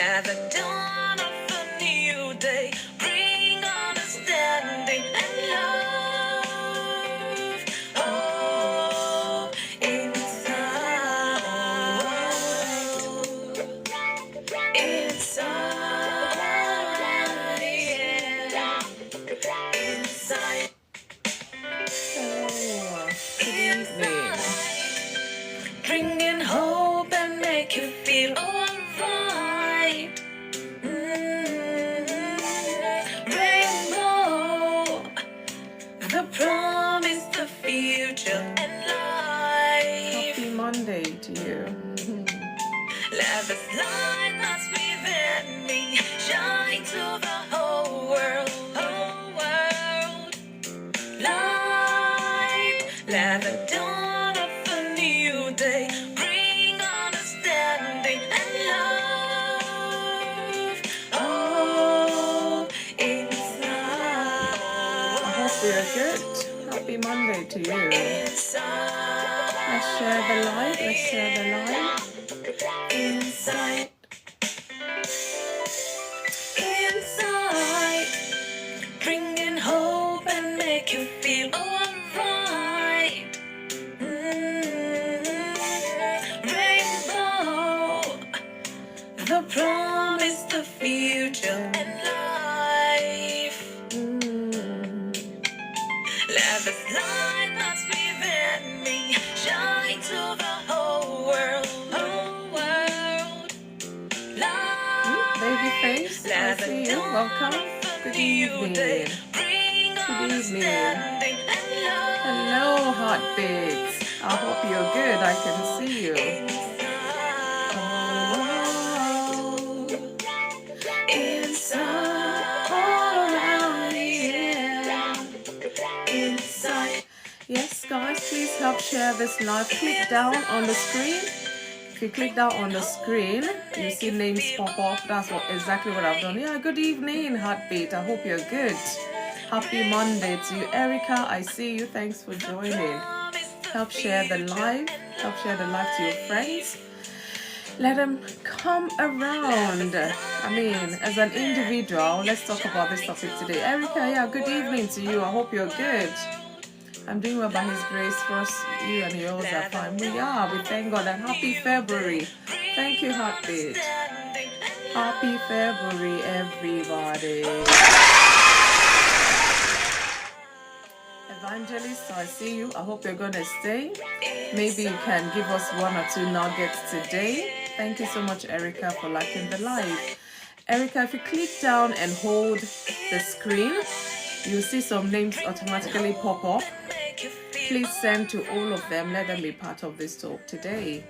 Let the dawn of a new day bring understanding and love. Oh, inside, yeah, inside. Bringing hope and make you feel alright. Rainbow, the promise, the future and life. Happy Monday to you. Let this light that's within me shine to the whole world, whole world. Light, let the dawn of a new day bring understanding and love. Oh, inside. I hope you're good. Happy Monday to you. Inside. Let's share the light. Let's share the light. Inside. Inside. Bringing hope and make you feel alright. Rainbow, the promise, the future and life. Let this light that's within me shine to the whole world, whole world. Babyface, I see you. Welcome. Good evening. Good evening. Hello, heartbeats. I hope you're good. I can see you. Yes, guys, please help share this live. Click down on the screen. If you click down on the screen, you see names pop up. That's exactly what I've done. Yeah, good evening, heartbeat. I hope you're good. Happy Monday to you. Erica, I see you. Thanks for joining. Help share the live. Help share the live to your friends. Let them come around. I mean, as an individual, let's talk about this topic today. Erica, yeah, good evening to you. I hope you're good. I'm doing well by His grace. First, you and yours are fine. We are. We thank God. And happy February. Thank you, heartbeat. Happy February, everybody. Evangelist, I see you. I hope you're going to stay. Maybe you can give us 1 or 2 nuggets today. Thank you so much, Erica, for liking the live. Erica, if you click down and hold the screen, you'll see some names automatically pop up. Please send to all of them. Let them be part of this talk today.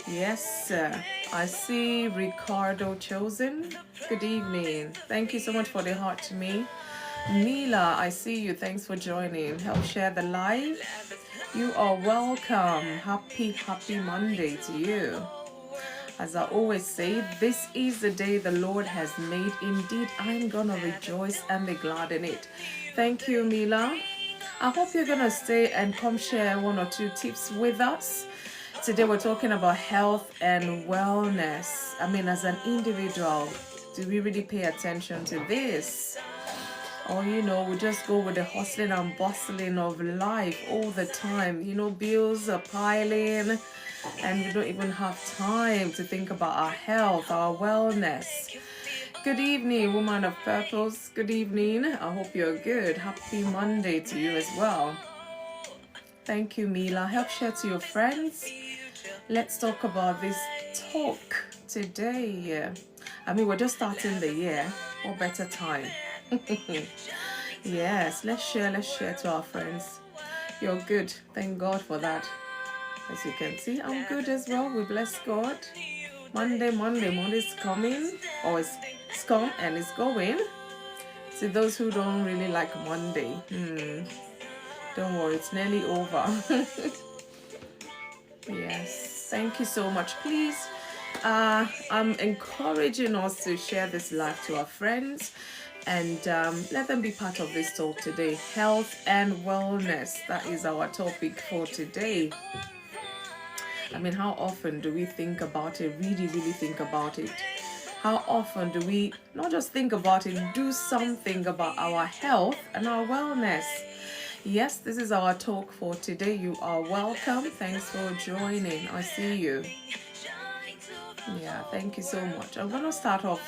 Yes, I see Ricardo Chosen. Good evening. Thank you so much for the heart to me. Mila, I see you. Thanks for joining. Help share the live. You are welcome. Happy Monday to you. As I always say, this is the day the Lord has made. Indeed, I'm gonna rejoice and be glad in it. Thank you, Mila. I hope you're gonna stay and come share 1 or 2 tips with us. Today we're talking about health and wellness. I mean, as an individual, do we really pay attention to this? Or, we just go with the hustling and bustling of life all the time. Bills are piling and we don't even have time to think about our health, our wellness. Good evening, woman of purpose. Good evening. I hope you're good. Happy Monday to you as well. Thank you, Mila. Help share to your friends. Let's talk about this talk today. I mean, we're just starting the year. What better time? Yes, let's share to our friends. You're good. Thank God for that. As you can see, I'm good as well. We bless God. Monday's coming, or it's come and it's going. To those who don't really like Monday, don't worry, it's nearly over. Yes, thank you so much. Please, I'm encouraging us to share this live to our friends and let them be part of this talk today. Health and wellness, that is our topic for today. I mean, how often do we think about it, really think about it? how often do we not just think about it, do something about our health and our wellness? Yes, this is our talk for today. You are welcome. Thanks for joining. I see you. Yeah, thank you so much. I'm going to start off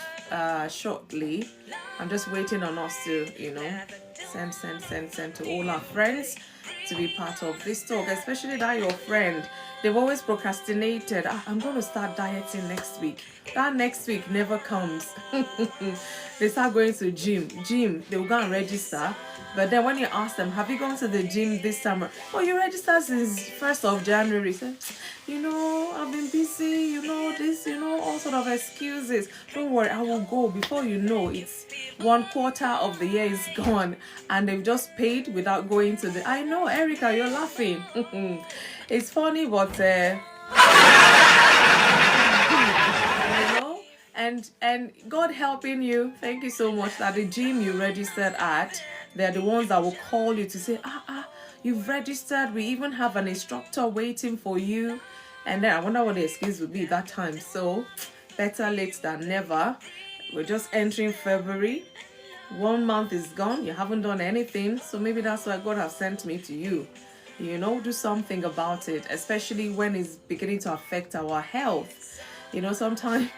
shortly. I'm just waiting on us to, send to all our friends to be part of this talk, especially that your friend. They've always procrastinated. I'm going to start dieting next week. That next week never comes. They start going to gym. They will go and register. But then when you ask them, have you gone to the gym this summer? Oh, you registered since 1st of January. So, I've been busy, this, all sort of excuses. Don't worry, I will go. Before you know, it's 1/4 of the year is gone. And they've just paid without going to the... I know, Erica, you're laughing. It's funny, but... And God helping you. Thank you so much that the gym you registered at, they're the ones that will call you to say, you've registered. We even have an instructor waiting for you. And then I wonder what the excuse would be that time. So better late than never. We're just entering February. 1 month is gone. You haven't done anything. So maybe that's why God has sent me to you. Do something about it, especially when it's beginning to affect our health. Sometimes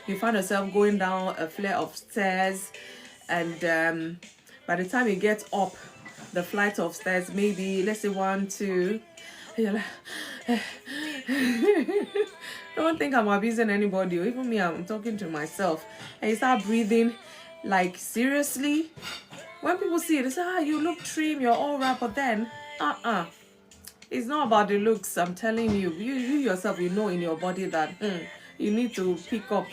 you find yourself going down a flight of stairs, and by the time you get up the flight of stairs, maybe let's say 1, 2, you're like, don't think I'm abusing anybody, or even me, I'm talking to myself, and you start breathing like seriously. When people see it, they say, you look trim, you're all right, but then it's not about the looks. I'm telling you, you yourself, in your body that you need to pick up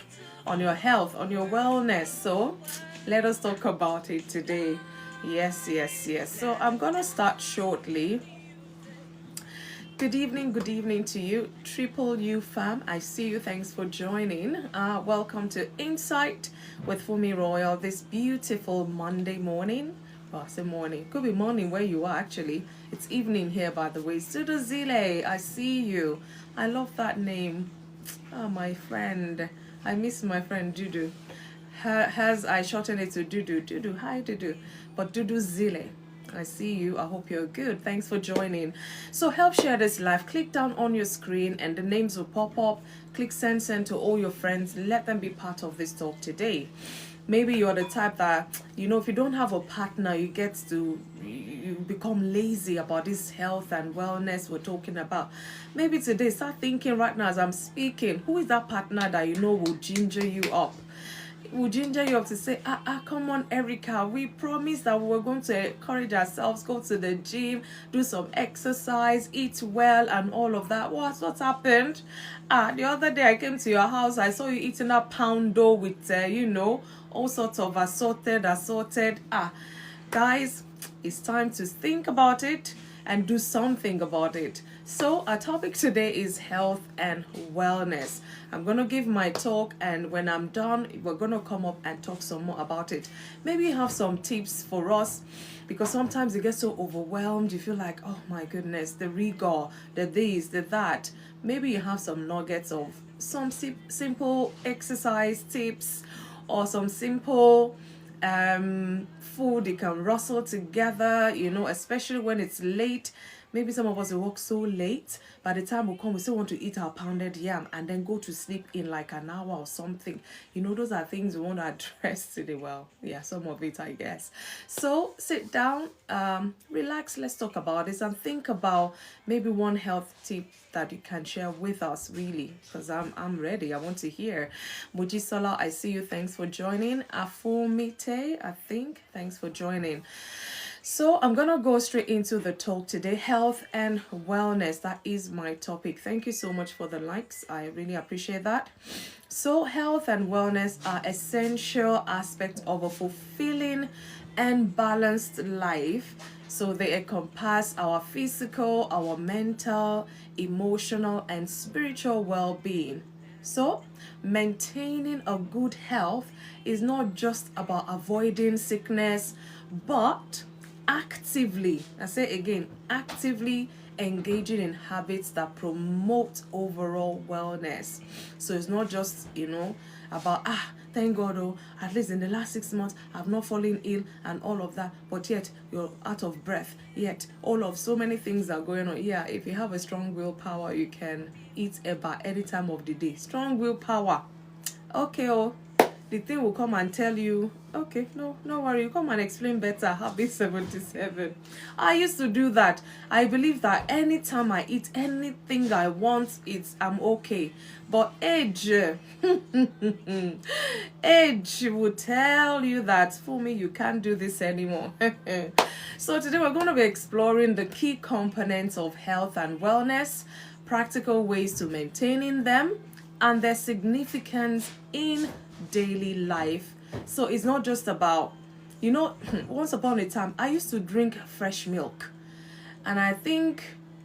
on your health, on your wellness. So let us talk about it today. Yes. So I'm gonna start shortly. Good evening to you, Triple U fam. I see you. Thanks for joining. Welcome to Insight with FunmiRoyal this beautiful Monday morning. Well, I say morning. Could be morning where you are actually. It's evening here, by the way. Dudu Zile, I see you. I love that name. My friend. I miss my friend Dudu. Hers, I shorten it to Dudu. Dudu, hi Dudu. But Dudu Zile, I see you. I hope you're good. Thanks for joining. So help share this live. Click down on your screen and the names will pop up. Click send to all your friends. Let them be part of this talk today. Maybe you're the type that, if you don't have a partner, you become lazy about this health and wellness we're talking about. Maybe today, start thinking right now as I'm speaking, who is that partner that will ginger you up? Will ginger you up to say, come on, Erica, we promised that we were going to encourage ourselves, go to the gym, do some exercise, eat well, and all of that. What's happened? The other day I came to your house, I saw you eating a poundo with, all sorts of assorted. Guys, it's time to think about it and do something about it. So our topic today is health and wellness. I'm going to give my talk, and when I'm done, we're going to come up and talk some more about it. Maybe you have some tips for us, because sometimes you get so overwhelmed. You feel like, oh my goodness, the rigor, the this, the that. Maybe you have some nuggets of some simple exercise tips, or some simple food you can rustle together, especially when it's late. Maybe some of us will work so late. By the time we come, we still want to eat our pounded yam and then go to sleep in like an hour or something. Those are things we want to address today. Well, yeah, some of it, I guess. So sit down, relax, let's talk about this and think about maybe one health tip that you can share with us, really, because I'm ready. I want to hear. Mujisola, I see you. Thanks for joining. Afumite, I think. Thanks for joining. So I'm going to go straight into the talk today. Health and wellness. That is my topic. Thank you so much for the likes. I really appreciate that. So health and wellness are essential aspects of a fulfilling and balanced life. So they encompass our physical, our mental, emotional, and spiritual well-being. So maintaining a good health is not just about avoiding sickness, but actively engaging in habits that promote overall wellness. So it's not just about thank God, oh, at least in the last 6 months, I've not fallen ill and all of that. But yet, you're out of breath. Yet, all of so many things are going on. Yeah, if you have a strong willpower, you can eat eba any time of the day. Strong willpower. Okay, oh, the thing will come and tell you, okay, no worry, you come and explain better. Habit 77. I used to do that. I believe that anytime I eat anything I want, I'm okay. But age age will tell you that, for me, you can't do this anymore. So today we're going to be exploring the key components of health and wellness, practical ways to maintaining them, and their significance in daily life. So it's not just about, once upon a time, I used to drink fresh milk. And I think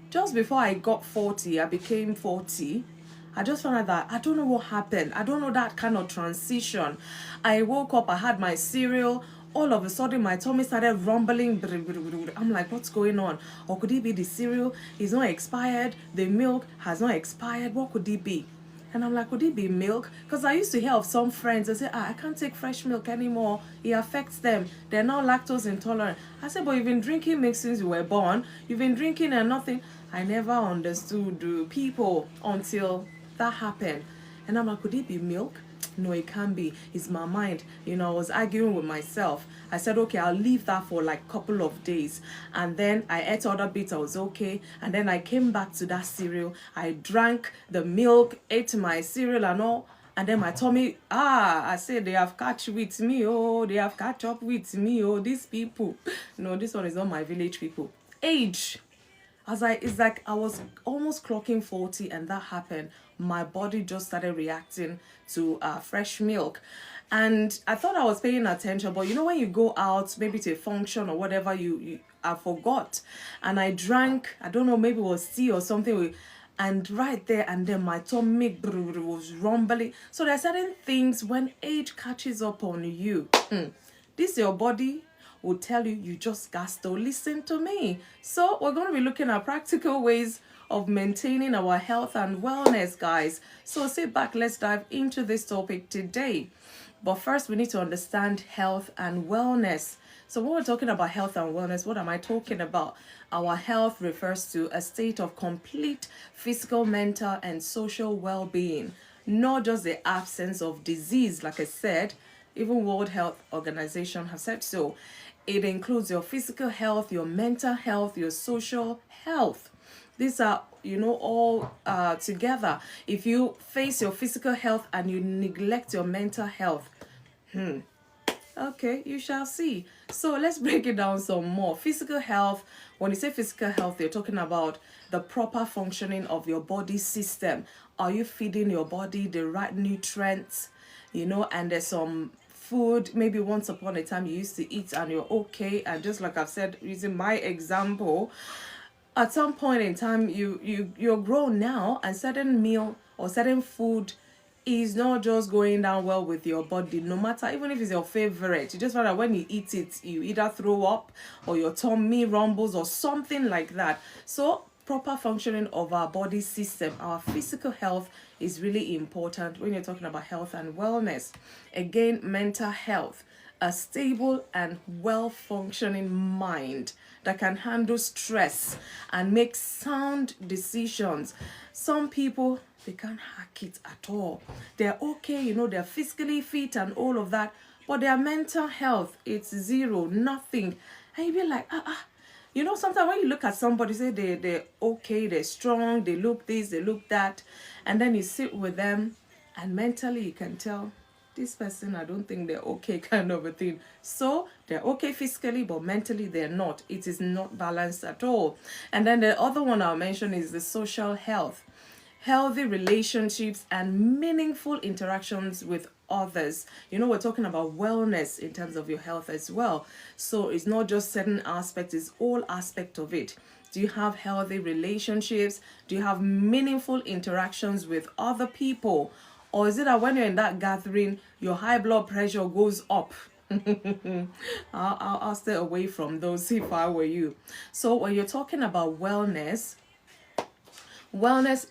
just before I got 40, I became 40, I just found out that I don't know what happened. I don't know that kind of transition. I woke up, I had my cereal. All of a sudden, my tummy started rumbling. I'm like, what's going on? Or could it be the cereal is not expired? The milk has not expired? What could it be? And I'm like, could it be milk? Because I used to hear of some friends that say, I can't take fresh milk anymore. It affects them. They're now lactose intolerant. I said, but you've been drinking milk since you were born. You've been drinking and nothing. I never understood people until that happened. And I'm like, could it be milk? No, it can't be. It's my mind. I was arguing with myself. I said, okay, I'll leave that for like a couple of days. And then I ate other bits. I was okay. And then I came back to that cereal. I drank the milk, ate my cereal and all. And then my tummy, I said, they have catch with me. Oh, they have catch up with me. Oh, these people. No, this one is not my village people. Age. It's like I was almost clocking 40 and that happened. My body just started reacting to fresh milk. And I thought I was paying attention, but when you go out, maybe to a function or whatever, I forgot. And I drank, I don't know, maybe it was tea or something. And right there and then my tummy was rumbling. So there are certain things when age catches up on you. This your body will tell you just got to listen to me. So we're going to be looking at practical ways of maintaining our health and wellness, guys. So sit back, let's dive into this topic today. But first, we need to understand health and wellness. So when we're talking about health and wellness, what am I talking about? Our health refers to a state of complete physical, mental, and social well-being, not just the absence of disease, like I said. Even World Health Organization have said so. It includes your physical health, your mental health, your social health. These are, all together. If you face your physical health and you neglect your mental health, okay, you shall see. So let's break it down some more. Physical health, when you say physical health, you're talking about the proper functioning of your body system. Are you feeding your body the right nutrients? And there's some food maybe once upon a time you used to eat and you're okay, and just like I've said, using my example, at some point in time you're grown now, and certain meal or certain food is not just going down well with your body, no matter, even if it's your favorite. You just find that when you eat it, you either throw up or your tummy rumbles or something like that. So proper functioning of our body system, our physical health, is really important when you're talking about health and wellness. Again, mental health, a stable and well-functioning mind that can handle stress and make sound decisions. Some people, they can't hack it at all. They're okay, they're physically fit and all of that, but their mental health, it's zero, nothing. And you be like, sometimes when you look at somebody, say they're okay, they're strong, they look this, they look that, and then you sit with them, and mentally you can tell, this person, I don't think they're okay, kind of a thing. So they're okay physically, but mentally they're not. It is not balanced at all. And then the other one I'll mention is the social health. Healthy relationships and meaningful interactions with others. We're talking about wellness in terms of your health as well. So it's not just certain aspects, it's all aspect of it. Do you have healthy relationships? Do you have meaningful interactions with other people? Or is it that when you're in that gathering, your high blood pressure goes up? I'll stay away from those if I were you. So when you're talking about wellness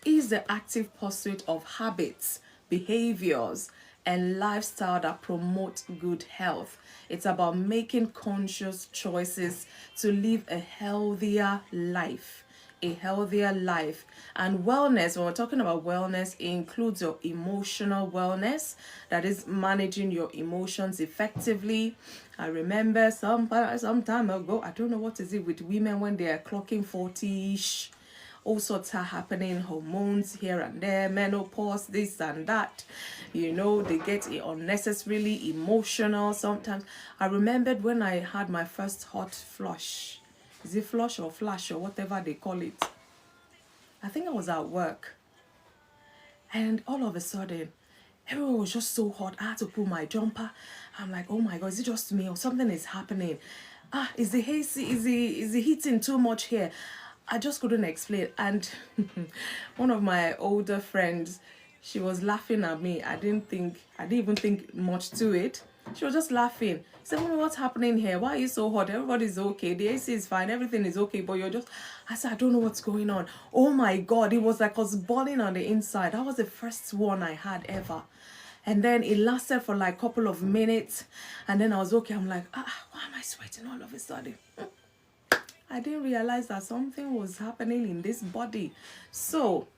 is the active pursuit of habits, behaviors, and lifestyle that promote good health. It's about making conscious choices to live a healthier life. A healthier life. And wellness, when we're talking about wellness, it includes your emotional wellness, that is managing your emotions effectively. I remember some time ago, I don't know what is it with women when they are clocking 40ish, all sorts are happening, hormones here and there, menopause, this and that. They get unnecessarily emotional sometimes. I remembered when I had my first hot flush. Is it flush or flash or whatever they call it? I think I was at work. And all of a sudden, everyone was just so hot. I had to pull my jumper. I'm like, oh my God, is it just me or something is happening? Is the hazy, is the heating too much here? I just couldn't explain. And one of my older friends, she was laughing at me. I didn't even think much to it. She was just laughing. She said, "Mommy, what's happening here? Why are you so hot? Everybody's okay. The AC is fine. Everything is okay. But you're just..." I said, "I don't know what's going on." Oh my God. It was like I was boiling on the inside. That was the first one I had ever. And then it lasted for like a couple of minutes. And then I was okay. I'm like, why am I sweating all of a sudden? I didn't realize that something was happening in this body. So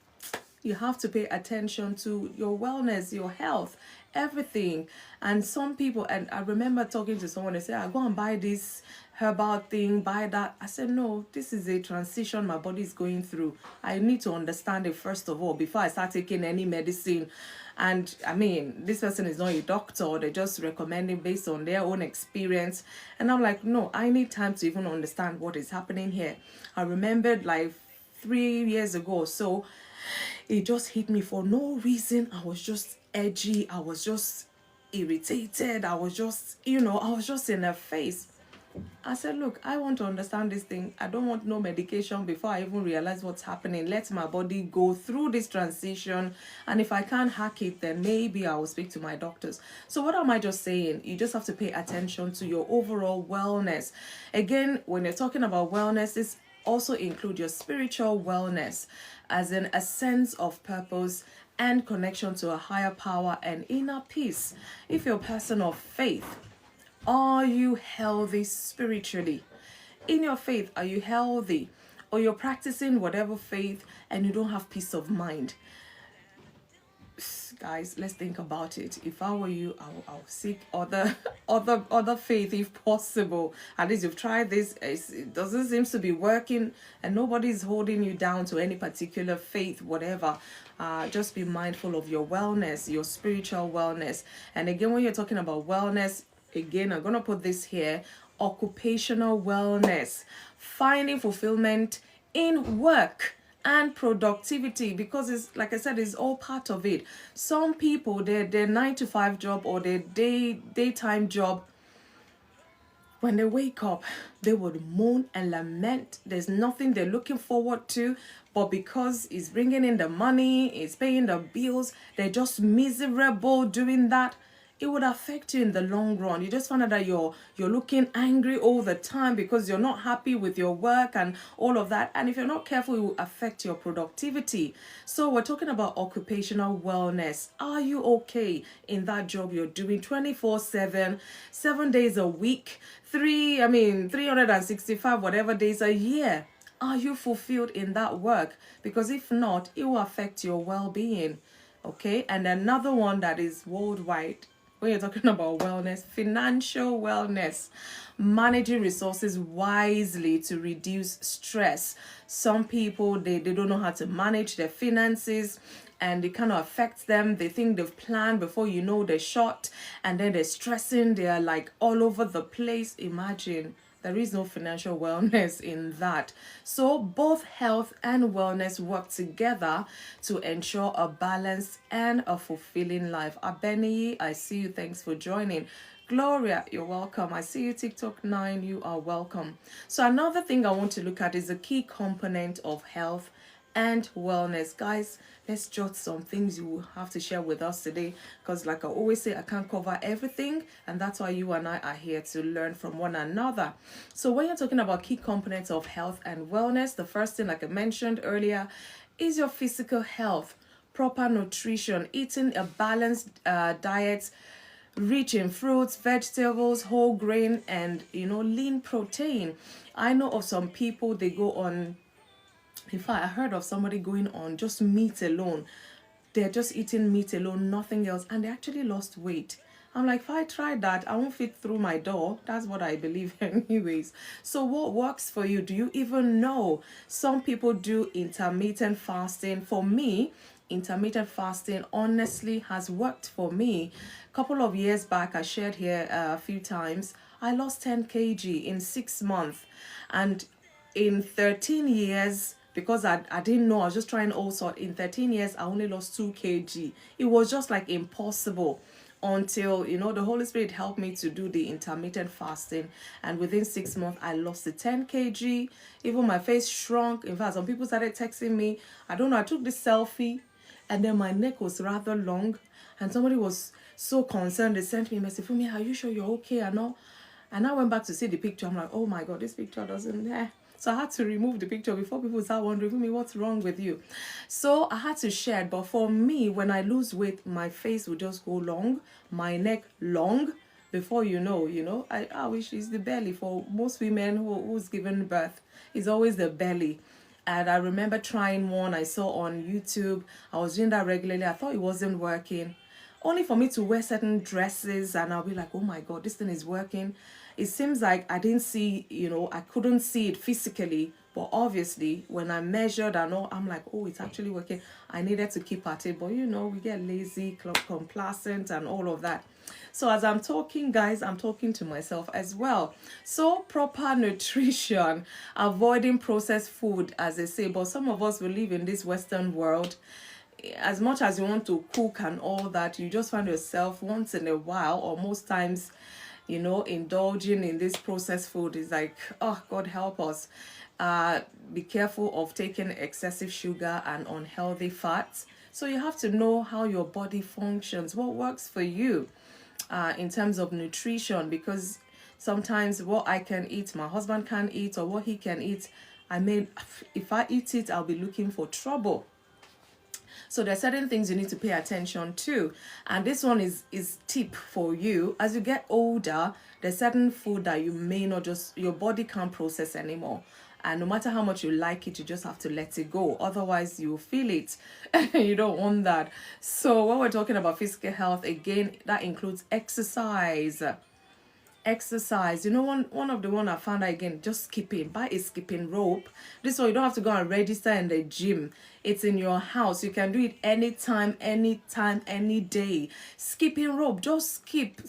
you have to pay attention to your wellness, your health, everything. And some people, and I remember talking to someone, they said, "I go and buy this herbal thing, buy that." I said, "No, this is a transition my body is going through. I need to understand it first of all before I start taking any medicine." And I mean, this person is not a doctor, they're just recommending based on their own experience. And I'm like, no, I need time to even understand what is happening here. I remembered like 3 years ago or so, it just hit me for no reason. I was just edgy. I was just irritated. I was just in her face. I said, "Look, I want to understand this thing. I don't want no medication before I even realize what's happening. Let my body go through this transition. And if I can't hack it, then maybe I will speak to my doctors." So what am I just saying? You just have to pay attention to your overall wellness. Again, when you're talking about wellness, this also include your spiritual wellness, as in a sense of purpose and connection to a higher power and inner peace. If you're a person of faith, are you healthy spiritually? In your faith, are you healthy? Or you're practicing whatever faith and you don't have peace of mind? Guys, let's think about it. If I were you, I'll seek other faith if possible. At least you've tried this, it doesn't seem to be working, and nobody's holding you down to any particular faith, whatever. Just be mindful of your wellness, your spiritual wellness. And again, when you're talking about wellness, again, I'm gonna put this here: occupational wellness, finding fulfillment in work and productivity, because it's like I said, it's all part of it. Some people, their 9 to 5 job or their daytime job, when they wake up, they would moan and lament. There's nothing they're looking forward to, but because it's bringing in the money, it's paying the bills, they're just miserable doing that. It would affect you in the long run. You just find out that you're looking angry all the time because you're not happy with your work and all of that. And if you're not careful, it will affect your productivity. So we're talking about occupational wellness. Are you okay in that job you're doing 24/7, 7 days a week, 365 whatever days a year? Are you fulfilled in that work? Because if not, it will affect your well-being. Okay, and another one that is worldwide, when you're talking about wellness, financial wellness, managing resources wisely to reduce stress. Some people, they don't know how to manage their finances, and it kind of affects them. They think they've planned, before you know they're short, and then they're stressing. They are like all over the place. Imagine. There is no financial wellness in that. So both health and wellness work together to ensure a balanced and a fulfilling life. Abeniyi, I see you. Thanks for joining. Gloria, you're welcome. I see you. TikTok 9, you are welcome. So another thing I want to look at is a key component of health and wellness. Guys, let's jot some things you will have to share with us today, because like I always say, I can't cover everything, and that's why you and I are here to learn from one another. So when you're talking about key components of health and wellness, the first thing, like I mentioned earlier, is your physical health. proper nutrition, eating a balanced diet rich in fruits, vegetables, whole grain, and lean protein. I know of some people, they go on, in fact I heard of somebody going on just meat alone. They're just eating meat alone, nothing else, and they actually lost weight. I'm like, if I try that, I won't fit through my door. That's what I believe anyways. So what works for you? Do you even know? Some people do intermittent fasting. For me, intermittent fasting honestly has worked for me. A couple of years back, I shared here a few times, I lost 10 kg in 6 months. And in 13 years, because I didn't know, I was just trying all sort. In 13 years, I only lost 2 kg. It was just like impossible until the Holy Spirit helped me to do the intermittent fasting, and within 6 months I lost the 10 kg. Even my face shrunk. In fact, some people started texting me. I don't know, I took this selfie and then my neck was rather long, and somebody was so concerned. They sent me a message, "Funmi, are you sure you're okay?" And all. And I went back to see the picture. I'm like, oh my God, this picture doesn't. So I had to remove the picture before people start wondering, "Funmi, what's wrong with you?" So I had to share it. But for me, when I lose weight, my face will just go long, my neck long. Before I wish it's the belly. For most women who's given birth, it's always the belly. And I remember trying one I saw on YouTube. I was doing that regularly. I thought it wasn't working. Only for me to wear certain dresses and I'll be like, oh my God, this thing is working. It seems like I didn't see, I couldn't see it physically. But obviously, when I measured and all, I'm like, oh, it's actually working. I needed to keep at it. But we get lazy, complacent and all of that. So as I'm talking, guys, I'm talking to myself as well. So proper nutrition, avoiding processed food, as they say. But some of us will live in this Western world. As much as you want to cook and all that, you just find yourself once in a while, or most times, indulging in this processed food. Is like, oh, God help us. Be careful of taking excessive sugar and unhealthy fats. So you have to know how your body functions, what works for you in terms of nutrition, because sometimes what I can eat, my husband can't eat, or what he can eat, if I eat it, I'll be looking for trouble. So there are certain things you need to pay attention to. And this one is tip for you. As you get older, there's certain food that you may not your body can't process anymore. And no matter how much you like it, you just have to let it go. Otherwise, you feel it. You don't want that. So when we're talking about physical health, again, that includes exercise. One of the one I found out, again, just skipping. Buy a skipping rope. This way you don't have to go and register in the gym. It's in your house. You can do it anytime, any day. Skipping rope, just skip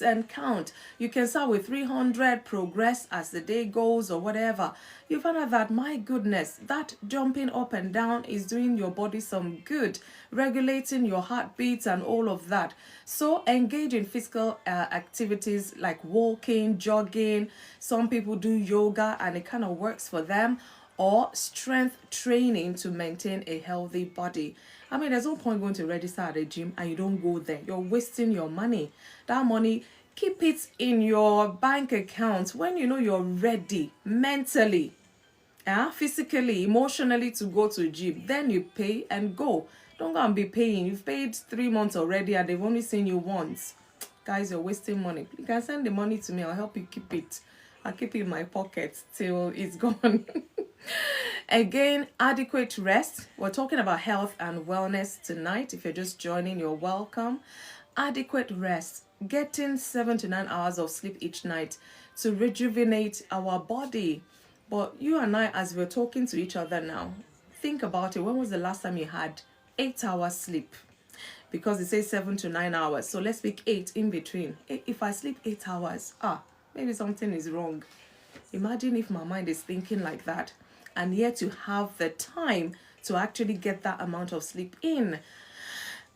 and count. You can start with 300, progress as the day goes or whatever. You find out that, my goodness, that jumping up and down is doing your body some good, regulating your heartbeats and all of that. So engage in physical activities like walking, jogging. Some people do yoga and it kind of works for them, or strength training to maintain a healthy body. I mean, there's no point going to register at a gym and you don't go there. You're wasting your money. That money, keep it in your bank account when you're ready mentally, physically, emotionally to go to gym. Then you pay and go. Don't go and be paying. You've paid 3 months already and they've only seen you once. Guys, you're wasting money. You can send the money to me. I'll help you keep it. I'll keep it in my pocket till it's gone. Again, adequate rest. We're talking about health and wellness tonight. If you're just joining, you're welcome. Adequate rest. Getting 7 to 9 hours of sleep each night to rejuvenate our body. But you and I, as we're talking to each other now, think about it. When was the last time you had 8 hours sleep? Because it says 7 to 9 hours. So let's pick 8 in between. If I sleep 8 hours, maybe something is wrong. Imagine if my mind is thinking like that, and yet you have the time to actually get that amount of sleep in.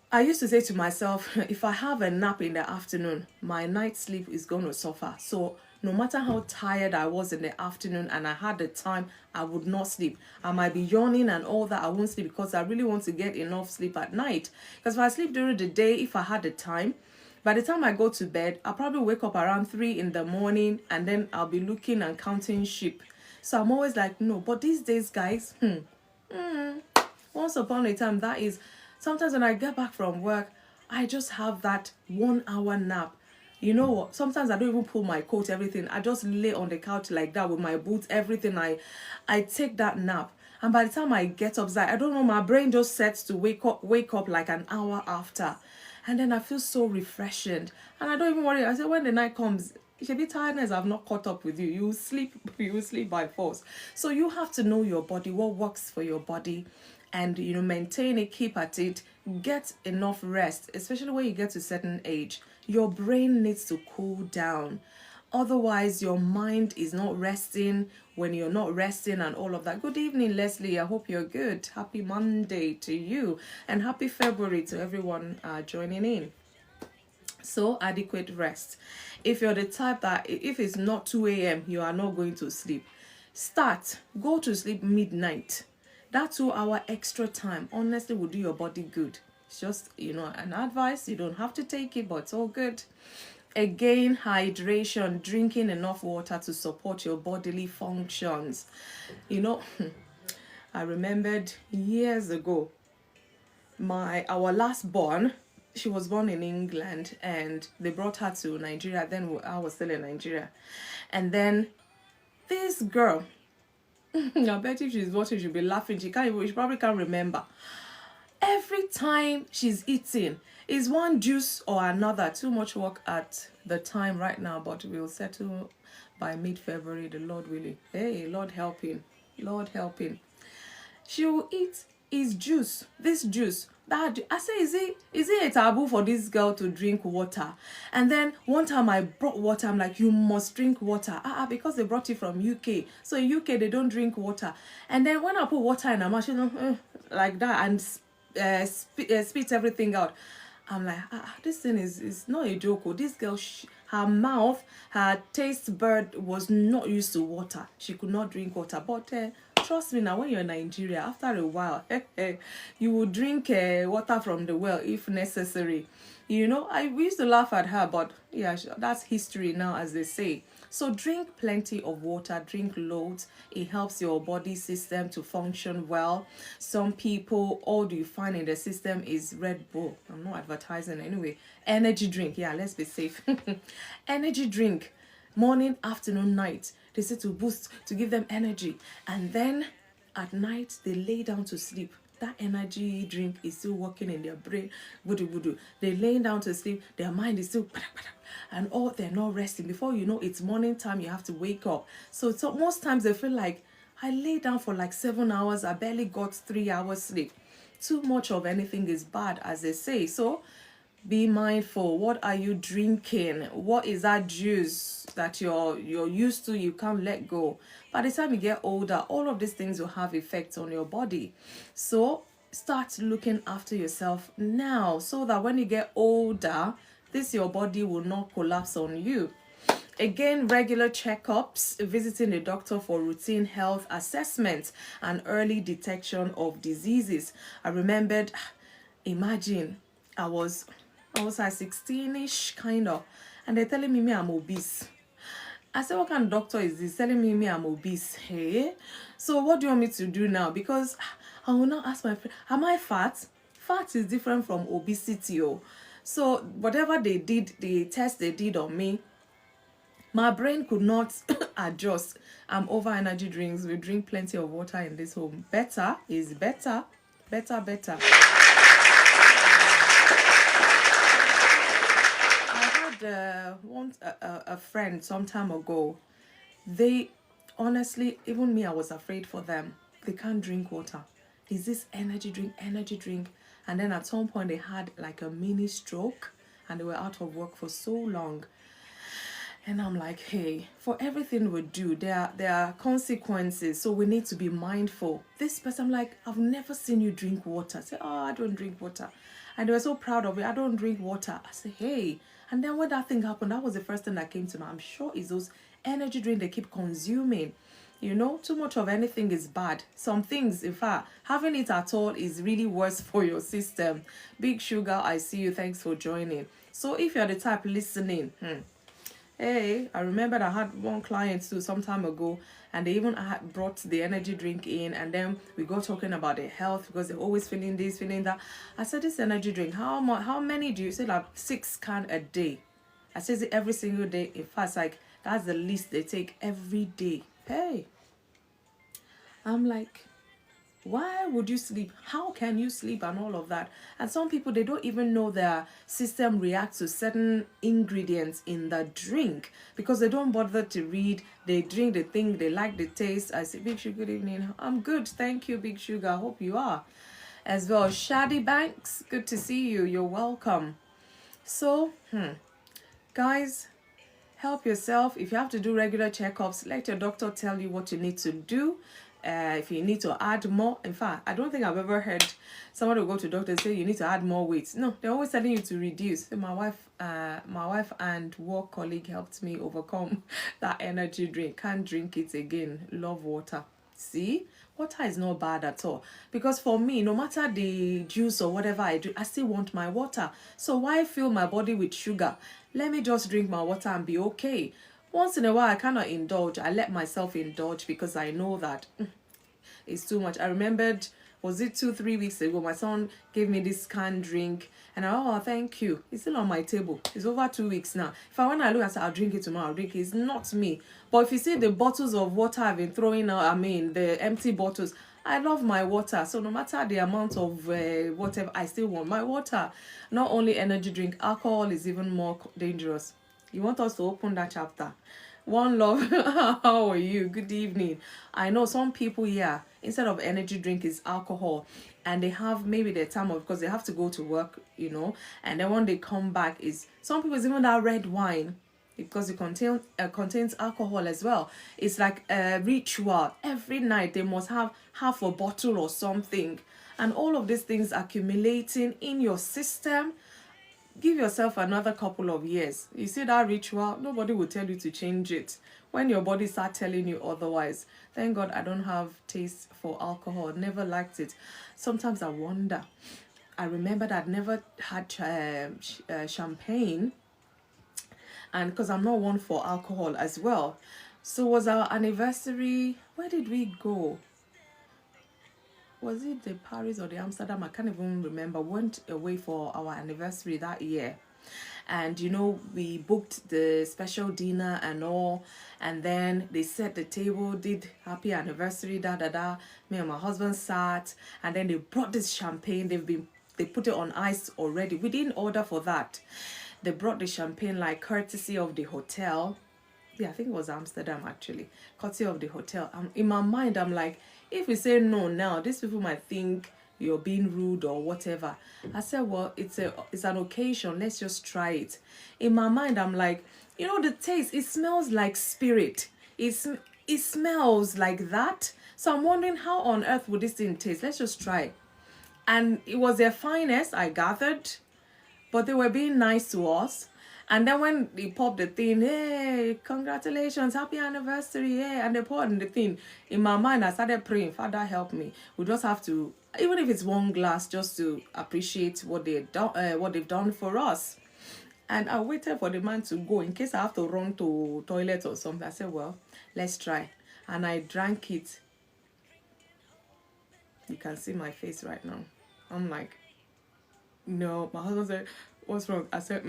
I used to say to myself, if I have a nap in the afternoon, my night sleep is going to suffer. So no matter how tired I was in the afternoon and I had the time, I would not sleep. I might be yawning and all that. I won't sleep because I really want to get enough sleep at night. Because if I sleep during the day, if I had the time, by the time I go to bed, I'll probably wake up around 3 in the morning and then I'll be looking and counting sheep. So I'm always like, no. But these days, guys, once upon a time, that is Sometimes when I get back from work, I just have that 1 hour nap. You know what? Sometimes I don't even pull my coat, everything. I just lay on the couch like that with my boots, everything. I take that nap. And by the time I get up, I don't know, my brain just sets to wake up like an hour after. And then I feel so refreshed. And I don't even worry. I say when the night comes, it should be tiredness. I've not caught up with you. You will sleep by force. So you have to know your body, what works for your body, and maintain it, keep at it, get enough rest, especially when you get to a certain age. Your brain needs to cool down. Otherwise, your mind is not resting when you're not resting and all of that. Good evening, Leslie. I hope you're good. Happy Monday to you and happy February to everyone joining in. So, adequate rest. If you're the type that if it's not 2 a.m., you are not going to sleep, go to sleep midnight. That 2 hour extra time honestly will do your body good. It's just, an advice. You don't have to take it, but it's all good. Again, hydration, drinking enough water to support your bodily functions. I remembered years ago, our last born, she was born in England and they brought her to Nigeria. Then I was still in Nigeria. And then this girl, I bet if she's watching, she'll be laughing. She probably can't remember. Every time she's eating is one juice or another. Too much work at the time right now, but we'll settle by mid-February, the Lord willing. Hey, Lord helping. Lord helping. She will eat his juice, this juice. That I say, is it a taboo for this girl to drink water? And then one time I brought water. I'm like, you must drink water. Because they brought it from UK. So in UK they don't drink water. And then when I put water in her mouth, like that, and spit everything out. I'm like, this thing is not a joke. This girl, her mouth, her taste bud was not used to water. She could not drink water. But trust me now, when you're in Nigeria, after a while, you will drink water from the well if necessary. We used to laugh at her, but yeah, that's history now, as they say. So drink plenty of water, drink loads. It helps your body system to function well. Some people, all you find in the system is Red Bull. I'm not advertising anyway. Energy drink. Yeah, let's be safe. Energy drink. Morning, afternoon, night. They say to boost, to give them energy. And then at night, they lay down to sleep. That energy drink is still working in their brain. They're laying down to sleep. Their mind is still... And they're not resting. Before you know, it's morning time. You have to wake up. So most times they feel like, I lay down for like 7 hours. I barely got 3 hours sleep. Too much of anything is bad, as they say. So be mindful. What are you drinking? What is that juice that you're used to, you can't let go? By the time you get older, all of these things will have effects on your body. So start looking after yourself now, so that when you get older, your body will not collapse on you. Again, regular checkups, visiting a doctor for routine health assessments and early detection of diseases. I remembered, imagine, I was like 16-ish, kind of, and they're telling me I'm obese. I said, what kind of doctor is this telling me I'm obese? Hey, so what do you want me to do now? Because I will now ask my friend, am I fat? Fat is different from obesity. So whatever they did, the test they did on me, my brain could not adjust. I'm over energy drinks. We drink plenty of water in this home. Better is better. Better. I had a friend some time ago. They, honestly, even me, I was afraid for them. They can't drink water. Is this energy drink? And then at some point they had like a mini stroke and they were out of work for so long. And I'm like, hey, for everything we do, there are consequences. So we need to be mindful. This person, I'm like, I've never seen you drink water. I say, I don't drink water. And they were so proud of it. I don't drink water. I say, hey. And then when that thing happened, that was the first thing that came to me. I'm sure it's those energy drinks they keep consuming. Too much of anything is bad. Some things, in fact, having it at all is really worse for your system. Big Sugar, I see you. Thanks for joining. So if you're the type listening, Hey, I remember I had one client too some time ago, and they even had brought the energy drink in, and then we got talking about their health because they're always feeling this, feeling that. I said, this energy drink, how much? How many do you say? Like 6 can a day. I said it every single day. In fact, like that's the least they take every day. Hey, I'm like, why would you sleep? How can you sleep and all of that? And some people, they don't even know their system reacts to certain ingredients in the drink because they don't bother to read. They drink, they think, they like the taste. I say, Big Sugar, good evening. I'm good, thank you, Big Sugar. I hope you are as well. Shadi Banks, good to see you. You're welcome. So, guys, help yourself. If you have to do regular checkups, let your doctor tell you what you need to do. If you need to add more, in fact, I don't think I've ever heard somebody will go to doctor and say you need to add more weight. No, they're always telling you to reduce. So my wife and work colleague helped me overcome that energy drink. Can't drink it again. Love water. See, water is not bad at all, because for me, no matter the juice or whatever I do, I still want my water. So why fill my body with sugar? Let me just drink my water and be okay. Once in a while, I cannot indulge. I let myself indulge because I know that it's too much. I remembered, was it 2-3 weeks ago, my son gave me this canned drink, and thank you. It's still on my table. It's over 2 weeks now. When I look and say, I'll drink it tomorrow, I'll drink it. It's not me. But if you see the bottles of water I've been throwing out, the empty bottles, I love my water. So no matter the amount of whatever, I still want my water. Not only energy drink, alcohol is even more dangerous. You want us to open that chapter? One Love, how are you? Good evening. I know some people here, instead of energy drink is alcohol, and they have maybe their time off because they have to go to work, and then when they come back, is some people, it's even that red wine, because it contains alcohol as well. It's like a ritual. Every night they must have half a bottle or something, and all of these things accumulating in your system. Give yourself another couple of years. You see that ritual, nobody will tell you to change it. When your body starts telling you otherwise. Thank God I don't have taste for alcohol. Never liked it. Sometimes I wonder. I remember that I'd never had champagne, and because I'm not one for alcohol as well. So was our anniversary, where did we go? Was it the Paris or the Amsterdam? I can't even remember. Went away for our anniversary that year. And, we booked the special dinner and all. And then they set the table, did happy anniversary, da. Me and my husband sat. And then they brought this champagne. They put it on ice already. We didn't order for that. They brought the champagne like courtesy of the hotel. Yeah, I think it was Amsterdam actually. Courtesy of the hotel. In my mind, I'm like, if we say no now, these people might think you're being rude or whatever. I said, well, it's an occasion. Let's just try it. In my mind, I'm like, the taste, it smells like spirit. It smells like that. So I'm wondering how on earth would this thing taste? Let's just try it. And it was their finest, I gathered. But they were being nice to us. And then when they popped the thing, hey, congratulations, happy anniversary, hey, and they poured in the thing, in my mind, I started praying, Father, help me. We just have to, even if it's one glass, just to appreciate what they've done for us. And I waited for the man to go in case I have to run to toilet or something. I said, well, let's try. And I drank it. You can see my face right now. I'm like, no. My husband said, what's wrong? I said,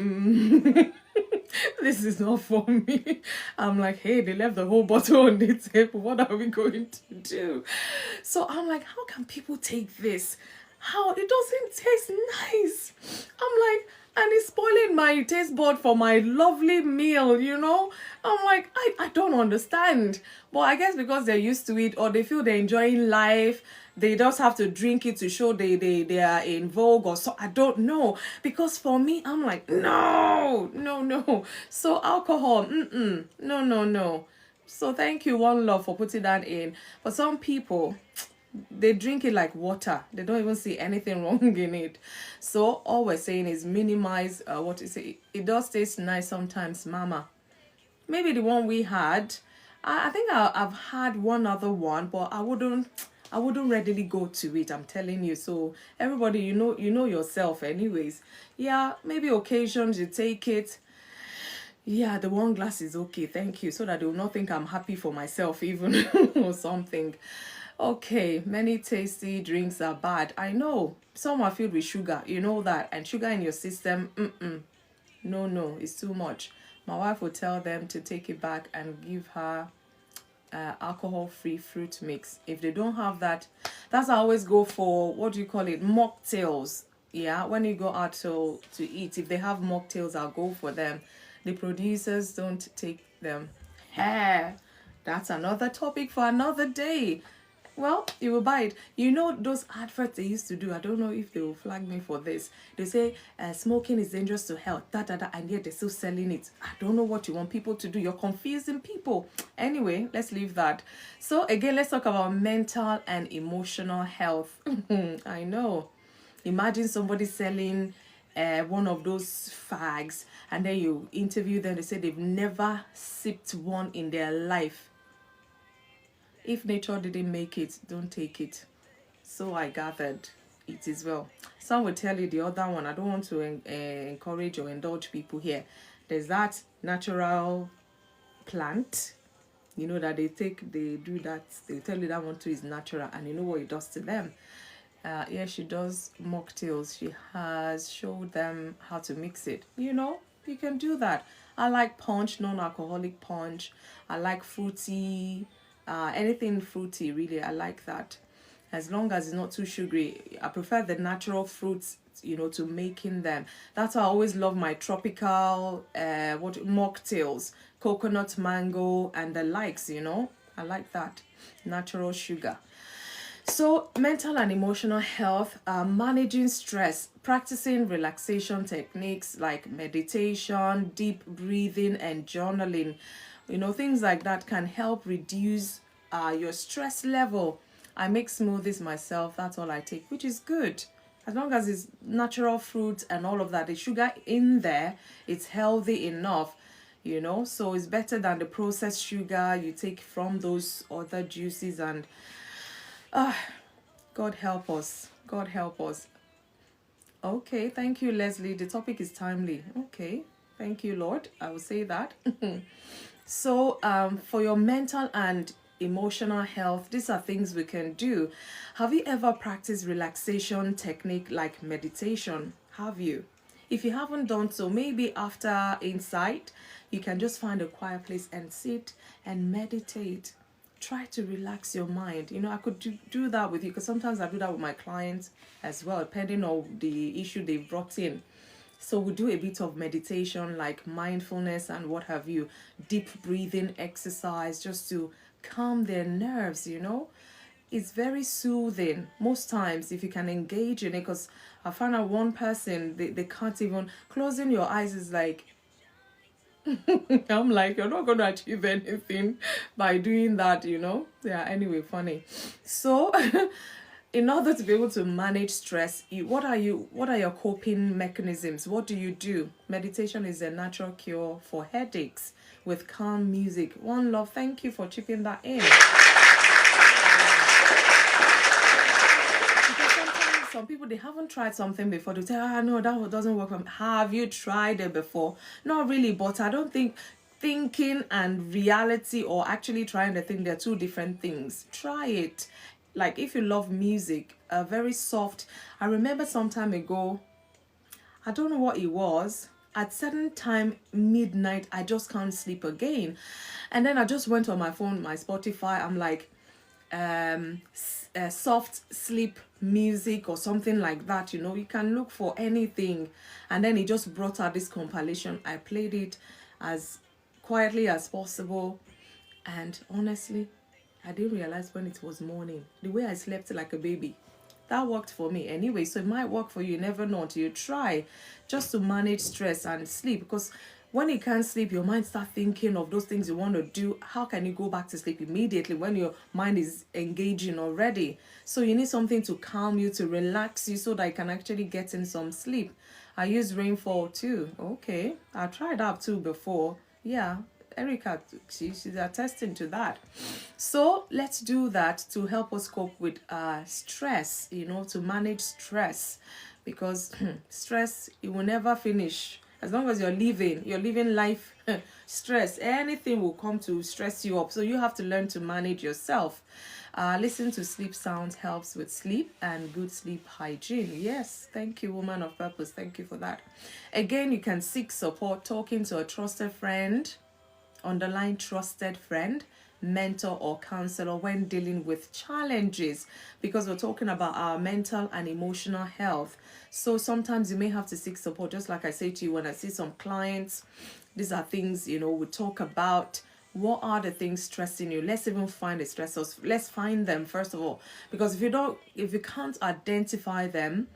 this is not for me. I'm like, hey, they left the whole bottle on the table. What are we going to do? So I'm like, how can people take this? How? It doesn't taste nice. I'm like, and it's spoiling my taste bud for my lovely meal, I'm like, I don't understand. But I guess because they're used to it, or they feel they're enjoying life, they just have to drink it to show they are in vogue or so. I don't know. Because for me, I'm like, no. So alcohol, no. So thank you, One Love, for putting that in. But some people, they drink it like water. They don't even see anything wrong in it. So all we're saying is minimize what you say. It does taste nice sometimes, mama. Maybe the one we had, I think I've had one other one, but I wouldn't readily go to it, I'm telling you. So everybody, you know yourself anyways. Yeah, maybe occasions you take it. Yeah, the one glass is okay, thank you, so that they will not think I'm happy for myself even or something. Okay, many tasty drinks are bad. I know some are filled with sugar, you know that, and sugar in your system, no, no, it's too much. My wife will tell them to take it back and give her alcohol-free fruit mix. If they don't have that, that's I always go for, what do you call it, mocktails. Yeah, when you go out to eat, if they have mocktails, I'll go for them. The producers don't take them. Hey, that's another topic for another day. Well, you will buy it. You know those adverts they used to do. I don't know if they will flag me for this. They say smoking is dangerous to health, and yet they're still selling it. I don't know what you want people to do. You're confusing people. Anyway, let's leave that. So again, let's talk about mental and emotional health. I know. Imagine somebody selling one of those fags, and then you interview them. They say they've never sipped one in their life. If nature didn't make it, don't take it. So I gathered it as well. Some will tell you the other one. I don't want to encourage or indulge people here. There's that natural plant, you know, that they do that. They tell you that one too is natural, and you know what it does to them. Yeah, she does mocktails. She has showed them how to mix it. You know, you can do that. I like punch, non-alcoholic punch. I like fruity, anything fruity, really. I like that. As long as it's not too sugary. I prefer the natural fruits, you know, to making them. That's why I always love my tropical mocktails, coconut, mango, and the likes, you know. I like that. Natural sugar. So, mental and emotional health, managing stress, practicing relaxation techniques like meditation, deep breathing, and journaling. You know, things like that can help reduce your stress level. I make smoothies myself, that's all I take, which is good. As long as it's natural fruit and all of that, the sugar in there, it's healthy enough, you know. So, it's better than the processed sugar you take from those other juices and God help us. God help us. Okay, thank you, Leslie. The topic is timely. Okay, thank you, Lord. I will say that. So, for your mental and emotional health, these are things we can do. Have you ever practiced relaxation technique like meditation? Have you? If you haven't done so, maybe after Insight, you can just find a quiet place and sit and meditate. Try to relax your mind. You know, I could do that with you, because sometimes I do that with my clients as well, depending on the issue they've brought in. So we do a bit of meditation like mindfulness and what have you, deep breathing exercise, just to calm their nerves, you know. It's very soothing most times if you can engage in it, because I found out one person, they can't even, closing your eyes is like, I'm like, you're not going to achieve anything by doing that, you know. Yeah, anyway, funny. So in order to be able to manage stress, what are your coping mechanisms? What do you do? Meditation is a natural cure for headaches with calm music. One Love, thank you for chipping that in. Some people, they haven't tried something before. They say, no, that doesn't work for me. Have you tried it before? Not really, but I don't think thinking and reality, or actually trying the thing, they're two different things. Try it. Like if you love music, very soft. I remember some time ago, I don't know what it was. At certain time, midnight, I just can't sleep again. And then I just went on my phone, my Spotify. I'm like, soft sleep music or something like that, you know. You can look for anything. And then he just brought out this compilation. I played it as quietly as possible, and honestly, I didn't realize when it was morning, the way I slept like a baby. That worked for me anyway, so it might work for you. You never know until you try, just to manage stress and sleep. Because when you can't sleep, your mind starts thinking of those things you want to do. How can you go back to sleep immediately when your mind is engaging already? So you need something to calm you, to relax you, so that you can actually get in some sleep. I use rainfall too. Okay, I tried that too before. Yeah, Erica, she's attesting to that. So let's do that to help us cope with stress, you know, to manage stress. Because stress, it will never finish. As long as you're living life stress, anything will come to stress you up. So you have to learn to manage yourself. Listen to sleep sounds helps with sleep and good sleep hygiene. Yes, thank you, woman of purpose. Thank you for that. Again, you can seek support talking to a trusted friend, underline trusted friend, mentor, or counselor when dealing with challenges, because we're talking about our mental and emotional health. So sometimes you may have to seek support. Just like I say to you, when I see some clients, these are things, we talk about. What are the things stressing you? Let's even find the stressors. Let's find them first of all, because if you can't identify them,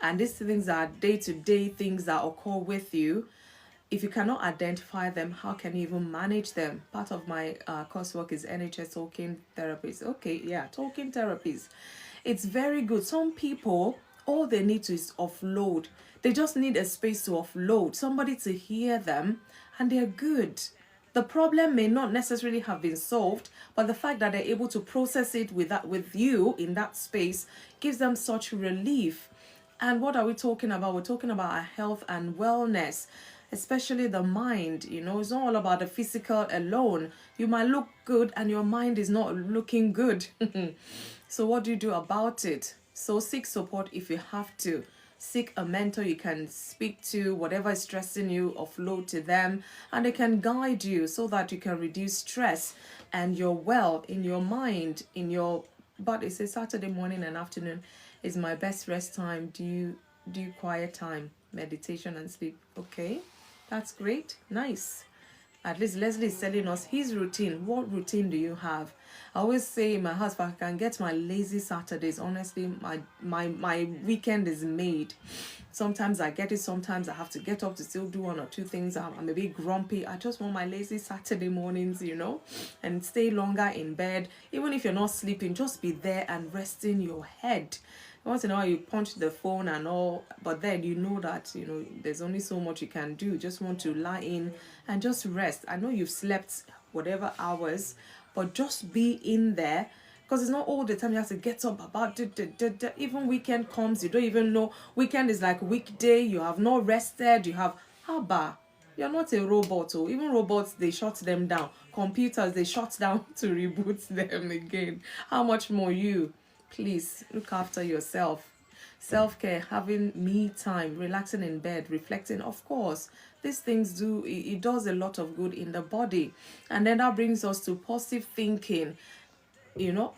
and these things are day-to-day things that occur with you, if you cannot identify them, how can you even manage them? Part of my coursework is NHS talking therapies. Okay, yeah, talking therapies. It's very good. Some people, all they need to is offload. They just need a space to offload, somebody to hear them, and they're good. The problem may not necessarily have been solved, but the fact that they're able to process it with you in that space gives them such relief. And what are we talking about? We're talking about our health and wellness, especially the mind. It's not all about the physical alone. You might look good and your mind is not looking good. So what do you do about it? So seek support if you have to. Seek a mentor you can speak to, whatever is stressing you, offload to them, and they can guide you so that you can reduce stress and you're well in your mind, but it's a Saturday morning and afternoon is my best rest time. Do you quiet time, meditation and sleep? Okay, that's great. Nice. At least Leslie is telling us his routine. What routine do you have? I always say in my house, if I can get my lazy Saturdays, honestly, my weekend is made. Sometimes I get it, sometimes I have to get up to still do one or two things. I'm a bit grumpy. I just want my lazy Saturday mornings, and stay longer in bed. Even if you're not sleeping, just be there and resting your head. Once in a while you punch the phone and all, but then you know that there's only so much you can do. Just want to lie in and just rest. I know you've slept whatever hours, but just be in there, because it's not all the time you have to get up about it. Even weekend comes, you don't even know. Weekend is like weekday. You have not rested. You have haba. You're not a robot. Or even robots, they shut them down. Computers, they shut down to reboot them again. How much more you? Please look after yourself. Self-care, having me time, relaxing in bed, reflecting, of course, these things it does a lot of good in the body. And then that brings us to positive thinking,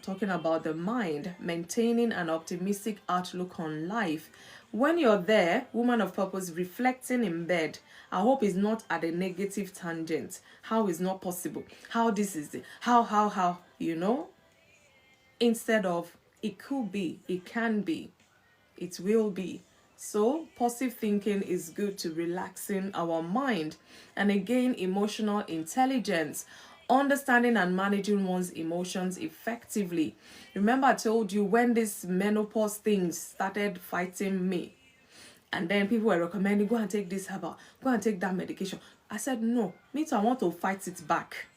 talking about the mind, maintaining an optimistic outlook on life. When you're there, woman of purpose, reflecting in bed, I hope is not at a negative tangent. How is not possible? How this is it? How, instead of it could be, it can be, it will be. So positive thinking is good to relaxing our mind. And again, emotional intelligence, understanding and managing one's emotions effectively. Remember I told you when this menopause thing started fighting me, and then people were recommending, go and take this herbal, go and take that medication. I said, no, me too, I want to fight it back.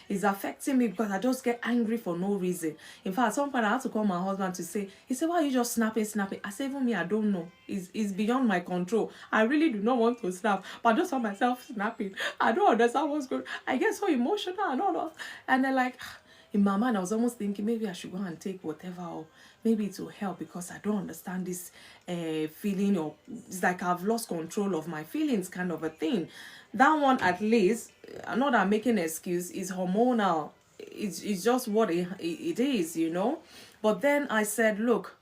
It's affecting me because I just get angry for no reason. In fact, at some point I had to call my husband to say, he said, why are you just snapping? I said, even me, I don't know. It's beyond my control. I really do not want to snap, but I just saw myself snapping. I don't understand what's going on. I get so emotional and all that. And then in my mind, I was almost thinking maybe I should go and take whatever, or maybe it will help because I don't understand this feeling, or it's like I've lost control of my feelings kind of a thing. That one, at least, not that I'm making an excuse, is hormonal. It's just what it is, But then I said, look,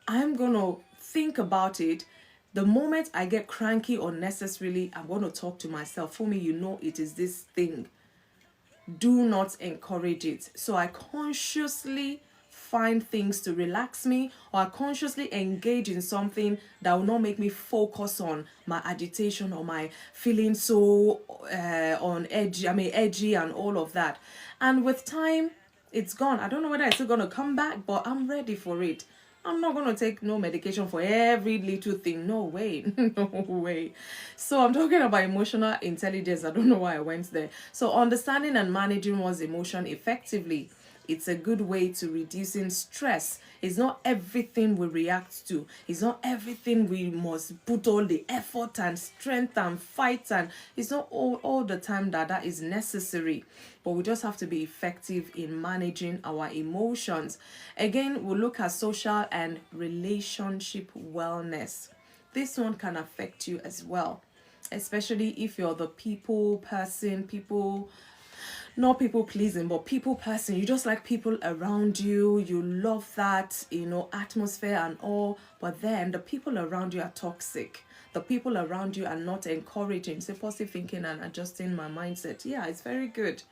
I'm going to think about it. The moment I get cranky unnecessarily, I'm going to talk to myself. For me, it is this thing. Do not encourage it. So I consciously find things to relax me, or I consciously engage in something that will not make me focus on my agitation or my feeling so edgy and all of that. And with time, it's gone. I don't know whether it's still going to come back, but I'm ready for it. I'm not going to take no medication for every little thing. No way. No way. So I'm talking about emotional intelligence. I don't know why I went there. So understanding and managing one's emotion effectively. It's a good way to reducing stress. It's not everything we react to. It's not everything we must put all the effort and strength and fight, and it's not all the time that is necessary. But we just have to be effective in managing our emotions. Again, we'll look at social and relationship wellness. This one can affect you as well, especially if you're the people person, not people pleasing, but people person. You just like people around you. You love that, atmosphere and all. But then the people around you are toxic. The people around you are not encouraging. Say positive thinking and adjusting my mindset. Yeah, it's very good.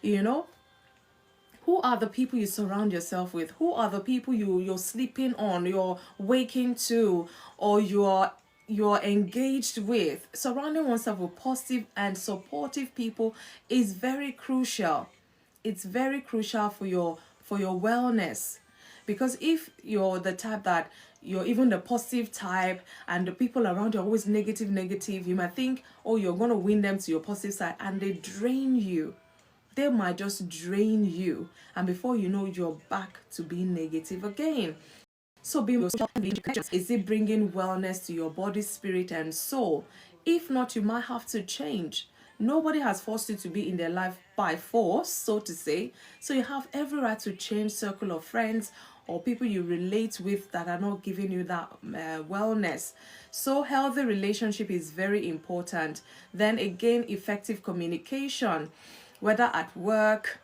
Who are the people you surround yourself with? Who are the people you're sleeping on, you're waking to, or you're engaged with? Surrounding oneself with positive and supportive people is very crucial. It's very crucial for your wellness. Because if you're the type that you're even the positive type and the people around you are always negative, you might think, oh, you're going to win them to your positive side, and they drain you. They might just drain you, and before you know, you're back to being negative again. So being is it bringing wellness to your body, spirit, and soul? If not, you might have to change. Nobody has forced you to be in their life by force, so to say. So you have every right to change circle of friends or people you relate with that are not giving you that wellness. So healthy relationship is very important. Then again, effective communication, whether at work,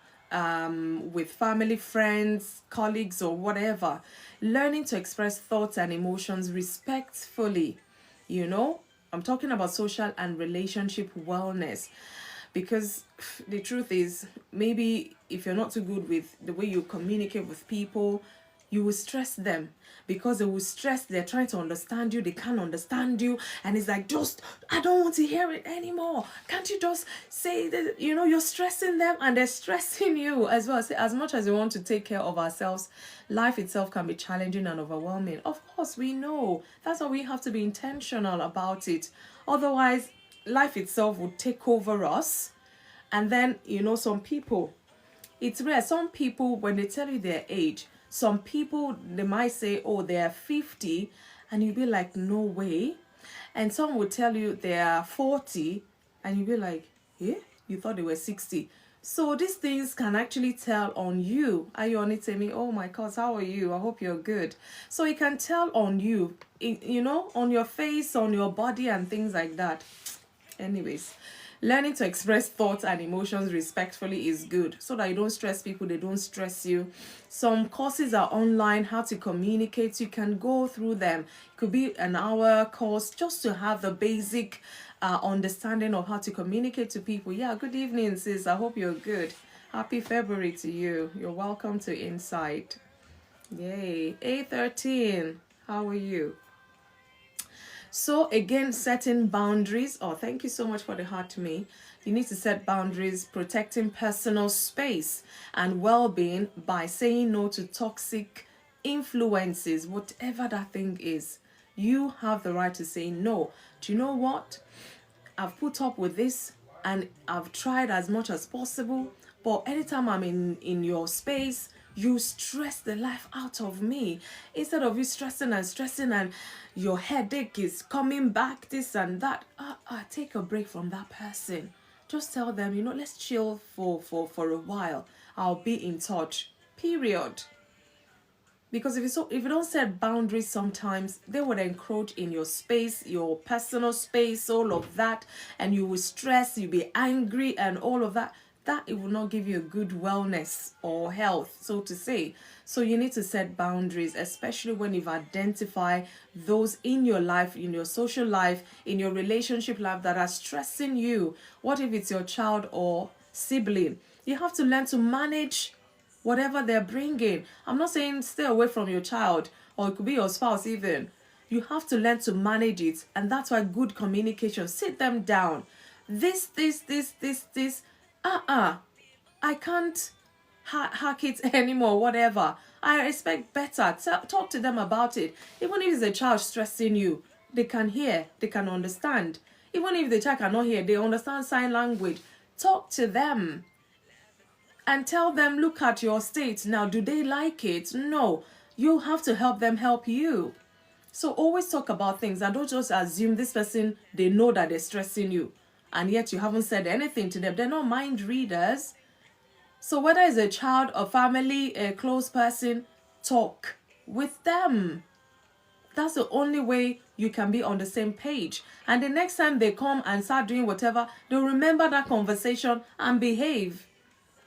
with family, friends, colleagues, or whatever. Learning to express thoughts and emotions respectfully. I'm talking about social and relationship wellness. Because the truth is, maybe if you're not too good with the way you communicate with people, you will stress them, because they will stress, they're trying to understand you, they can't understand you, and it's like, just, I don't want to hear it anymore. Can't you just say that? You're stressing them and they're stressing you as well. See, as much as we want to take care of ourselves, life itself can be challenging and overwhelming. Of course, we know. That's why we have to be intentional about it. Otherwise, life itself would take over us. And then, some people, it's rare. Some people, when they tell you their age, some people, they might say, oh, they're 50, and you'll be like, no way. And some will tell you they're 40, and you'll be like, eh? You thought they were 60. So these things can actually tell on you. Are you on it, Amy? Oh my God, how are you? I hope you're good. So it can tell on you, on your face, on your body, and things like that. Anyways, learning to express thoughts and emotions respectfully is good, so that you don't stress people, they don't stress you. Some courses are online, how to communicate. You can go through them. It could be an hour course just to have the basic understanding of how to communicate to people. Yeah, good evening, sis. I hope you're good. Happy February to you. You're welcome to Insight. Yay. A13, how are you? So again, setting boundaries. Oh, thank you so much for the heart to me. You need to set boundaries, protecting personal space and well-being by saying no to toxic influences, whatever that thing is. You have the right to say no. Do you know what? I've put up with this and I've tried as much as possible, but anytime I'm in your space, you stress the life out of me. Instead of you stressing and your headache is coming back, this and that, take a break from that person. Just tell them, let's chill for a while. I'll be in touch, period. Because if you don't set boundaries, sometimes they would encroach in your space, your personal space, all of that, and you will stress, you'll be angry and all of that. That it will not give you a good wellness or health, so to say. So you need to set boundaries, especially when you've identified those in your life, in your social life, in your relationship life that are stressing you. What if it's your child or sibling? You have to learn to manage whatever they're bringing. I'm not saying stay away from your child, or it could be your spouse even. You have to learn to manage it, and that's why good communication. Sit them down. This. I can't hack it anymore, whatever. I expect better. Talk to them about it. Even if it's a child stressing you, they can hear, they can understand. Even if the child cannot hear, they understand sign language. Talk to them. and tell them, look at your state. Now, do they like it? No. You have to help them help you. So always talk about things and don't just assume this person, they know that they're stressing you. And yet you haven't said anything to them. They're not mind readers. So whether it's a child, a family, a close person, talk with them. That's the only way you can be on the same page. And the next time they come and start doing whatever, they'll remember that conversation and behave.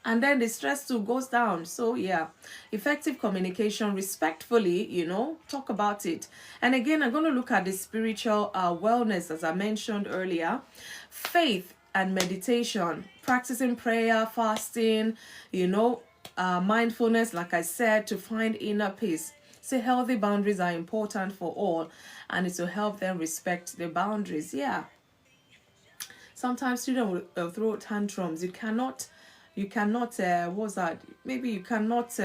And then the stress too goes down. So yeah, effective communication, respectfully, talk about it. And again, I'm going to look at the spiritual wellness, as I mentioned earlier. Faith and meditation, practicing prayer, fasting, mindfulness, like I said, to find inner peace. So healthy boundaries are important for all, and it's to help them respect the boundaries. Yeah. Sometimes students will throw tantrums. You cannot what's that? Maybe you cannot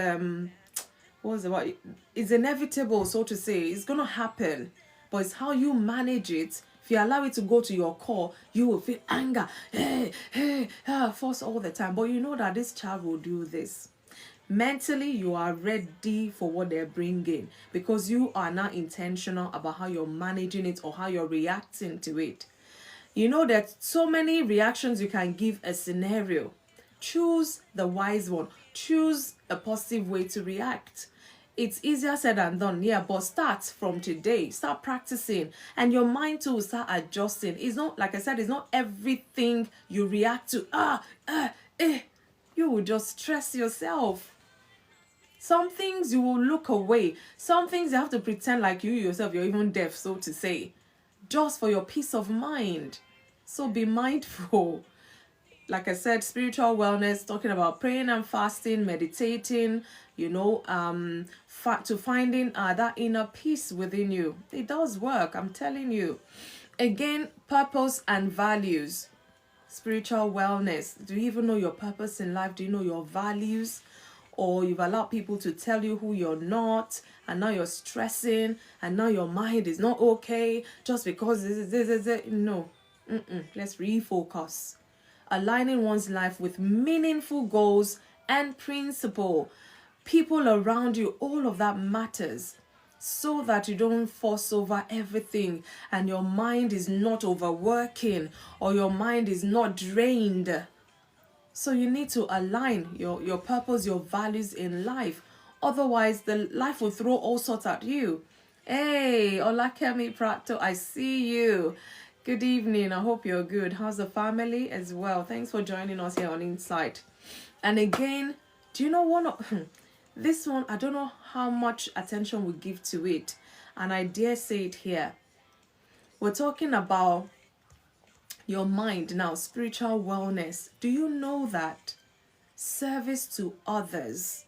it's inevitable, so to say. It's gonna happen, but it's how you manage it. If you allow it to go to your core, you will feel anger, force all the time. But you know that this child will do this. Mentally, you are ready for what they're bringing because you are not intentional about how you're managing it or how you're reacting to it. You know that so many reactions you can give a scenario. Choose the wise one. Choose a positive way to react. It's easier said than done, yeah, but start from today. Start practicing, and your mind too will start adjusting. It's not, like I said, it's not everything you react to. You will just stress yourself. Some things you will look away. Some things you have to pretend like you yourself, you're even deaf, so to say, just for your peace of mind. So be mindful. Like I said, spiritual wellness, talking about praying and fasting, meditating, to finding that inner peace within you. It does work, I'm telling you. Again, purpose and values. Spiritual wellness. Do you even know your purpose in life? Do you know your values? Or you've allowed people to tell you who you're not, and now you're stressing, and now your mind is not okay just because this. No. Let's refocus. Aligning one's life with meaningful goals and principle. People around you, all of that matters, so that you don't fuss over everything and your mind is not overworking or your mind is not drained. So you need to align your purpose, your values in life. Otherwise, the life will throw all sorts at you. Hey, Olakemi Prato, I see you. Good evening. I hope you're good. How's the family as well? Thanks for joining us here on Insight. And again, do you know this one, I don't know how much attention we give to it, and I dare say it here. We're talking about your mind now, spiritual wellness. Do you know that service to others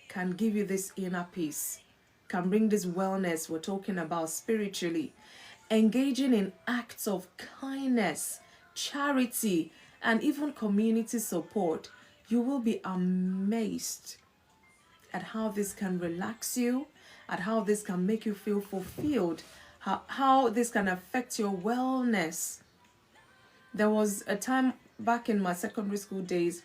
can give you this inner peace, can bring this wellness we're talking about spiritually? Engaging in acts of kindness, charity, and even community support, you will be amazed at how this can relax you, at how this can make you feel fulfilled, how this can affect your wellness. There was a time back in my secondary school days,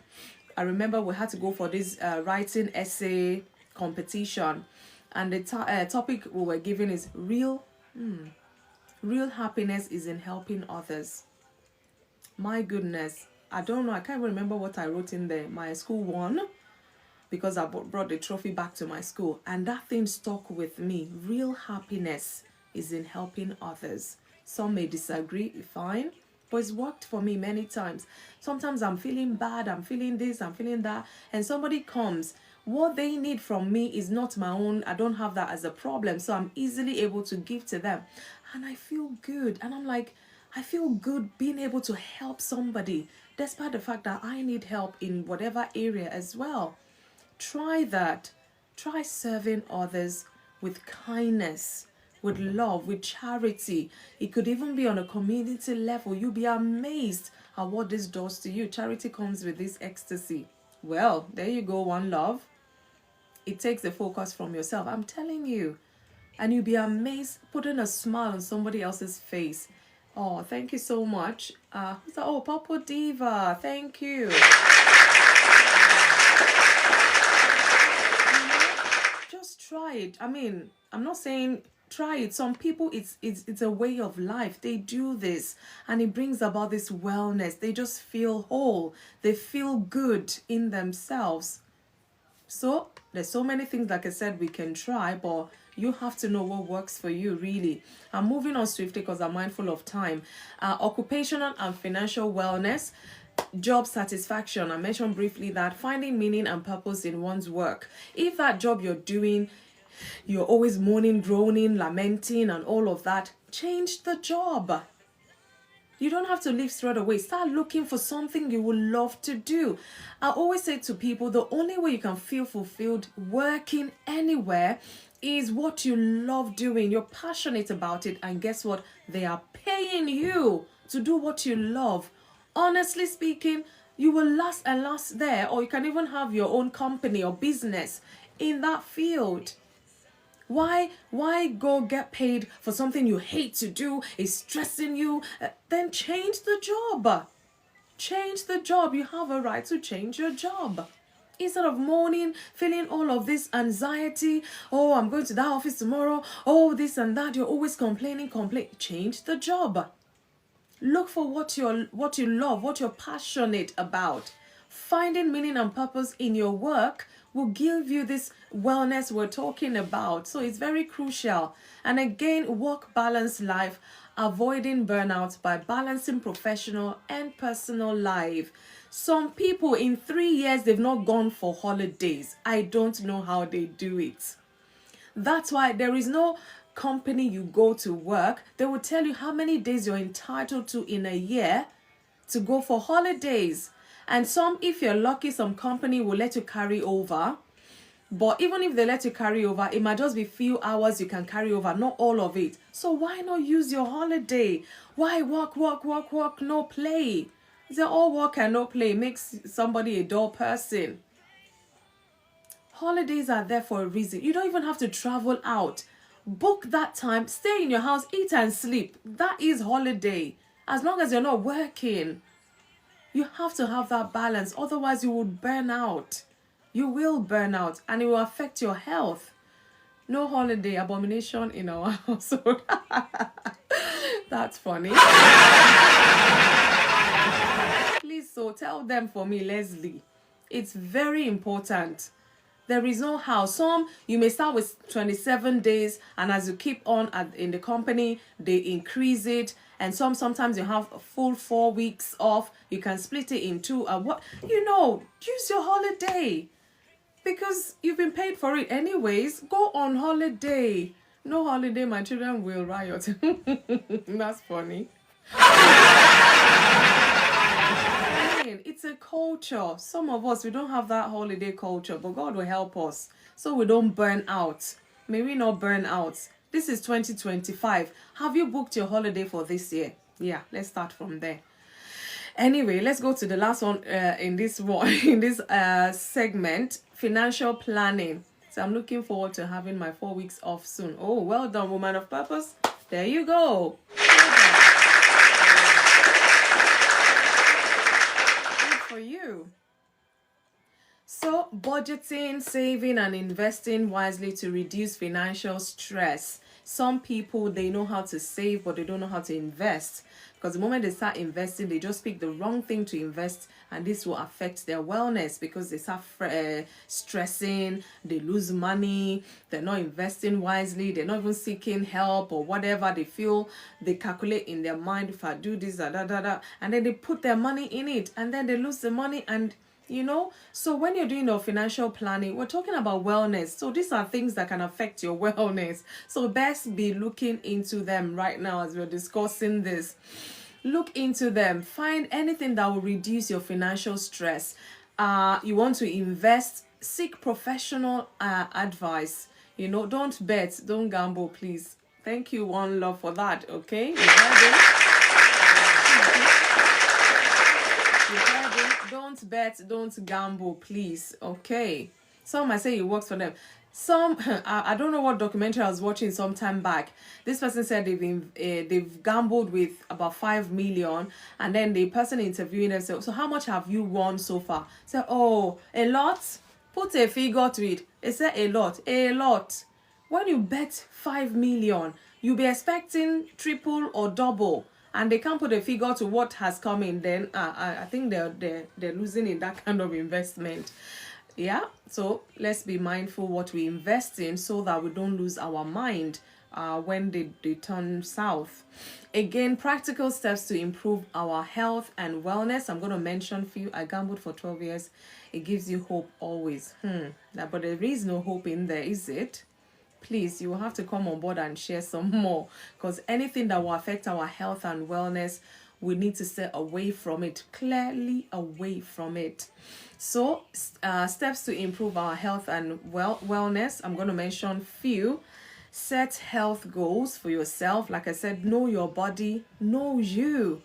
I remember we had to go for this writing essay competition, and the topic we were given is real happiness is in helping others. My goodness, I don't know, I can't remember what I wrote in there. My school won because I brought the trophy back to my school, and that thing stuck with me. Real happiness is in helping others. Some may disagree, fine, but it's worked for me many times. Sometimes I'm feeling bad, I'm feeling this, I'm feeling that, and somebody comes. What they need from me is not my own. I don't have that as a problem, so I'm easily able to give to them. And I feel good. And I'm like, I feel good being able to help somebody, despite the fact that I need help in whatever area as well. Try that. Try serving others with kindness, with love, with charity. It could even be on a community level. You'll be amazed at what this does to you. Charity comes with this ecstasy. Well, there you go, one love. It takes the focus from yourself. I'm telling you. And you'll be amazed, putting a smile on somebody else's face. Oh, thank you so much. Who's that? Oh, Purple Diva. Thank you. try it. I mean, I'm not saying try it. Some people, it's a way of life. They do this and it brings about this wellness. They just feel whole. They feel good in themselves. So there's so many things, like I said, we can try, but you have to know what works for you, really. I'm moving on swiftly because I'm mindful of time. Occupational and financial wellness, job satisfaction. I mentioned briefly that finding meaning and purpose in one's work. If that job you're doing, you're always moaning, groaning, lamenting, and all of that, change the job. You don't have to leave straight away. Start looking for something you would love to do. I always say to people, the only way you can feel fulfilled working anywhere is what you love doing. You're passionate about it, and guess what? They are paying you to do what you love. Honestly speaking, you will last and last there, or you can even have your own company or business in that field. Why go get paid for something you hate to do, is stressing you? Then change the job. Change the job. You have a right to change your job. Instead of moaning, feeling all of this anxiety, oh, I'm going to that office tomorrow, oh, this and that, you're always complaining. Change the job. Look for what you love, what you're passionate about. Finding meaning and purpose in your work will give you this wellness we're talking about. So it's very crucial. And again, work balance life, avoiding burnout by balancing professional and personal life. Some people in 3 years, they've not gone for holidays. I don't know how they do it. That's why there is no company you go to work. They will tell you how many days you're entitled to in a year to go for holidays. And some, if you're lucky, some company will let you carry over. But even if they let you carry over, it might just be few hours you can carry over, not all of it. So why not use your holiday? Why work, no play? It's all work and no play makes somebody a dull person. Holidays are there for a reason. You don't even have to travel out. Book that time, stay in your house, eat and sleep. That is holiday. As long as you're not working. You have to have that balance. Otherwise, you will burn out. You will burn out and it will affect your health. No holiday, abomination in our household. That's funny. Please, so tell them for me, Leslie. It's very important. There is no how. Some, you may start with 27 days, and as you keep on in the company, they increase it. And sometimes you have a full 4 weeks off. You can split it in two. Use your holiday. Because you've been paid for it anyways. Go on holiday. No holiday, my children will riot. That's funny. It's a culture. Some of us, we don't have that holiday culture, but God will help us so we don't burn out. May we not burn out. This is 2025. Have you booked your holiday for this year? Yeah, let's start from there. Anyway, let's go to the last one in this segment, financial planning. So I'm looking forward to having my 4 weeks off soon. Oh, well done, woman of purpose. There you go. For you. So budgeting, saving and investing wisely to reduce financial stress. Some people, they know how to save, but they don't know how to invest. Because the moment they start investing, they just pick the wrong thing to invest, and this will affect their wellness because they start stressing, they lose money, they're not investing wisely, they're not even seeking help or whatever. They feel, they calculate in their mind, if I do this, and then they put their money in it, and then they lose the money. And so when you're doing your financial planning, we're talking about wellness. So these are things that can affect your wellness. So best be looking into them right now as we're discussing this. Look into them. Find anything that will reduce your financial stress. You want to invest, seek professional advice. Don't bet, don't gamble, please. Thank you, One Love, for that, okay? You heard it? Don't bet, don't gamble, please. Okay. Some might say it works for them. Some, I don't know what documentary I was watching some time back. This person said they've gambled with about 5 million, and then the person interviewing them said, so how much have you won so far? Said, oh, a lot. Put a figure to it. It said a lot. When you bet 5 million, you'll be expecting triple or double, and they can't put a figure to what has come in. Then I think they're losing in that kind of investment. Yeah, so let's be mindful what we invest in so that we don't lose our mind when they turn south. Again, practical steps to improve our health and wellness. I'm going to mention few. I gambled for 12 years. It gives you hope always. But there is no hope in there, is it? Please, you will have to come on board and share some more, because anything that will affect our health and wellness, we need to stay away from it, clearly away from it. So steps to improve our health and wellness, I'm going to mention few. Set health goals for yourself. Like I said, know your body, know you.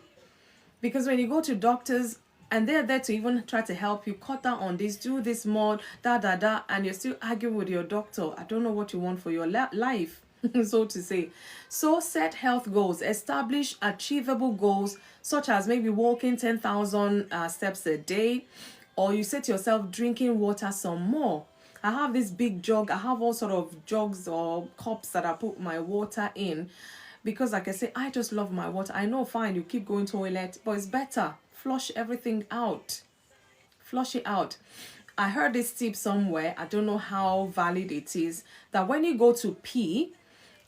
Because when you go to doctors and they're there to even try to help you, cut down on this, do this more, and you're still arguing with your doctor, I don't know what you want for your life, so to say. So set health goals. Establish achievable goals, such as maybe walking 10,000 steps a day, or you set yourself drinking water some more. I have this big jug. I have all sort of jugs or cups that I put my water in, because like I say, I just love my water. I know, fine, you keep going toilet, but it's better. Flush everything out. Flush it out. I heard this tip somewhere. I don't know how valid it is. That when you go to pee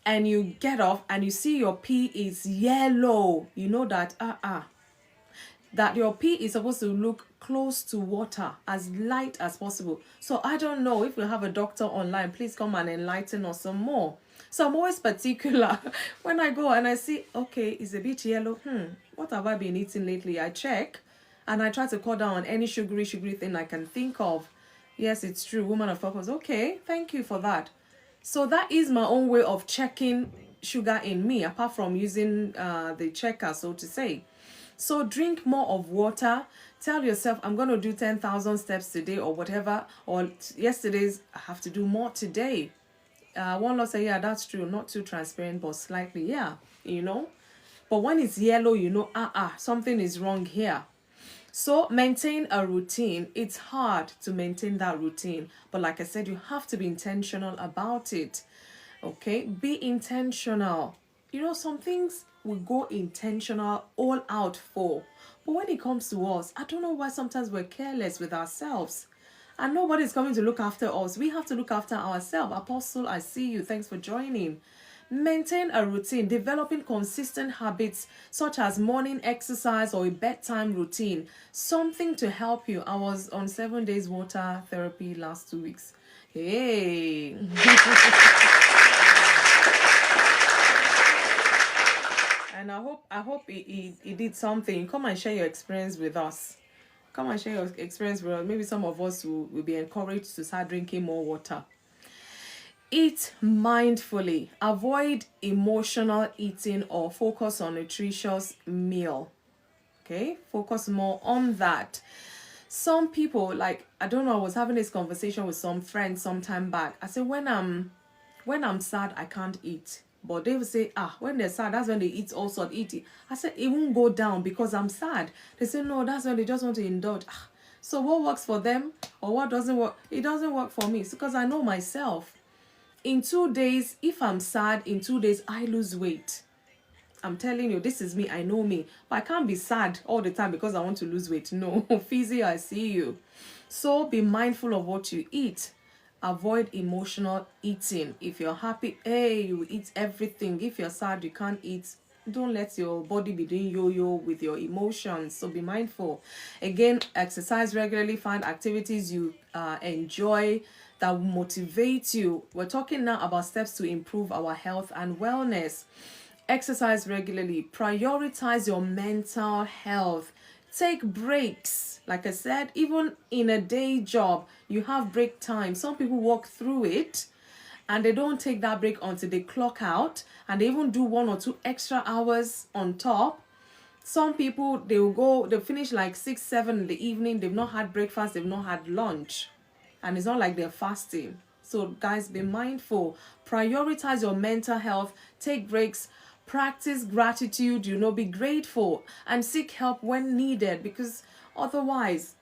and you get off and you see your pee is yellow, you know that that your pee is supposed to look close to water, as light as possible. So I don't know if we have a doctor online, please come and enlighten us some more. So I'm always particular when I go and I see, okay, it's a bit yellow. What have I been eating lately? I check and I try to cut down on any sugary thing I can think of. Yes, it's true. Woman of purpose. Okay, thank you for that. So that is my own way of checking sugar in me, apart from using the checker, so to say. So drink more of water. Tell yourself, I'm going to do 10,000 steps today or whatever. Or yesterday's, I have to do more today. One lot say, yeah, that's true. Not too transparent, but slightly, yeah, you know. But when it's yellow, you know, something is wrong here. So maintain a routine. It's hard to maintain that routine. But like I said, you have to be intentional about it. Okay, be intentional. You know, some things we go intentional all out for. But when it comes to us, I don't know why sometimes we're careless with ourselves. And nobody's coming to look after us. We have to look after ourselves. Apostle, I see you. Thanks for joining. Maintain a routine, developing consistent habits such as morning exercise or a bedtime routine. Something to help you. I was on 7 days water therapy last 2 weeks. Hey. And I hope it did something. Come and share your experience with us. Come and share your experience with us. Maybe some of us will be encouraged to start drinking more water. Eat mindfully. Avoid emotional eating or focus on nutritious meal. Okay? Focus more on that. Some people, like, I don't know, I was having this conversation with some friends some time back. I said, when I'm sad, I can't eat. But they will say, when they're sad, that's when they eat all sorts, eat it. I said, it won't go down because I'm sad. They say, no, that's when they just want to indulge. So what works for them or what doesn't work? It doesn't work for me. It's because I know myself. In 2 days, if I'm sad, in 2 days, I lose weight. I'm telling you, this is me. I know me. But I can't be sad all the time because I want to lose weight. No, Fizzy, I see you. So be mindful of what you eat. Avoid emotional eating. If you're happy, you eat everything. If you're sad, you can't eat. Don't let your body be doing yo-yo with your emotions. So be mindful. Again, exercise regularly. Find activities you enjoy that will motivate you. We're talking now about steps to improve our health and wellness. Exercise regularly. Prioritize your mental health. Take breaks. Like I said, even in a day job, you have break time. Some people walk through it and they don't take that break until they clock out, and they even do 1 or 2 extra hours on top. Some people, they'll finish like 6, 7 in the evening. They've not had breakfast, they've not had lunch. And it's not like they're fasting. So guys, be mindful. Prioritize your mental health. Take breaks. Practice gratitude. Be grateful. And seek help when needed. Because otherwise,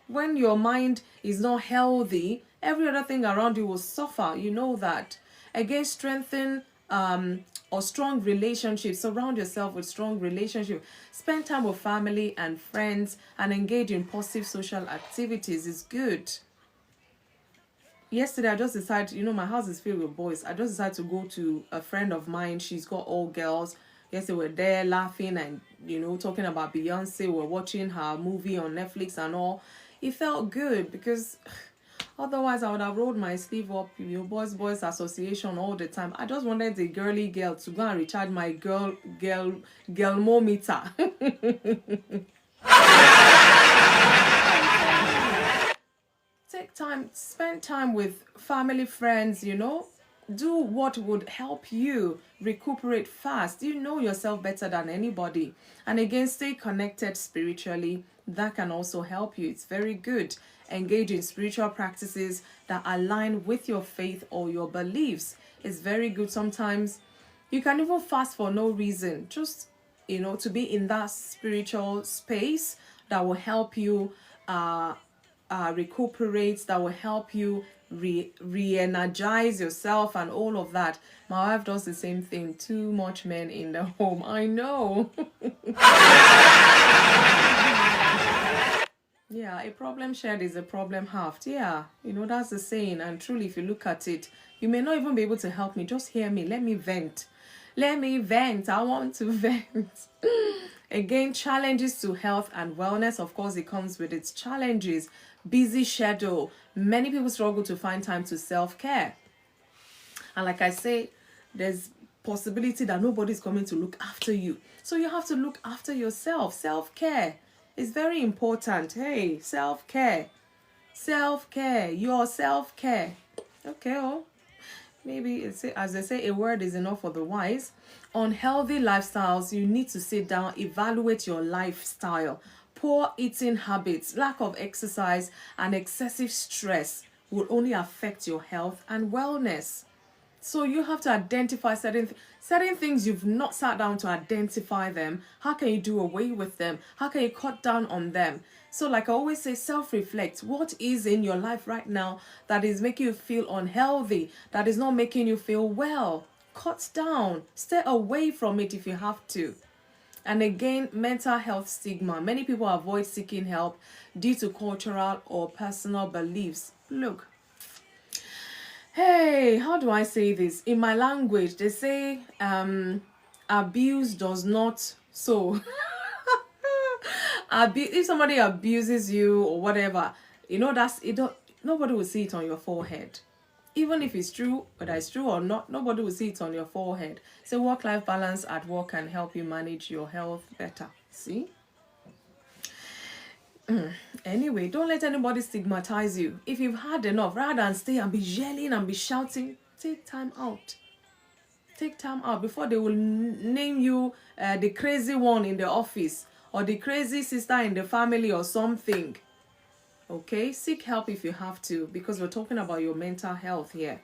when your mind is not healthy, every other thing around you will suffer. You know that. Again, strengthen or strong relationships. Surround yourself with strong relationships. Spend time with family and friends and engage in positive social activities is good. Yesterday I just decided, my house is filled with boys. I just decided to go to a friend of mine. She's got all girls. Yesterday we're there laughing and talking about Beyonce. We're watching her movie on Netflix and all. It felt good because otherwise I would have rolled my sleeve up, boys association all the time. I just wanted the girly girl to go and recharge my girl meter. Take time, spend time with family, friends, do what would help you recuperate fast. You know yourself better than anybody. And again, stay connected spiritually. That can also help you. It's very good. Engage in spiritual practices that align with your faith or your beliefs. It's very good. Sometimes you can even fast for no reason. Just, to be in that spiritual space that will help you recuperate, that will help you re-energize yourself and all of that. My wife does the same thing. Too much men in the home. I know. Yeah, a problem shared is a problem halved. Yeah, that's the saying. And truly, if you look at it, you may not even be able to help me. Just hear me. Let me vent. Let me vent. I want to vent. Again, challenges to health and wellness. Of course, it comes with its challenges. Busy schedule. Many people struggle to find time to self-care. And like I say, there's possibility that nobody's coming to look after you. So you have to look after yourself. Self-care is very important. Hey, self-care. Self-care. Your self-care. Okay, maybe as they say, a word is enough for the wise. Unhealthy lifestyles, you need to sit down, evaluate your lifestyle. Poor eating habits, lack of exercise, and excessive stress will only affect your health and wellness. So you have to identify certain things you've not sat down to identify them. How can you do away with them? How can you cut down on them? So like I always say, self-reflect. What is in your life right now that is making you feel unhealthy, that is not making you feel well? Cut down. Stay away from it if you have to. And again, mental health stigma. Many people avoid seeking help due to cultural or personal beliefs. Look, hey, how do I say this? In my language, they say abuse does not so. If somebody abuses you or whatever, nobody will see it on your forehead. Even if it's true, whether it's true or not, nobody will see it on your forehead. So work-life balance at work can help you manage your health better. See? Anyway, don't let anybody stigmatize you. If you've had enough, rather than stay and be yelling and be shouting, take time out. Take time out before they will name you the crazy one in the office or the crazy sister in the family or something. Okay, seek help if you have to, because we're talking about your mental health here.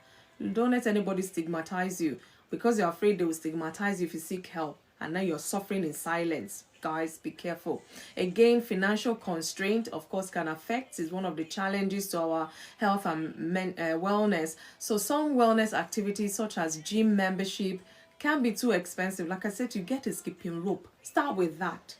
Don't let anybody stigmatize you because you're afraid they will stigmatize you if you seek help, and then you're suffering in silence. Guys, be careful. Again, financial constraint, of course, can affect. Is one of the challenges to our health and wellness. So some wellness activities such as gym membership can be too expensive. Like I said, you get a skipping rope. Start with that.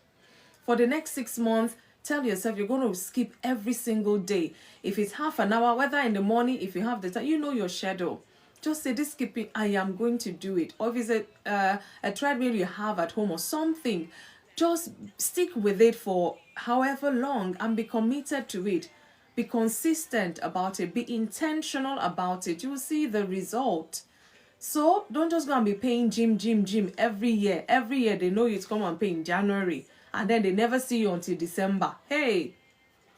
For the next 6 months, tell yourself you're going to skip every single day. If it's half an hour, whether in the morning, if you have the time, your schedule. Just say, this skipping, I am going to do it. Or if it's a treadmill you have at home or something, just stick with it for however long and be committed to it. Be consistent about it. Be intentional about it. You will see the result. So don't just go and be paying gym every year. Every year they know you to come and pay in January. And then they never see you until December. Hey,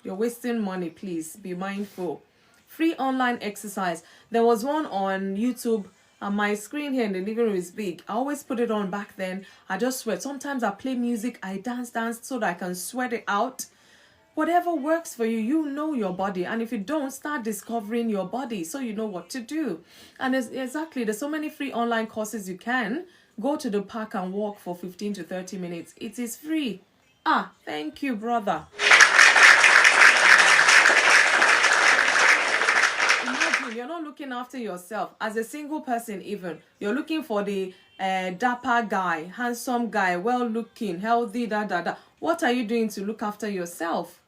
you're wasting money, please. Be mindful. Free online exercise. There was one on YouTube, and my screen here in the living room is big. I always put it on back then. I just sweat. Sometimes I play music, I dance so that I can sweat it out. Whatever works for you, you know your body. And if you don't, start discovering your body so you know what to do. And there's so many free online courses you can. Go to the park and walk for 15 to 30 minutes. It is free. Thank you, brother. clean. You're not looking after yourself. As a single person even, you're looking for the dapper guy, handsome guy, well-looking, healthy, What are you doing to look after yourself?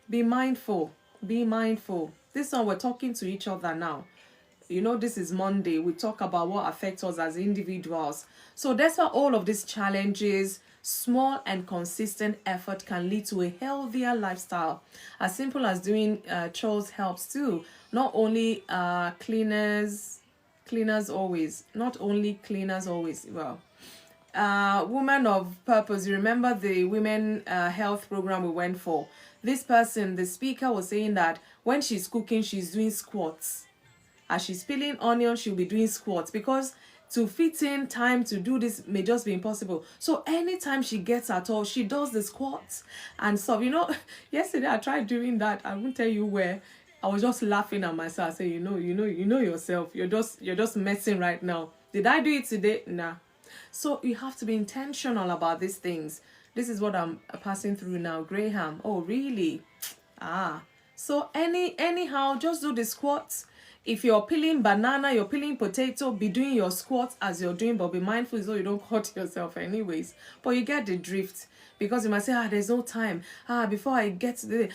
Be mindful. Be mindful. This one, we're talking to each other now. You know, this is Monday. We talk about what affects us as individuals. So despite all of these challenges, small and consistent effort can lead to a healthier lifestyle. As simple as doing chores helps too. Not only cleaners always. Not only cleaners always. Well, woman of purpose, you remember the women health program we went for? This person, the speaker, was saying that when she's cooking, she's doing squats. As she's peeling onion, she'll be doing squats, because to fit in time to do this may just be impossible. So anytime she gets at all, she does the squats and stuff. You know, yesterday I tried doing that. I won't tell you where. I was just laughing at myself. I say, you know yourself. You're just messing right now. Did I do it today? Nah. So you have to be intentional about these things. This is what I'm passing through now. Graham. Oh, really? So anyhow, just do the squats. If you're peeling banana, you're peeling potato, be doing your squats as you're doing, but be mindful so you don't cut yourself anyways. But you get the drift, because you might say, there's no time. Before I get to the,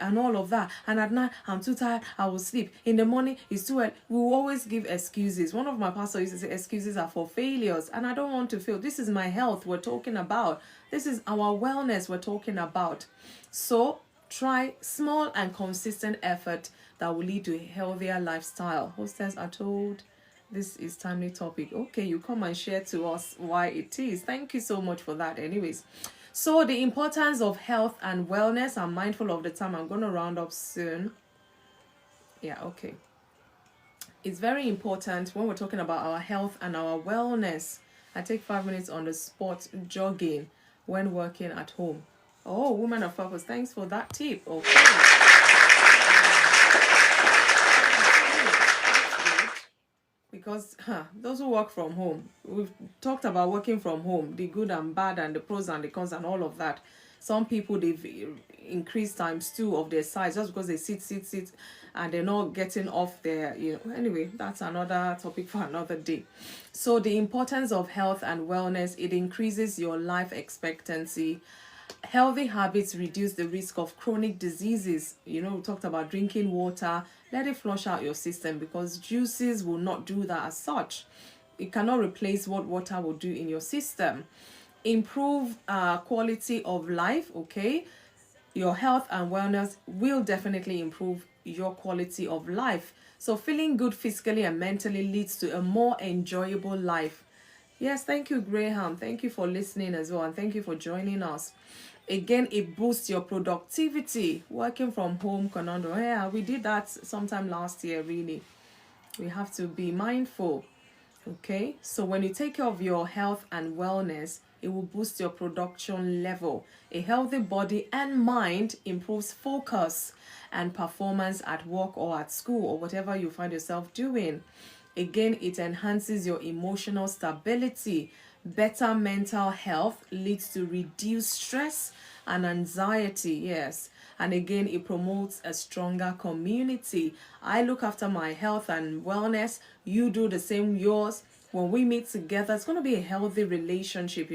and all of that. And at night, I'm too tired, I will sleep. In the morning, it's too early. We will always give excuses. One of my pastors used to say, excuses are for failures. And I don't want to fail. This is my health we're talking about. This is our wellness we're talking about. So try small and consistent effort that will lead to a healthier lifestyle. Hostess are told this is timely topic. Okay, you come and share to us why it is. Thank you so much for that. Anyways, so the importance of health and wellness. I'm mindful of the time. I'm going to round up soon. Yeah, okay. It's very important when we're talking about our health and our wellness. I take 5 minutes on the spot jogging when working at home. Oh, woman of purpose, thanks for that tip. Okay. Because those who work from home, we've talked about working from home, the good and bad and the pros and the cons and all of that. Some people, they've increased ×2 of their size just because they sit and they're not getting off their, anyway, that's another topic for another day. So the importance of health and wellness, it increases your life expectancy. Healthy habits reduce the risk of chronic diseases. We talked about drinking water. Let it flush out your system, because juices will not do that as such. It cannot replace what water will do in your system. Improve quality of life, okay? Your health and wellness will definitely improve your quality of life. So feeling good physically and mentally leads to a more enjoyable life. Yes, thank you, Graham. Thank you for listening as well, and thank you for joining us. Again, it boosts your productivity. Working from home conundrum. Yeah, we did that sometime last year, really. We have to be mindful. Okay, so when you take care of your health and wellness, it will boost your production level. A healthy body and mind improves focus and performance at work or at school or whatever you find yourself doing. Again, it enhances your emotional stability. Better mental health leads to reduced stress and anxiety, yes. And again, it promotes a stronger community. I look after my health and wellness. You do the same, yours. When we meet together, it's going to be a healthy relationship,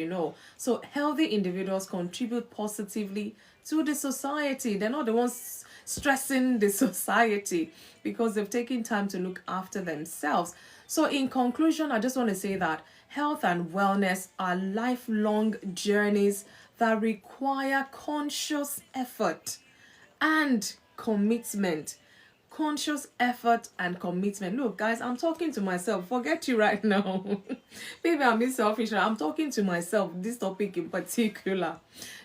So healthy individuals contribute positively to the society. They're not the ones stressing the society, because they've taken time to look after themselves. So in conclusion, I just want to say that health and wellness are lifelong journeys that require conscious effort and commitment. Conscious effort and commitment. Look, guys, I'm talking to myself. Forget you right now. Maybe I'm being selfish. I'm talking to myself, this topic in particular.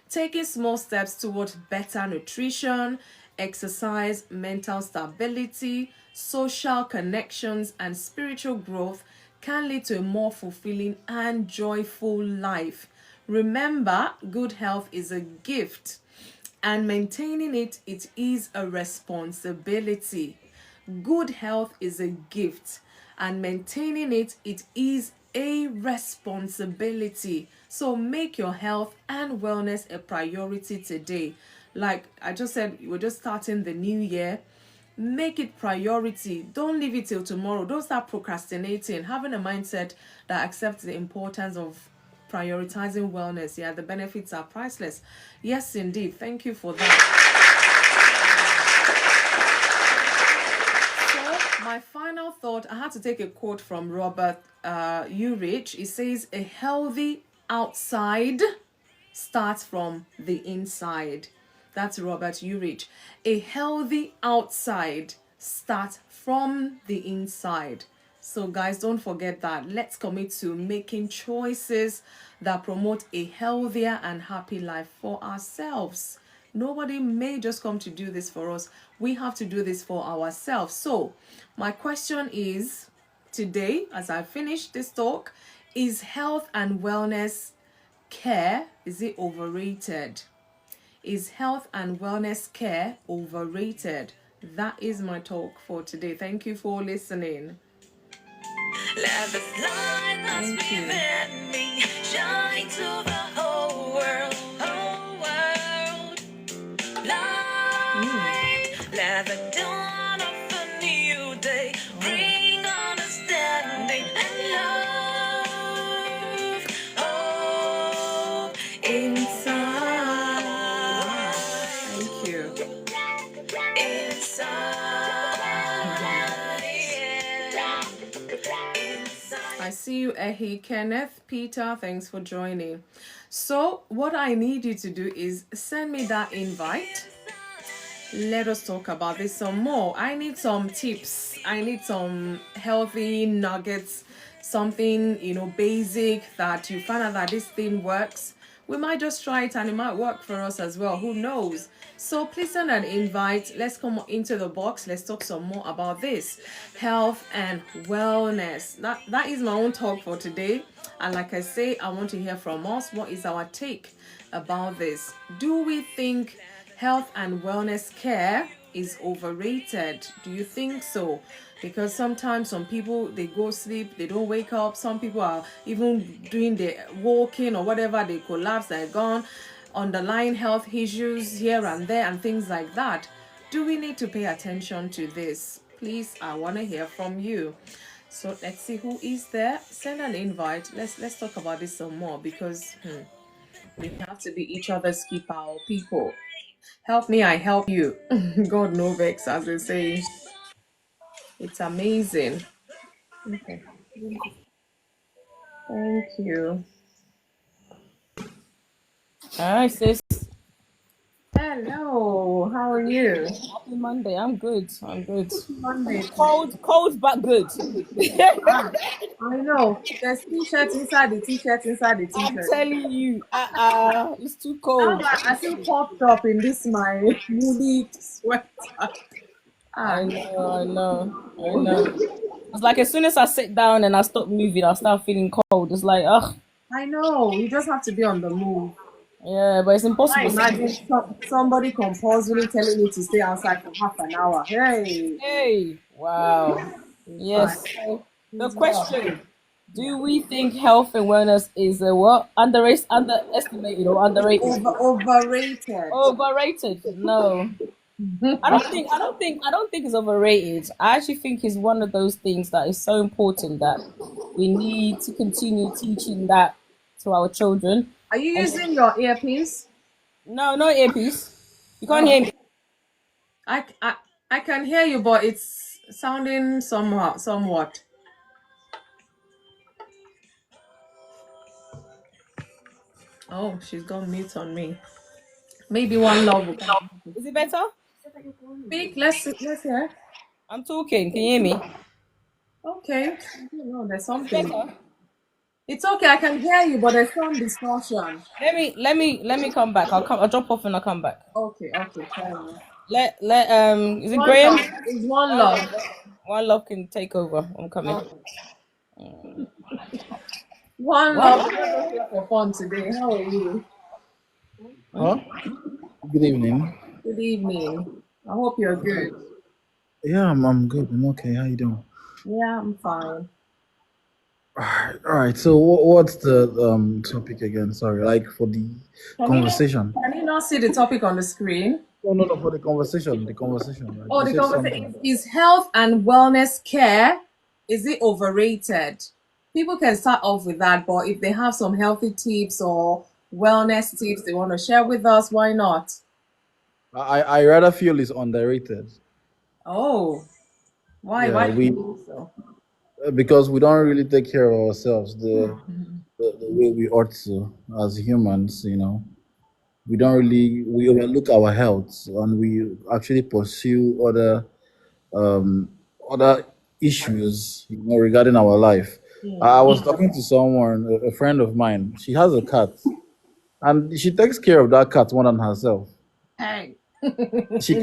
Taking small steps towards better nutrition, exercise, mental stability, social connections, and spiritual growth can lead to a more fulfilling and joyful life. Remember, good health is a gift, and maintaining it is a responsibility. Good health is a gift, and maintaining it is a responsibility. So make your health and wellness a priority today. Like I just said, we're just starting the new year. Make it priority. Don't leave it till tomorrow. Don't start procrastinating. Having a mindset that accepts the importance of prioritizing wellness. Yeah, the benefits are priceless. Yes, indeed. Thank you for that. So, my final thought, I had to take a quote from Robert Urich. It says, a healthy outside starts from the inside. That's Robert Urich. A healthy outside starts from the inside. So, guys, don't forget that. Let's commit to making choices that promote a healthier and happy life for ourselves. Nobody may just come to do this for us. We have to do this for ourselves. So, my question is today, as I finish this talk, is health and wellness care, is it overrated? Is health and wellness care overrated? That is my talk for today. Thank you for listening. Let the light that's within me shine to the whole world, whole world. Light, let the dawn of a new day bring understanding and love. Oh, inside. Thank you. I see you, Ehi, Kenneth, Peter, thanks for joining. So, what I need you to do is send me that invite. Let us talk about this some more. I need some tips. I need some healthy nuggets, something, basic that you find out that this thing works. We might just try it and it might work for us as well. Who knows? So please send an invite. Let's come into the box. Let's talk some more about this. Health and wellness. That is my own talk for today. And like I say, I want to hear from us. What is our take about this? Do we think health and wellness care is overrated? Do you think so? Because sometimes some people, they go sleep, they don't wake up. Some people are even doing the walking or whatever, they collapse, they're gone. Underlying health issues here and there and things like that. Do we need to pay attention to this? Please, I want to hear from you. So let's see who is there. Send an invite. Let's talk about this some more, because we have to be each other's keeper or people. Help me, I help you. God no vex, as they say. It's amazing. Okay. Thank you. Hi, sis. Hello. How are you? Happy Monday. I'm good. I'm good. Monday. Cold, but good. Ah, I know. There's t-shirts inside the t-shirt inside the I'm t-shirt. telling you, it's too Now cold. I feel popped up in this my moody sweater. I Ah. know, I know, I know. It's like as soon as I sit down and I stop moving, I start feeling cold. It's like, ugh, I know. You just have to be on the move. yeah, but it's I impossible. imagine somebody compulsively telling you to stay outside for half an hour. Hey, Hey, wow. it's fine. Yes. So the It's well. question: Yeah. do we think health and wellness is a what underestimated or underrated? Overrated. Overrated? No. I don't think it's overrated. I actually think it's one of those things that is so important that we need to continue teaching that to our children. Are you And using your earpiece? no earpiece. You can't Oh, hear me. I, I, I can hear you, but it's sounding somewhat. Oh, she's got mute on me. Maybe one love will come. Is it better? Speak. Let's hear. I'm talking. Can you hear me? Okay. I don't know. There's It's something. better. It's okay. I can hear you, but there's some distortion. Let me come back. I'll drop off and I'll come back. Okay. Okay. Fair enough. Let is it One Graham? love is one One love. love. One love can take over. I'm coming. Okay. One What? love. We're just here for fun today. How are you? Huh? Good evening. Good evening. I hope you're good. Yeah, I'm good. I'm okay. How you doing? Yeah, I'm fine. All right. So what's the topic again? Sorry, like for the Can you conversation. can you not see the topic on the screen? no, for the conversation. The conversation. Right? Oh, You the said conversation something. is health and wellness care. Is it overrated? People can start off with that, but if they have some healthy tips or wellness tips they want to share with us, why not? I rather feel it's underrated. Oh, why? Yeah, Why do you we think so? because we don't really take care of ourselves the way we ought to as humans. We don't really we overlook our health and we actually pursue um other issues regarding our life. I was talking to someone, a friend of mine. She has a cat, and she takes care of that cat more than herself. Hey. She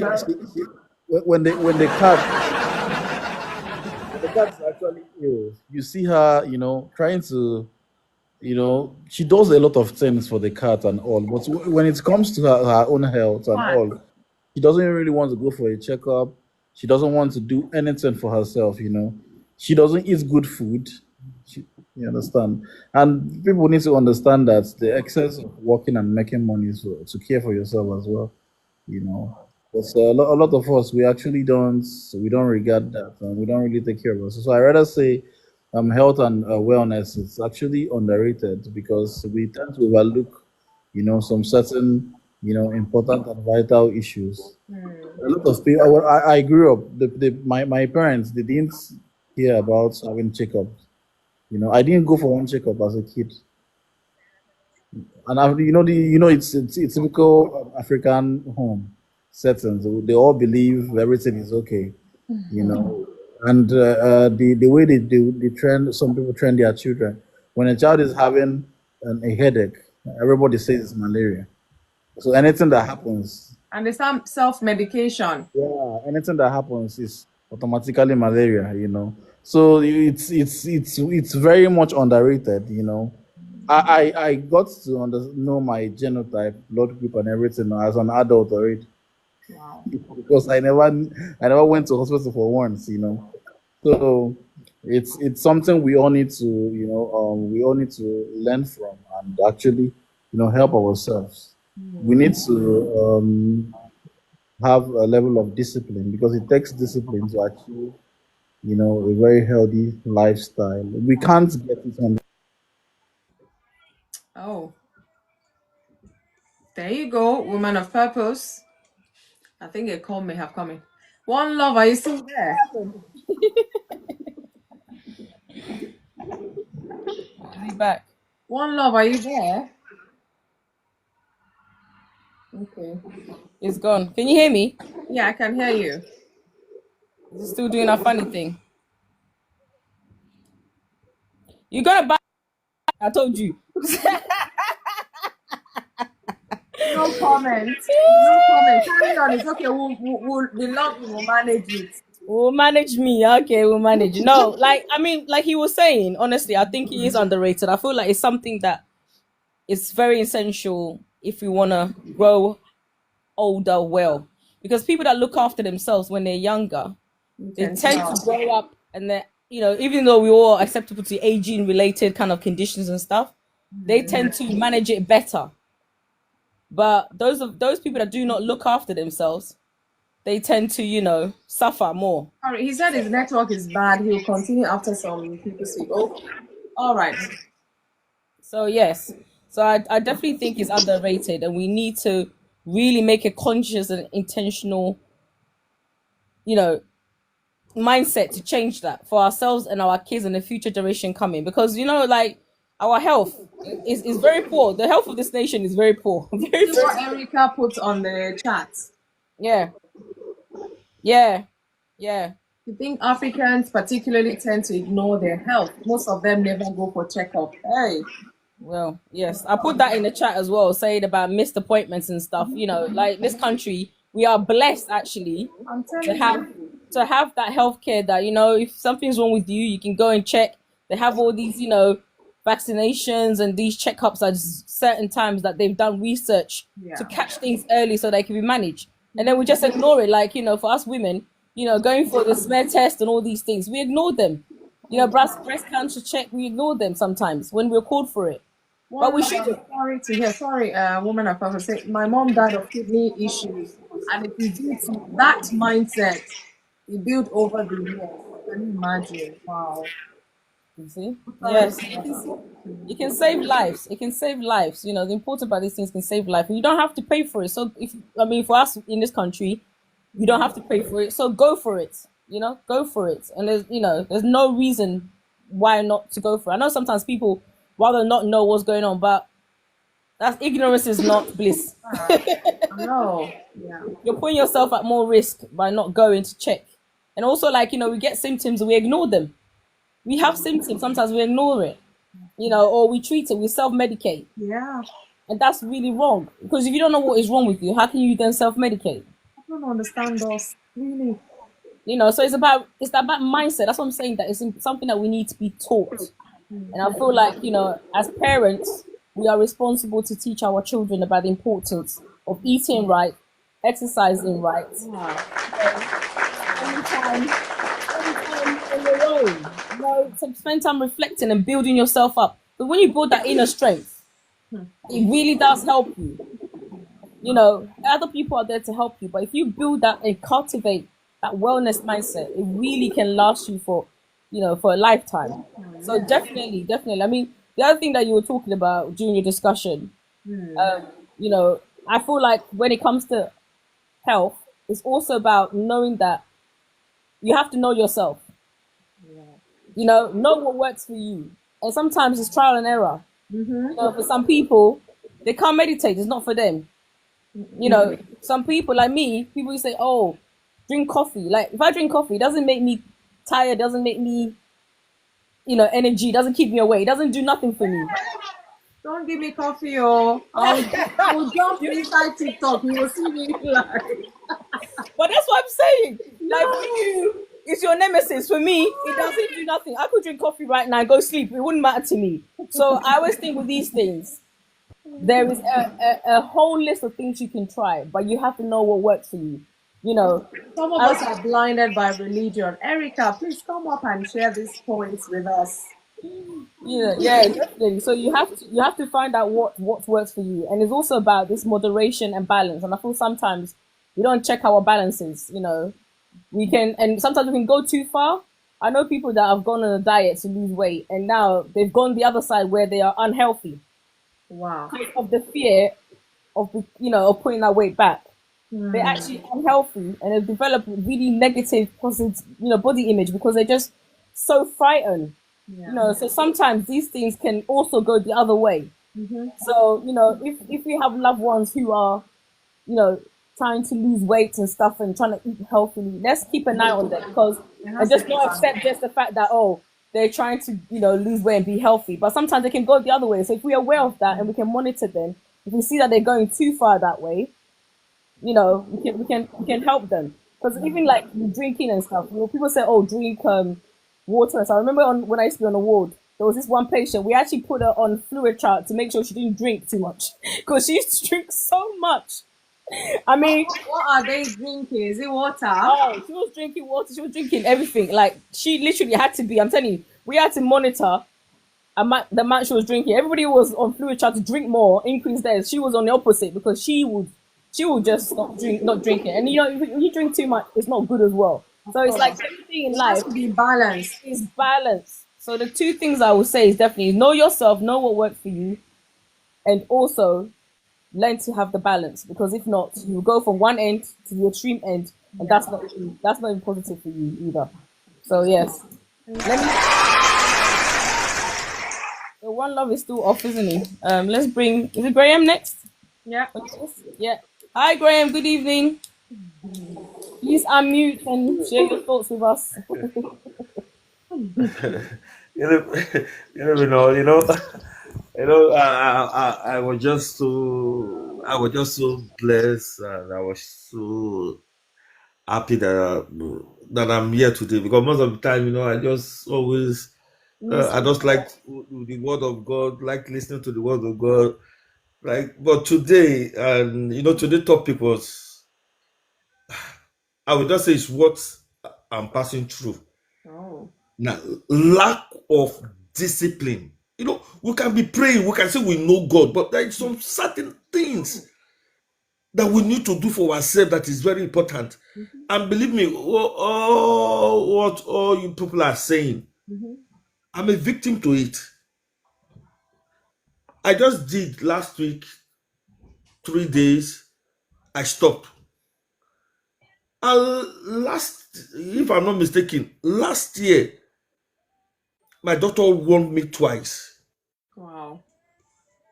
when the cat is actually ill, you see her, trying to, she does a lot of things for the cat and all. But when it comes to her own health and Fun. all, she doesn't really want to go for a checkup. She doesn't want to do anything for herself. She doesn't eat good food. You understand? And people need to understand that the excess of working and making money is to care for yourself as well. you know. But a lot of us we don't regard that and we don't really take care of us. So I rather say, health and wellness is actually underrated because we tend to overlook, some certain, important and vital issues. A lot of people. Well, I grew up. My parents they didn't hear about having checkups. I didn't go for one checkup as a kid. And it's typical African home settings. They all believe everything is okay, you know. And the way they train, some people train their children. When a child is having a headache, everybody says it's malaria. So anything that happens, And there's some self-medication. yeah, anything that happens is automatically malaria. So it's very much underrated. I got to know my genotype, blood group, and everything as an adult already Wow. because I never went to hospital for once. So it's something we all need to learn from and actually help ourselves. We need to have a level of discipline because it takes discipline to achieve a very healthy lifestyle. We can't get it on. Oh, there you go, woman of purpose. I think a call may have come in. One love, are you still there? Is he back? One love, are you there? Okay. He's gone. Can you hear me? Yeah, I can hear you. Is he still doing a funny thing? You gotta buy. I told you. No comment. No comment. Carry on. It's okay. The love will manage it. Will manage me. Okay, we'll manage. No, like he was saying, honestly, I think he is underrated. I feel like it's something that is very essential if we want to grow older well. Because people that look after themselves when they're younger, You they can tend to tell. grow up and they even though we're all acceptable to aging related kind of conditions and stuff, they tend to manage it better. But those people that do not look after themselves, they tend to, suffer more. Sorry, he said his network is bad. He'll continue after some people speak. Okay. All right. So yes. So I definitely think it's underrated and we need to really make a conscious and intentional, you know, mindset to change that for ourselves and our kids and the future generation coming because like our health is very poor. The health of this nation is very poor. Very, See very what Erica put on the chat. yeah. Yeah. Yeah. You think Africans particularly tend to ignore their health? Most of them never go for checkup. Hey. Well, yes, I put that in the chat as well, saying about missed appointments and stuff. Like this country, we are blessed actually I'm to telling have you. to have that healthcare that if something's wrong with you, you can go and check. They have all these, vaccinations and these checkups at certain times that they've done research to Yeah. catch things early so they can be managed. And then we just ignore it, like for us women, going for the smear test and all these things, we ignore them. Breast cancer check, we ignore them sometimes when we're called for it. But One we love, I'm shouldn't. sorry to hear. Sorry, woman of purpose. Say, my mom died of kidney issues. And if you do that mindset, you build over the years. Can you imagine? Wow. You see? Yes. It can save lives. It can save lives. You know, the important about these things can save life. And you don't have to pay for it. So for us in this country, you don't have to pay for it. So go for it. You know, go for it. And there's no reason why not to go for it. I know sometimes people rather not know what's going on, but that's ignorance is not bliss. No. Yeah. You're putting yourself at more risk by not going to check. And also, we get symptoms and we ignore them. We have symptoms, sometimes we ignore it, or we treat it, we self-medicate. Yeah. And that's really wrong. Because if you don't know what is wrong with you, how can you then self-medicate? I don't understand those, really. So it's about mindset. That's what I'm saying, that it's something that we need to be taught. And I feel like, as parents, we are responsible to teach our children about the importance of eating right, exercising right. Spend time reflecting and building yourself up. But when you build that inner strength, it really does help you. Other people are there to help you, but if you build that and cultivate that wellness mindset, it really can last you for a lifetime. So definitely. I mean, the other thing that you were talking about during your discussion, I feel like when it comes to health, it's also about knowing that you have to know yourself. Know what works for you. And sometimes it's trial and error. For some people, they can't meditate. It's not for them. Some people like me, people say, oh, drink coffee. Like, if I drink coffee, it doesn't make me tired, doesn't make me, energy, doesn't keep me awake. It doesn't do nothing for me. Don't give me coffee, or I'll jump inside TikTok. You will see me like. But that's what I'm saying. Like, for you, it's your nemesis. For me, it doesn't do nothing. I could drink coffee right now and go sleep. It wouldn't matter to me. So I always think with these things, there is a whole list of things you can try, but you have to know what works for you. Some of us are blinded by religion. Erica, please come up and share these points with us. Yeah, definitely. So you have to find out what works for you, and it's also about this moderation and balance. And I feel sometimes we don't check our balances. We can, and sometimes we can go too far. I know people that have gone on a diet to lose weight, and now they've gone the other side where they are unhealthy. Wow. Because of the fear of of putting that weight back. They're actually unhealthy, and they've developed really negative, positive, body image because they're just so frightened. Yeah. So sometimes these things can also go the other way. So, if we have loved ones who are, trying to lose weight and stuff and trying to eat healthily, let's keep an eye on them, because and just not accept just the fact that, oh, they're trying to, lose weight and be healthy. But sometimes they can go the other way. So if we're aware of that and we can monitor them, if we see that they're going too far that way, we can help them. Because even like drinking and stuff, people say, oh, drink water. So I remember when I used to be on the ward, there was this one patient, we actually put her on fluid chart to make sure she didn't drink too much, because she used to drink so much. I mean, what are they drinking? Is it water? Oh, she was drinking water. She was drinking everything. Like, she literally had to be. I'm telling you, we had to monitor the amount she was drinking. Everybody was on fluid chart to drink more, increase theirs. She was on the opposite, because she would just not drinking. And if you drink too much, it's not good as well. So it's like everything in life to be balanced. Is balance. So the two things I would say is definitely know yourself, know what works for you, and also learn to have the balance. Because if not, you go from one end to the extreme end, and that's not even positive for you either. So yes, so One Love is still off, isn't he? Let's bring. Is it Graham next? Yeah. Yeah. Hi, Graham. Good evening. Please unmute and share your thoughts with us. I was just so blessed, and I was so happy that I'm here today, because most of the time, I just always, I just like the word of God, like listening to the word of God, but today, and today topic was, I would just say, it's what I'm passing through. Oh. Now, lack of discipline. We can be praying, we can say we know God, but there are some certain things that we need to do for ourselves that is very important. And believe me, what all you people are saying, I'm a victim to it. I just did last week 3 days. I stopped. If I'm not mistaken, last year my doctor warned me twice. Wow.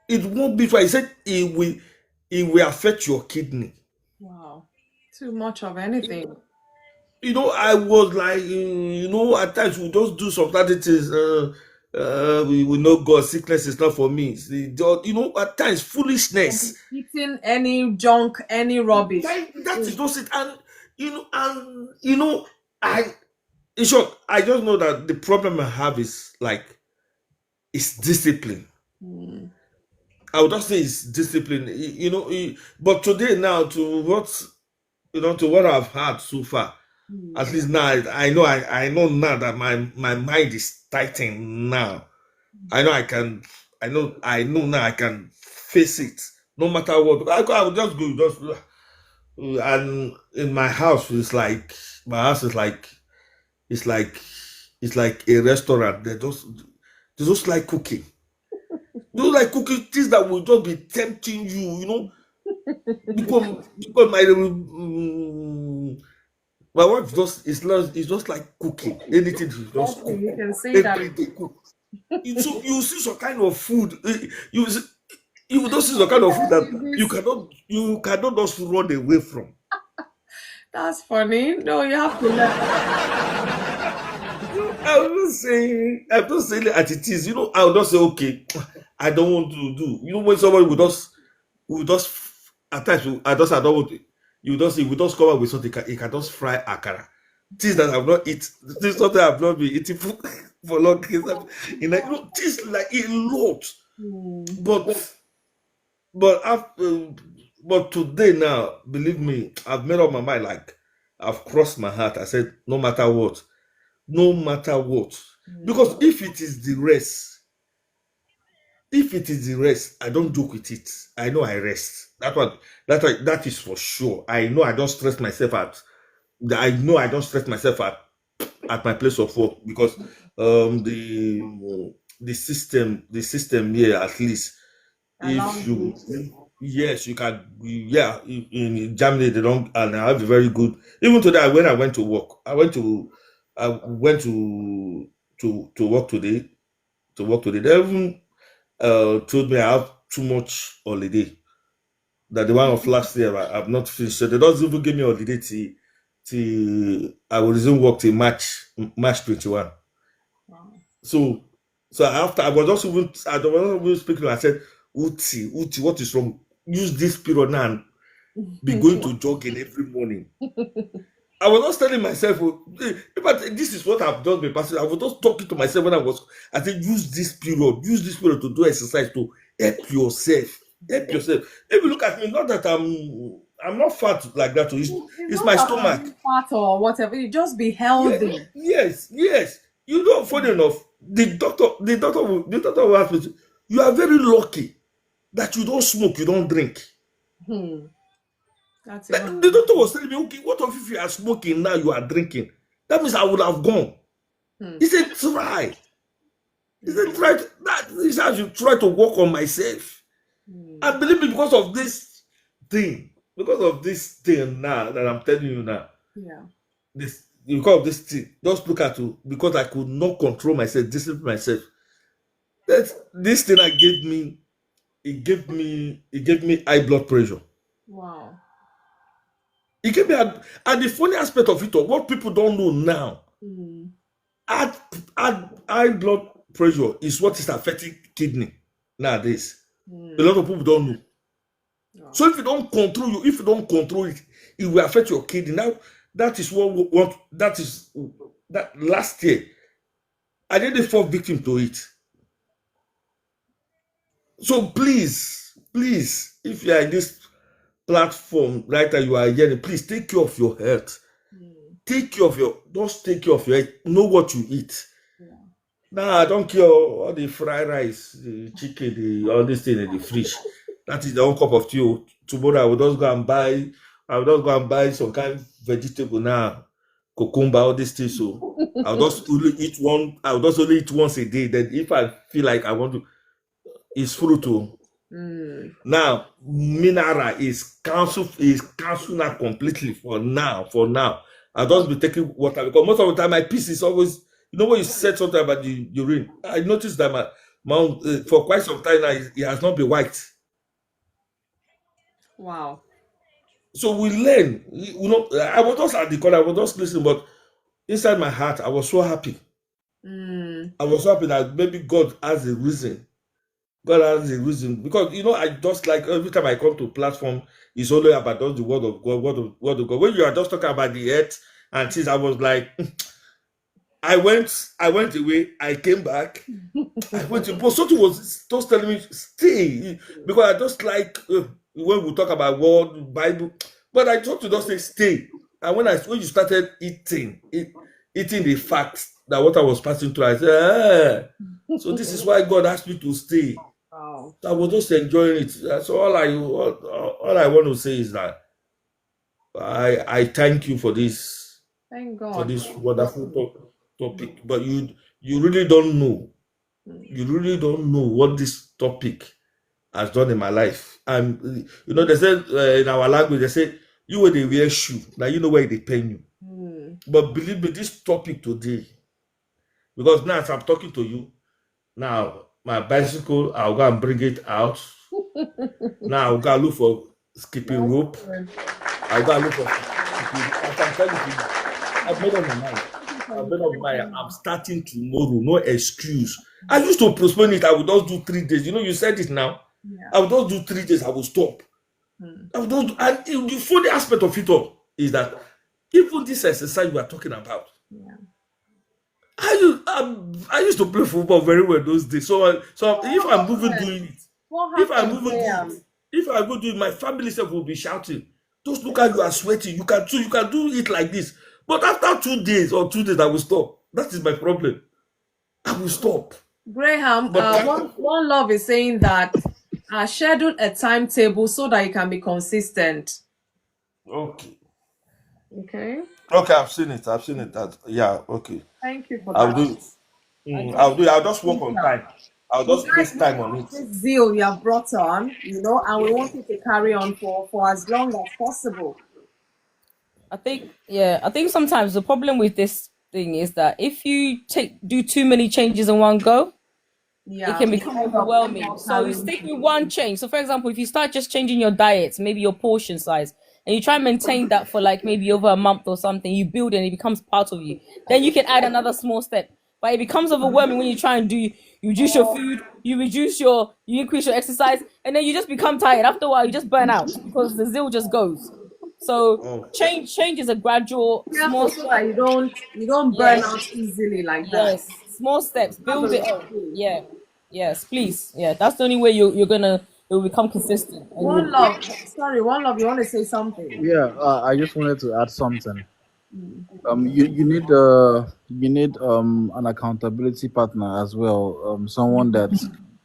It won't be twice. He said it will affect your kidney. Wow. Too much of anything. I was like, at times we just do some certain things. We know God, sickness is not for me. At times foolishness. Eating any junk, any rubbish. That is just it. I in short, I just know that the problem I have is discipline. I would just say it's discipline. But today now to what I've had so far, at least now I know now that my mind is tightened now. I know now I can face it no matter what. I would just go and in my house my house is like it's like a restaurant. They just like cooking. They don't like cooking things that will just be tempting you, because my wife it's just like cooking. Anything she just cook. You can say that. Every day cook. So you see some kind of food. You don't see some kind of food that you cannot just run away from. That's funny. No, you have to let. I'm not saying it as it is. I'll just say, okay, I don't want to do. When somebody will just at times I don't want to. You just say we just come up with something. He can just fry akara. Things that I've not eaten. Things something I've not been eating for long time. Things like a lot. But today now, believe me, I've made up my mind. I've crossed my heart. I said, no matter what. Because if it is the rest, I don't joke with it. I know I rest. That is for sure. I know I don't stress myself out. I know I don't stress myself at my place of work because the system here at least if you yes you can in Germany they don't and I have a very good even today when I went to work I went to work today they even told me I have too much holiday that the one of last year I've not finished so they don't even give me holiday till I will resume work till March 21. So after I was even speaking to her, I said, Uti, what is wrong? Use this period now and be going to jogging every morning. I was just telling myself, but this is what I've just been passing. I was just talking to myself I said, use this period to do exercise to help yourself. If you look at me, not that I'm not fat like that. It's my stomach. Fat or whatever. You just be healthy. Yes. Funny enough, the doctor will ask me, you are very lucky that you don't smoke, you don't drink. That's the doctor was telling me, okay, what if you are smoking now, you are drinking? That means I would have gone. He said, try. He said, I should try to work on myself. And believe me, because of this thing now that I'm telling you now, because of this thing, just look at you, because I could not control myself, discipline myself. This thing it gave me high blood pressure. Wow. It gave me, and the funny aspect of it, what people don't know now, high blood pressure is what is affecting kidney nowadays. A lot of people don't know. Wow. So if you don't control it, it will affect your kidney. Now that is that last year I didn't fall victim to it. So please, if you are in this platform right now, you are hearing, please take care of your health. Take care of your health. Know what you eat. Now I don't care all the fried rice, the chicken, all these things in the fridge. That is the whole cup of tea. Oh. Tomorrow I will just go and buy some kind of vegetable now, cucumber, all these things. So I will just only eat once a day. Then if I feel like I want to, it's fruit. Oh. Now, mineral is cancelled now completely for now. For now, I'll just be taking water because most of the time my piece is always, when you said something about the urine, I noticed that for quite some time now it has not been white. Wow. So we learn. I was just at the corner, I was just listening, but inside my heart, I was so happy. I was so happy that maybe God has a reason. God has a reason because I just like every time I come to platform, it's only about just the word of God, word of God. When you are just talking about the earth and things, I was like, I went away, I came back, I went to, but something was just telling me stay because I just like when we talk about word Bible, but I thought to just say stay. And when you started eating the facts that what I was passing through, I said, so this is why God asked me to stay. Wow. I was just enjoying it. So all I want to say is that I thank you for this Thank God. wonderful topic. But you really don't know. You really don't know what this topic has done in my life. And they said in our language, they say you when they wear shoe, now you know where they pain you. But believe me, this topic today, because now as I'm talking to you, now my bicycle, I'll go and bring it out. Now I'll go look for skipping rope. I'll go look for skipping. As I'm telling you, I've made up my mind. I'm starting tomorrow. No excuse. I used to postpone it. I would just do 3 days. You said it now. Yeah. I would just do 3 days. I will stop. I would just and the funny aspect of it all is that even this exercise we are talking about. Yeah. I used to play football very well those days. So if I'm even doing it, if I go do it, my family self will be shouting. Just look at you are sweating. You can do it like this. But after 2 days or 2 days, I will stop. That is my problem. I will stop. Graham, one love is saying that schedule a timetable so that you can be consistent. Okay. Okay. Okay, I've seen it. Yeah, okay. Thank you for I'll that. do it. I'll do it. I'll just work on time. I'll just place time on it. This zeal you have brought on, and we want you to carry on for as long as possible. I think sometimes the problem with this thing is that if you do too many changes in one go, it can become overwhelming. So you stick with one change. So for example, if you start just changing your diet, maybe your portion size, and you try and maintain that for like maybe over a month or something, you build it and it becomes part of you. Then you can add another small step. But it becomes overwhelming when you try and you reduce your food, you increase your exercise, and then you just become tired. After a while, you just burn out because the zeal just goes. So change is a gradual, small so that you don't burn out easily like that. Yes, small steps, build it up. Yeah, yes, please. Yeah, that's the only way you'll become consistent. One love, you want to say something? Yeah, I just wanted to add something. You need an accountability partner as well. Someone that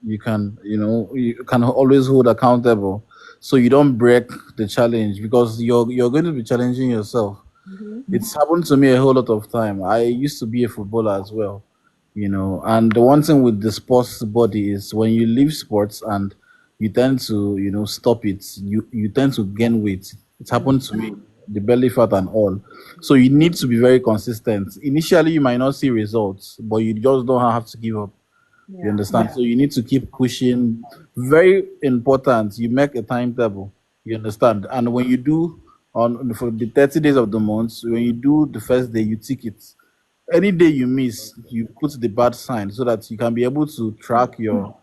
you can always hold accountable, so you don't break the challenge because you're going to be challenging yourself. It's happened to me a whole lot of time. I used to be a footballer as well, and the one thing with the sports body is when you leave sports and you tend to stop it, you tend to gain weight. It happened to me, the belly fat and all. So you need to be very consistent. Initially you might not see results, but you just don't have to give up. You understand? So you need to keep pushing. Very important, you make a timetable. You understand? And when you do for the 30 days of the month, when you do the first day, you tick it. Any day you miss, you put the bad sign so that you can be able to track your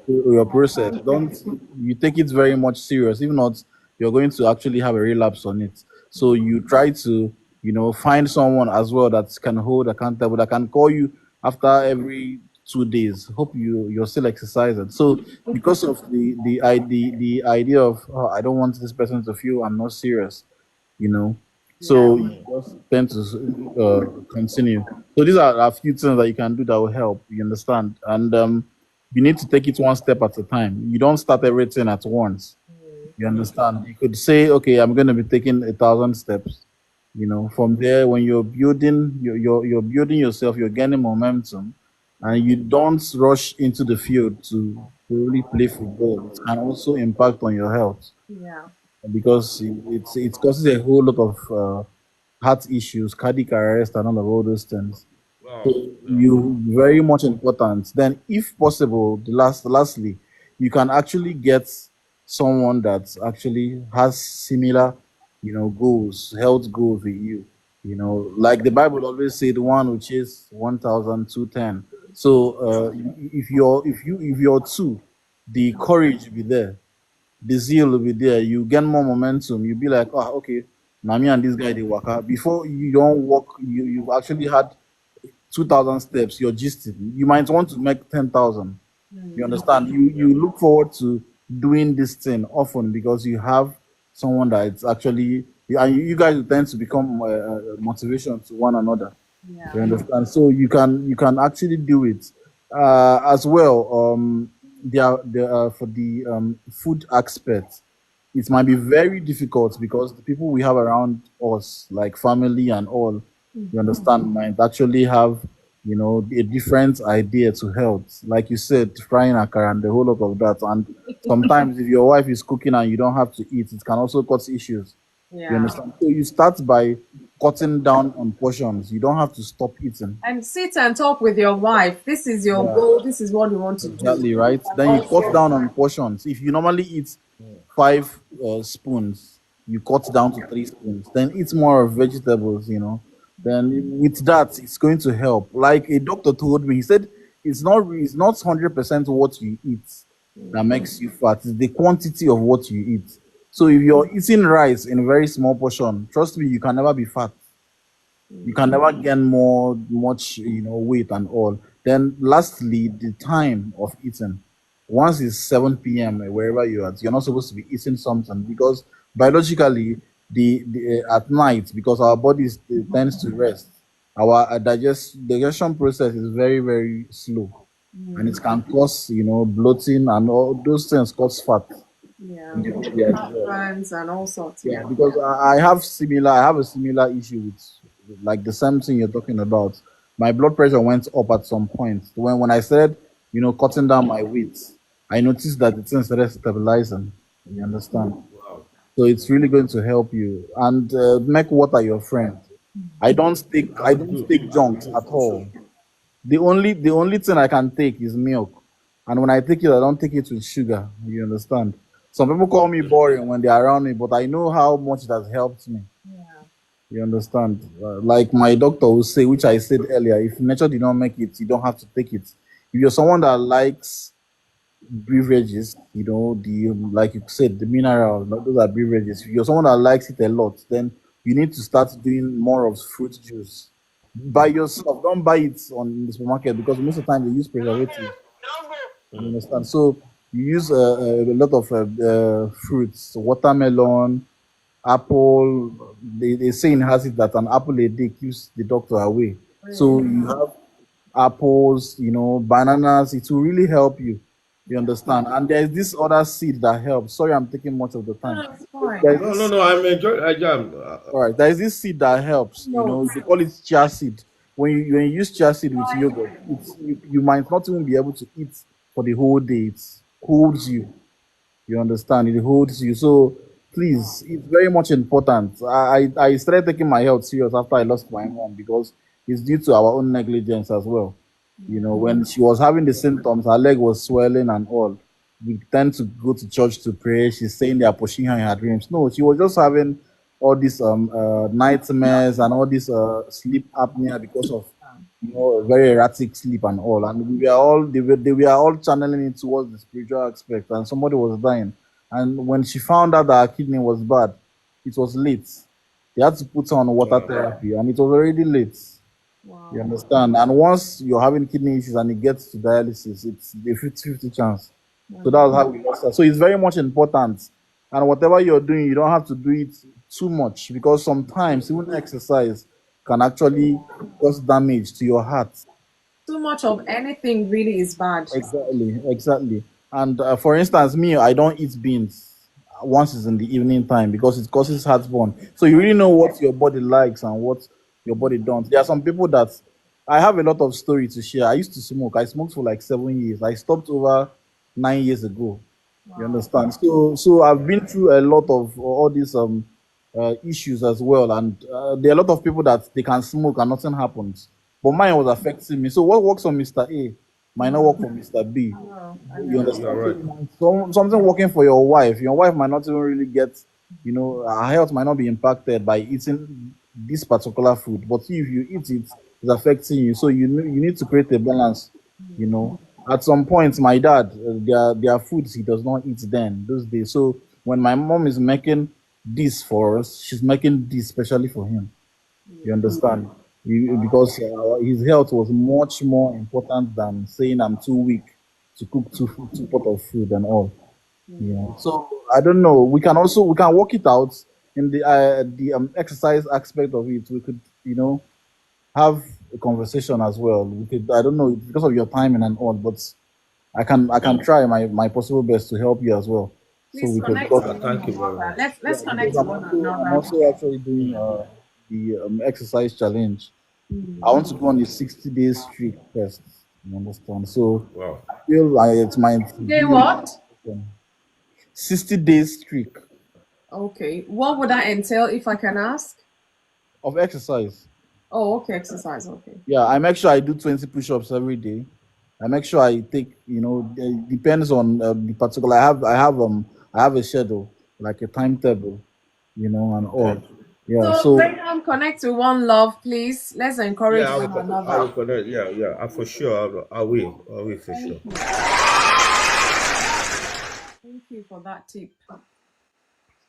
your process. Don't you take it very much serious. If not, you're going to actually have a relapse on it. So you try to find someone as well that can hold accountable, that can call you after every 2 days. Hope you're still exercising. So because of the idea of, oh, I don't want this person to feel I'm not serious, so you just tend to continue. So these are a few things that you can do that will help. You understand? And You need to take it one step at a time. You don't start everything at once. You understand? You could say, okay, I'm going to be taking 1,000 steps. From there, when you're building, you're building yourself, you're gaining momentum, and you don't rush into the field to really play football. It can also impact on your health Yeah. because it causes a whole lot of heart issues, cardiac arrest, and all those things. So Wow. Yeah. you very much important. Then, if possible, lastly, you can actually get someone that actually has similar, goals, health goals with you. Like the Bible always say, the one which is 1,210. So if you're two, the courage will be there, the zeal will be there. You get more momentum. You'll be like, oh, okay, now me and this guy they work out. Before you don't walk, you've actually had 2,000 steps, you're gisting. You might want to make 10,000. You understand? You look forward to doing this thing often because you have someone that it's actually, and you guys will tend to become motivation to one another. You Yeah. understand? So you can actually do it as well. There for the food aspect, it might be very difficult because the people we have around us, like family and all, you understand, might actually have a different idea to health. Like you said, frying akara and the whole lot of that. And sometimes if your wife is cooking and you don't have to eat, it can also cause issues. You Yeah. understand? So you start by cutting down on portions. You don't have to stop eating. And sit and talk with your wife. This is your Yeah, goal. This is what you want to do. exactly right. And Then you cut also, down on portions. If you normally eat 5 spoons, you cut down to 3 spoons. Then eat more of vegetables. Then with that, it's going to help. Like a doctor told me, he said it's not 100% what you eat that makes you fat. It's the quantity of what you eat. So if you're eating rice in a very small portion, trust me, you can never be fat. You can never gain much weight and all. Then lastly, the time of eating. Once it's 7 p.m. Wherever you are, you're not supposed to be eating something because biologically, the at night, because our bodies tends to rest, our digestion process is very very slow, and it can cause bloating and all those things cause fat yeah, in the body as well. friends and all sorts. Yeah, Yeah. because I have a similar issue with like the same thing you're talking about. My blood pressure went up at some point. When I said, cutting down my weight, I noticed that the thing started stabilizing. You understand? Wow. So it's really going to help you. And make water your friend. I don't take I I will don't do. take I will junks do at for sure. all. The only thing I can take is milk. And when I take it, I don't take it with sugar. You understand? Some people call me Okay. boring when they're around me, but I know how much it has helped me. Yeah. You understand? Like my doctor will say, which I said earlier, if nature did not make it, you don't have to take it. If you're someone that likes beverages, like you said, the mineral, those are beverages. If you're someone that likes it a lot, then you need to start doing more of fruit juice by yourself. Don't buy it on the supermarket because most of the time they use preservatives. You understand? So you use a lot of fruits, watermelon, apple. They say in has it that an apple a day keeps the doctor away. So you have apples, bananas. It will really help you. You understand? And there's this other seed that helps. Sorry, I'm taking much of the time. No, it's fine. There's No, no, this no. I'm enjoying. I am. all right, there is this seed that helps. No. They call it chia seed. When you use chia seed with yogurt, you might not even be able to eat for the whole day. It holds you. You understand? It holds you. So please, it's very much important. I started taking my health serious after I lost my mom because it's due to our own negligence as well. When she was having the symptoms, her leg was swelling and all. We tend to go to church to pray. She's saying they are pushing her in her dreams. No, she was just having all these nightmares and all this sleep apnea because of very erratic sleep and all. And we were all channeling it towards the spiritual aspect. And somebody was dying. And when she found out that her kidney was bad, it was late. They had to put her on water Wow. therapy, and it was already late. You Wow. understand? And once you're having kidney issues and it gets to dialysis, it's a 50-50 chance. So that's how we lost her. So it's very much important. And whatever you're doing, you don't have to do it too much because sometimes even exercise can actually cause damage to your heart. Too much of anything really is bad. Exactly, exactly. And for instance, me, I don't eat beans once it's in the evening time because it causes heartburn. So you really know what your body likes and what your body don't. There are some people that I have a lot of story to share. I used to smoke. I smoked for like 7 years. I stopped over 9 years ago. You Wow. understand? So I've been through a lot of all these issues as well, and there are a lot of people that they can smoke and nothing happens, but mine was affecting me. So what works on Mr. A might not work for Mr. B. Oh, I You know. You're understand? right. So something working for your wife. Your wife might not even really get, her health might not be impacted by eating this particular food. But if you eat it, it's affecting you. So you need to create a balance. You know, at some point, my dad, there are foods he does not eat then those days. So when my mom is making this for us, she's making this especially for him. You understand? Because his health was much more important than saying I'm too weak to cook two pot of food and all. Yeah. So I don't know. We can work it out in the exercise aspect of it. We could have a conversation as well. We could, I don't know, because of your timing and all, but I can try my possible best to help you as well. So Please we could connect to because one Thank you very another. much. Let's because connect to one I'm another. also actually doing the exercise challenge. I want to go on a 60 days streak first. You understand? So Wow. I feel like it might Say be what? 60 days streak Okay. What would that entail if I can ask? of exercise. Oh, okay, exercise. Okay. Yeah, I make sure I do 20 push-ups every day. I make sure I take, depends on the particular. I have a schedule, like a timetable, and Okay. all. Yeah. So, So Graham, connect to one love, please. Let's encourage Yeah, one I another. will connect. Yeah, yeah. For sure. I will. I will for Thank sure. you. Thank you for that tip.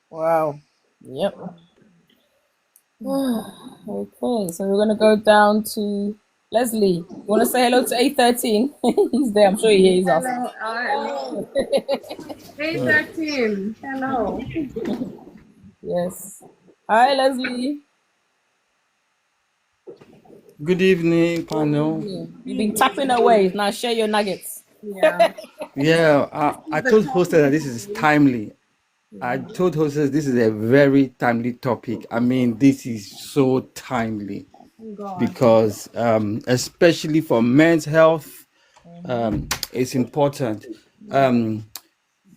Wow. Yep. Okay, so we're gonna go down to Leslie. You want to say hello to A13? He's there. I'm sure he hears us. Hello, hey 13. Hello. Yes. Hi, Leslie. Good evening, Good panel. evening. You've been tapping away. Now share your nuggets. Yeah. Yeah, This I is the told hostess topic that this is today. timely. I told hostess this is a very timely topic. I mean, this is so timely Oh God. because, especially for men's health, it's important. Um,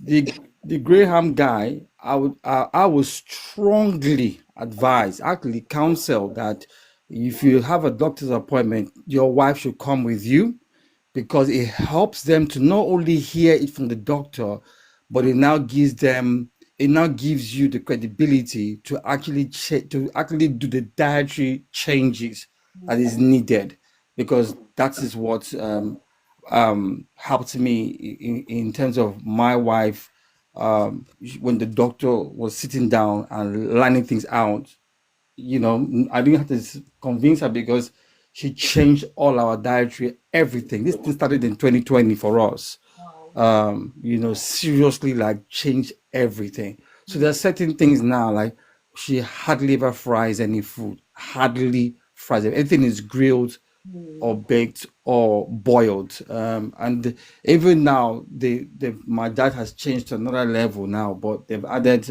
the Graham guy, I would strongly advise, actually counsel that if you have a doctor's appointment, your wife should come with you because it helps them to not only hear it from the doctor, but it now gives you the credibility to actually do the dietary changes that is needed, because that is what helped me in terms of my wife, when the doctor was sitting down and lining things out. I didn't have to convince her because she changed all our dietary everything. This started in 2020 for us. Wow. Seriously, like, change everything. So there are certain things now, like, she hardly ever fries any food, hardly fries it. Everything is grilled or baked or boiled. And even now, my dad has changed to another level now, but they've added.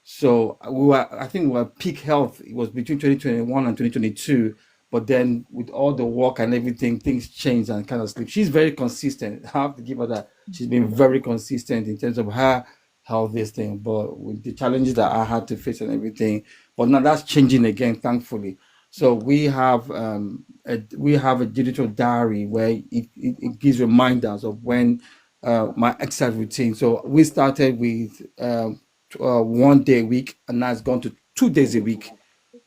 So I think we were peak health. It was between 2021 and 2022. But then with all the work and everything, things changed and kind of slipped. She's very consistent. I have to give her that. She's been very consistent in terms of her health, this thing. But with the challenges that I had to face and everything, but now that's changing again, thankfully. So we have a digital diary where it gives reminders of when my exercise routine. So we started with 1 day a week, and now it's gone to 2 days a week.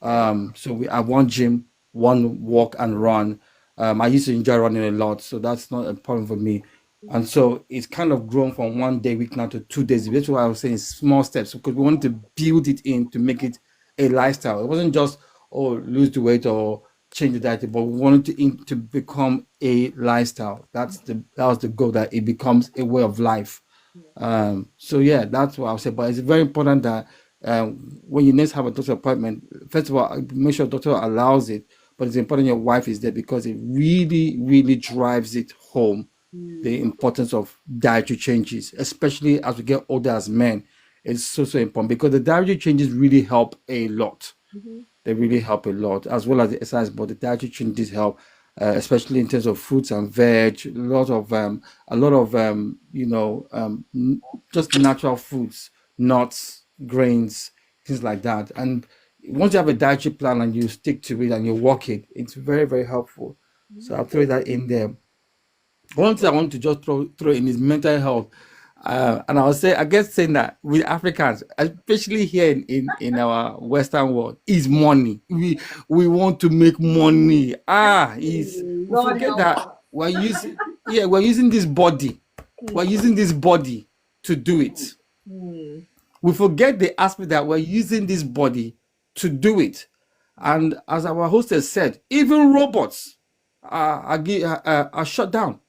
So we have one gym, one walk and run. I used to enjoy running a lot, so that's not a problem for me. And so it's kind of grown from 1 day a week now to 2 days a week. That's why I was saying small steps, because we wanted to build it in to make it a lifestyle. It wasn't just, oh, lose the weight or change the diet, but we wanted to become a lifestyle. That was the goal, that it becomes a way of life. So yeah, that's what I'll say. But it's very important that when you next have a doctor appointment, first of all, make sure the doctor allows it. but it's important your wife is there because it really, really drives it home the importance of dietary changes, especially as we get older as men. It's so important because the dietary changes really help a lot. They really help a lot, as well as the exercise. But the dietary changes help, especially in terms of fruits and veg. A lot of just natural foods, nuts, grains, things like that. And once you have a dietary plan and you stick to it and you walk it, it's very, very helpful. So I'll throw that in there. One thing I want to just throw in is mental health. And I'll say, I guess saying that with Africans, especially here in our Western world, is money. We want to make money. We forget that we're using this body. We're using this body to do it. We forget the aspect that we're using this body to do it. And as our hostess said, even robots are shut down.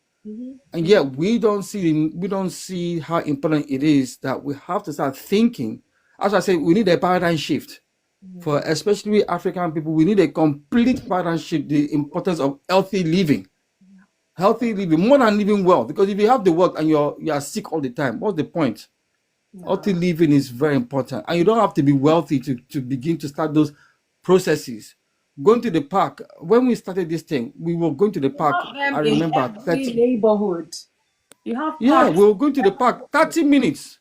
And yet we don't see how important it is that we have to start thinking. As I say, we need a paradigm shift for especially African people. We need a complete paradigm shift. The importance of healthy living more than living well. Because if you have the wealth and you are sick all the time, what's the point? Healthy living is very important, and you don't have to be wealthy to begin to start those processes. Going to the park, when we started this thing, we were going to the park. I remember every neighborhood. You have we were going to the park 30 minutes.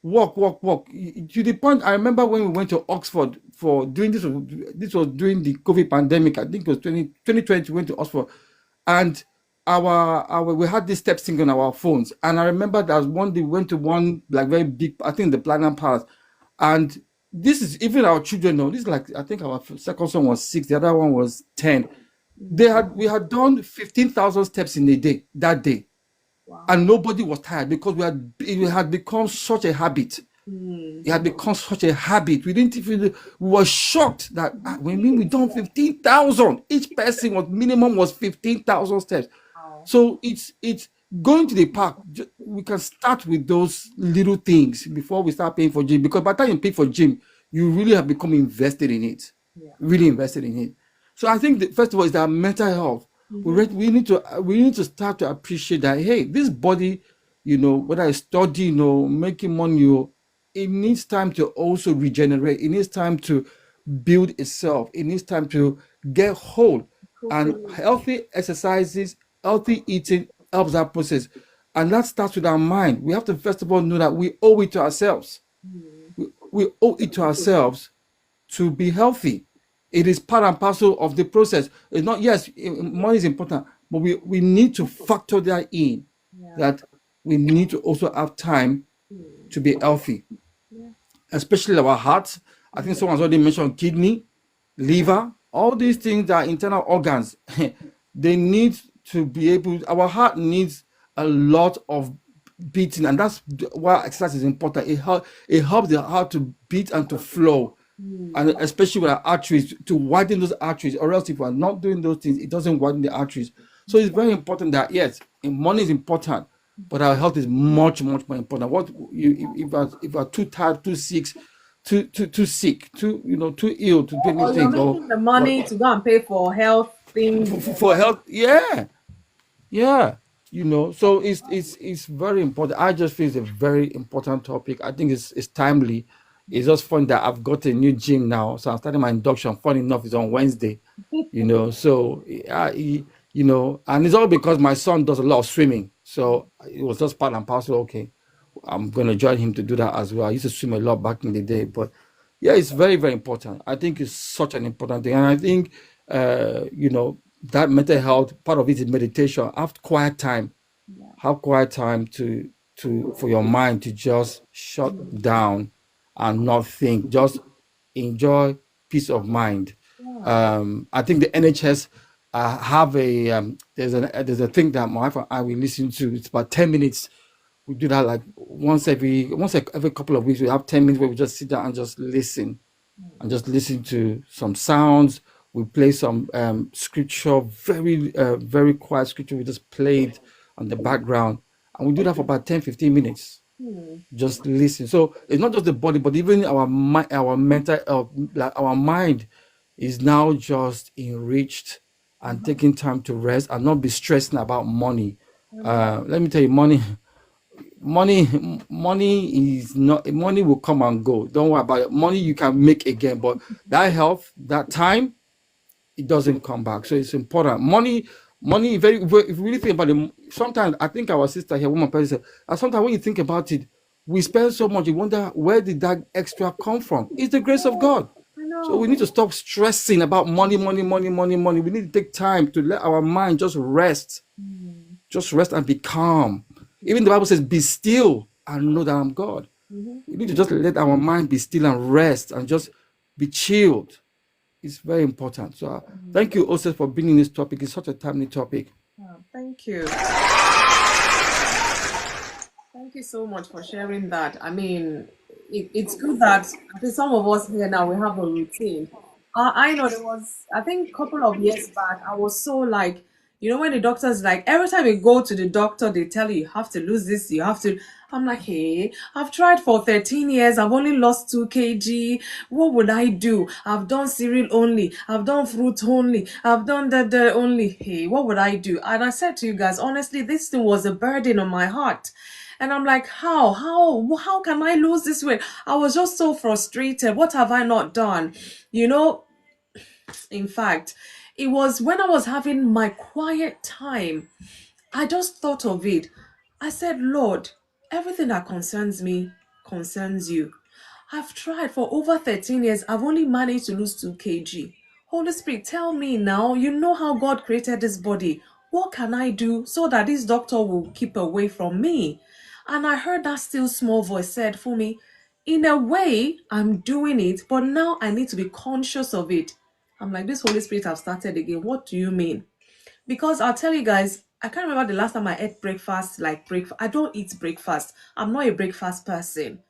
Walk. To the point, I remember when we went to Oxford for doing this was during the COVID pandemic. I think it was 2020, we went to Oxford. And we had this step sync on our phones. And I remember that one day we went to one like very big, I think the Platinum Palace. And this is even our children know. This is like, I think our second son was 6, the other one was 10. We had done 15,000 steps in a day that day. Wow. And nobody was tired because it had become such a habit. It had become such a habit. We were shocked that when we done 15,000, each person minimum was 15,000 steps. Wow. So it's going to the park. We can start with those little things before we start paying for gym. Because by the time you pay for gym, you really have become invested in it. Yeah. Really invested in it. So I think first of all is that mental health. We need to start to appreciate that, hey, this body, whether I study, making money, it needs time to also regenerate. It needs time to build itself. It needs time to get whole. And healthy exercises, healthy eating helps that process. And that starts with our mind. We have to first of all know that we owe it to ourselves. We owe it to ourselves to be healthy. It is part and parcel of the process. It's not, yes, money is important, but we need to factor that in, that we need to also have time to be healthy, especially our hearts. I think someone's already mentioned kidney, liver, all these things are internal organs. They need to be our heart needs a lot of beating, and that's why exercise is important. It helps the heart to beat and to flow. And especially with our arteries, to widen those arteries, or else if we're not doing those things, it doesn't widen the arteries. So it's very important that, yes, money is important, but our health is much, much more important. If we're too tired, too sick, too ill to do anything, you're making the money to go and pay for health things. For health, yeah. So it's very important. I just feel it's a very important topic. I think it's timely. It's just fun that I've got a new gym now, so I'm starting my induction. Funny enough, it's on Wednesday, So, and it's all because my son does a lot of swimming, so it was just part and parcel. Okay, I'm gonna join him to do that as well. I used to swim a lot back in the day, but yeah, it's very, very important. I think it's such an important thing, and I think that mental health part of it is meditation. Have quiet time for your mind to just shut down and not think, just enjoy peace of mind. I think the NHS have there's a thing that my wife and I will listen to. It's about 10 minutes. We do that like once every couple of weeks. We have 10 minutes where we just sit down and just listen to some sounds. We play some scripture, very very quiet scripture. We just play it on the background, and we do that for about 10-15 minutes. Just listen. So it's not just the body, but even our mental health, like our mind, is now just enriched and taking time to rest and not be stressing about money. Let me tell you, money is not, money will come and go. Don't worry about it. Money you can make again, but that health, that time, it doesn't come back. So it's important. Money if you really think about it, sometimes I think our sister here, one person said, and sometimes when you think about it, we spend so much, you wonder where did that extra come from? It's the grace of God. So we need to stop stressing about money. We need to take time to let our mind just rest. Just rest and be calm. Even the Bible says, be still and know that I'm God. We need to just let our mind be still and rest and just be chilled. It's very important. So thank you also for bringing this topic. It's such a timely topic. Thank you. Thank you so much for sharing that. I mean, it's good that I think some of us here now we have a routine. I know there was, I think, a couple of years back, I was so like, when the doctor's like, every time you go to the doctor, they tell you have to lose this, you have to. I'm like, hey, I've tried for 13 years, I've only lost 2 kg. What would I do? I've done cereal only, I've done fruit only, I've done that only. Hey, what would I do? And I said to you guys, honestly, this thing was a burden on my heart. And I'm like, how can I lose this weight? I was just so frustrated. What have I not done? In fact, it was when I was having my quiet time, I just thought of it. I said, Lord, everything that concerns me concerns you. I've tried for over 13 years. I've only managed to lose 2 kg. Holy Spirit, tell me now, you know how God created this body. What can I do so that this doctor will keep away from me? And I heard that still small voice said, for me, in a way, I'm doing it, but now I need to be conscious of it. I'm like, this Holy Spirit have started again. What do you mean? Because I'll tell you guys, I can't remember the last time I ate breakfast, like breakfast. I don't eat breakfast. I'm not a breakfast person.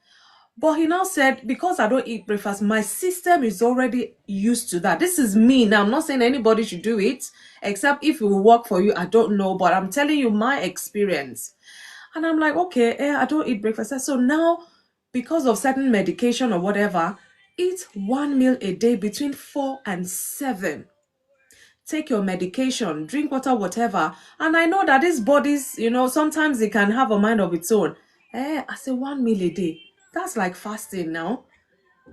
But he now said, because I don't eat breakfast, my system is already used to that. This is me. Now, I'm not saying anybody should do it, except if it will work for you. I don't know. But I'm telling you my experience. And I'm like, okay, I don't eat breakfast. So now, because of certain medication or whatever, eat one meal a day between 4 and 7. Take your medication, drink water, whatever. And I know that these bodies, sometimes it can have a mind of its own. I say 1 meal a day. That's like fasting now.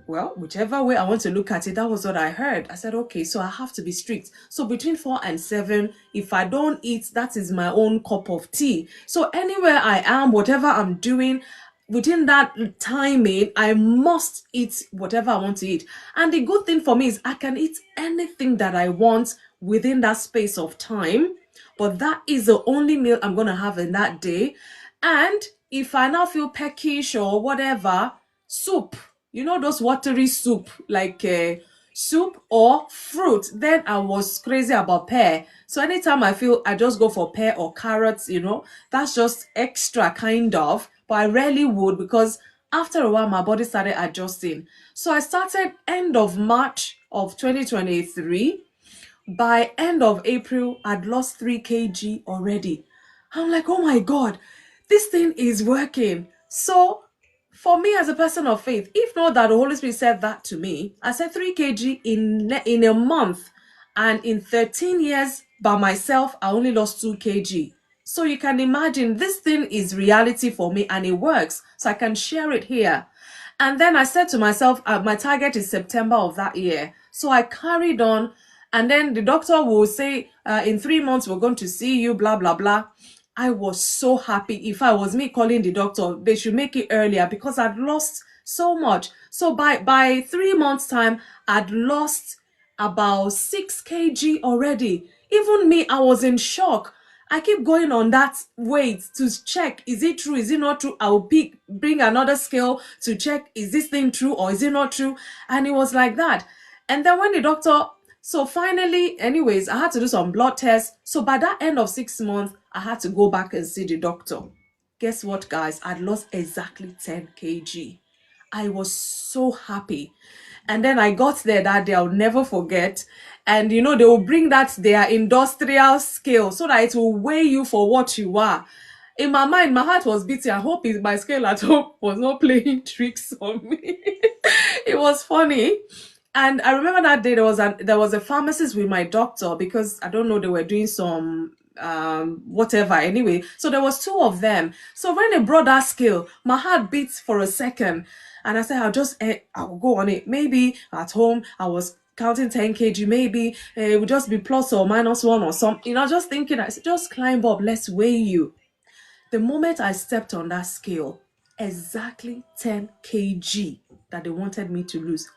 Well, whichever way I want to look at it, that was what I heard. I said, okay, so I have to be strict. So between 4 and 7, if I don't eat, that is my own cup of tea. So anywhere I am, whatever I'm doing, within that timing, I must eat whatever I want to eat. And the good thing for me is I can eat anything that I want within that space of time. But that is the only meal I'm going to have in that day. And if I now feel peckish or whatever, soup, those watery soup, like soup or fruit. Then I was crazy about pear. So anytime I feel, I just go for pear or carrots, that's just extra kind of. But I rarely would, because after a while, my body started adjusting. So I started end of March of 2023. By end of April, I'd lost 3 kg already. I'm like, oh my God, this thing is working. So for me as a person of faith, if not that the Holy Spirit said that to me, I said 3 kg in a month. And in 13 years by myself, I only lost 2 kg. So you can imagine this thing is reality for me and it works. So I can share it here. And then I said to myself, my target is September of that year. So I carried on. And then the doctor will say, in 3 months, we're going to see you, blah, blah, blah. I was so happy. If I was me calling the doctor, they should make it earlier because I'd lost so much. So by 3 months' time, I'd lost about 6 kg already. Even me, I was in shock. I keep going on that weight to check, is it true, is it not true? I'll bring another scale to check, is this thing true or is it not true? And it was like that. And then when the doctor, so finally, anyways, I had to do some blood tests. So by that end of 6 months, I had to go back and see the doctor. Guess what, guys? I'd lost exactly 10 kg. I was so happy. And then I got there that day, I'll never forget. And they will bring that their industrial scale so that it will weigh you for what you are. In my mind, my heart was beating. I hope my scale at home was not playing tricks on me. It was funny. And I remember that day there was a pharmacist with my doctor, because I don't know, they were doing some whatever anyway. So there was two of them. So when they brought that scale, my heart beats for a second, and I said, I'll go on it. Maybe at home I was counting 10 kg, maybe it would just be plus or minus one or something. Just thinking, I said, just climb up, let's weigh you. The moment I stepped on that scale, exactly 10 kg that they wanted me to lose.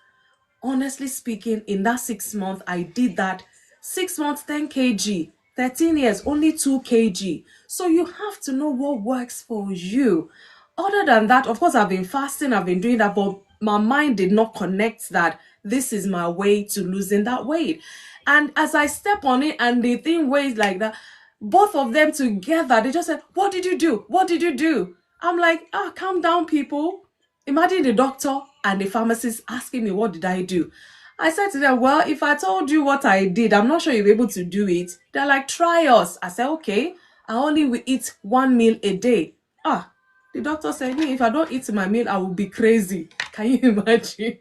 Honestly speaking, in that 6 months, I did that. 6 months, 10 kg. 13 years, only 2 kg. So you have to know what works for you. Other than that, of course, I've been fasting, I've been doing that, but my mind did not connect that this is my way to losing that weight. And as I step on it and the thing weighs like that, both of them together, they just said, "What did you do? What did you do?" I'm like, calm down, people. Imagine the doctor and the pharmacist asking me, what did I do? I said to them, well, if I told you what I did, I'm not sure you'll be able to do it. They're like, try us. I said, okay, I only will eat 1 meal a day. The doctor said, me, if I don't eat my meal, I will be crazy. Can you imagine?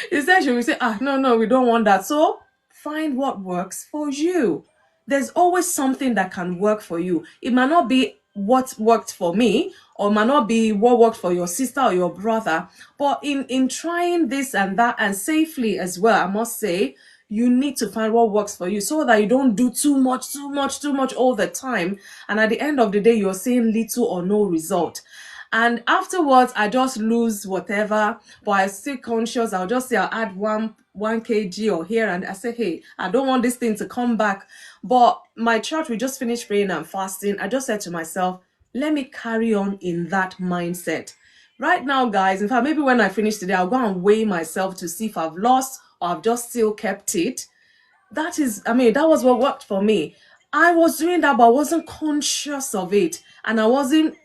He said, she will say, no, we don't want that. So find what works for you. There's always something that can work for you. It might not be what worked for me, or might not be what worked for your sister or your brother, but in trying this and that, and safely as well, I must say, you need to find what works for you, so that you don't do too much all the time, and at the end of the day you're seeing little or no result. And afterwards, I just lose whatever, but I still conscious. I'll just say I'll add one kg or here, and I say, hey, I don't want this thing to come back. But my church, we just finished praying and fasting. I just said to myself, let me carry on in that mindset. Right now, guys, in fact, maybe when I finish today, I'll go and weigh myself to see if I've lost or I've just still kept it. That was what worked for me. I was doing that, but I wasn't conscious of it, and I wasn't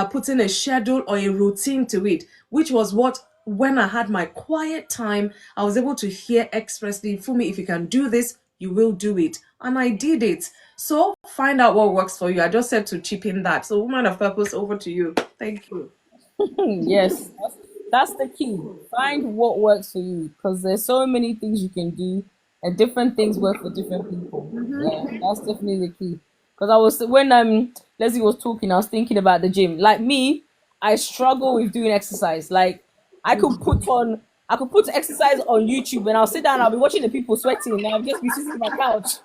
putting a schedule or a routine to it, which was what, when I had my quiet time, I was able to hear expressly, Fumi, if you can do this, you will do it. And I did it. So find out what works for you. I just said to chip in that. So, woman of purpose, over to you. Thank you. Yes, that's the key. Find what works for you, because there's so many things you can do, and different things work for different people. Yeah, that's definitely the key. Because I was when Leslie was talking, I was thinking about the gym. Like me, I struggle with doing exercise. Like I could put exercise on YouTube, and I'll sit down, I'll be watching the people sweating, and I'll just be sitting on my couch.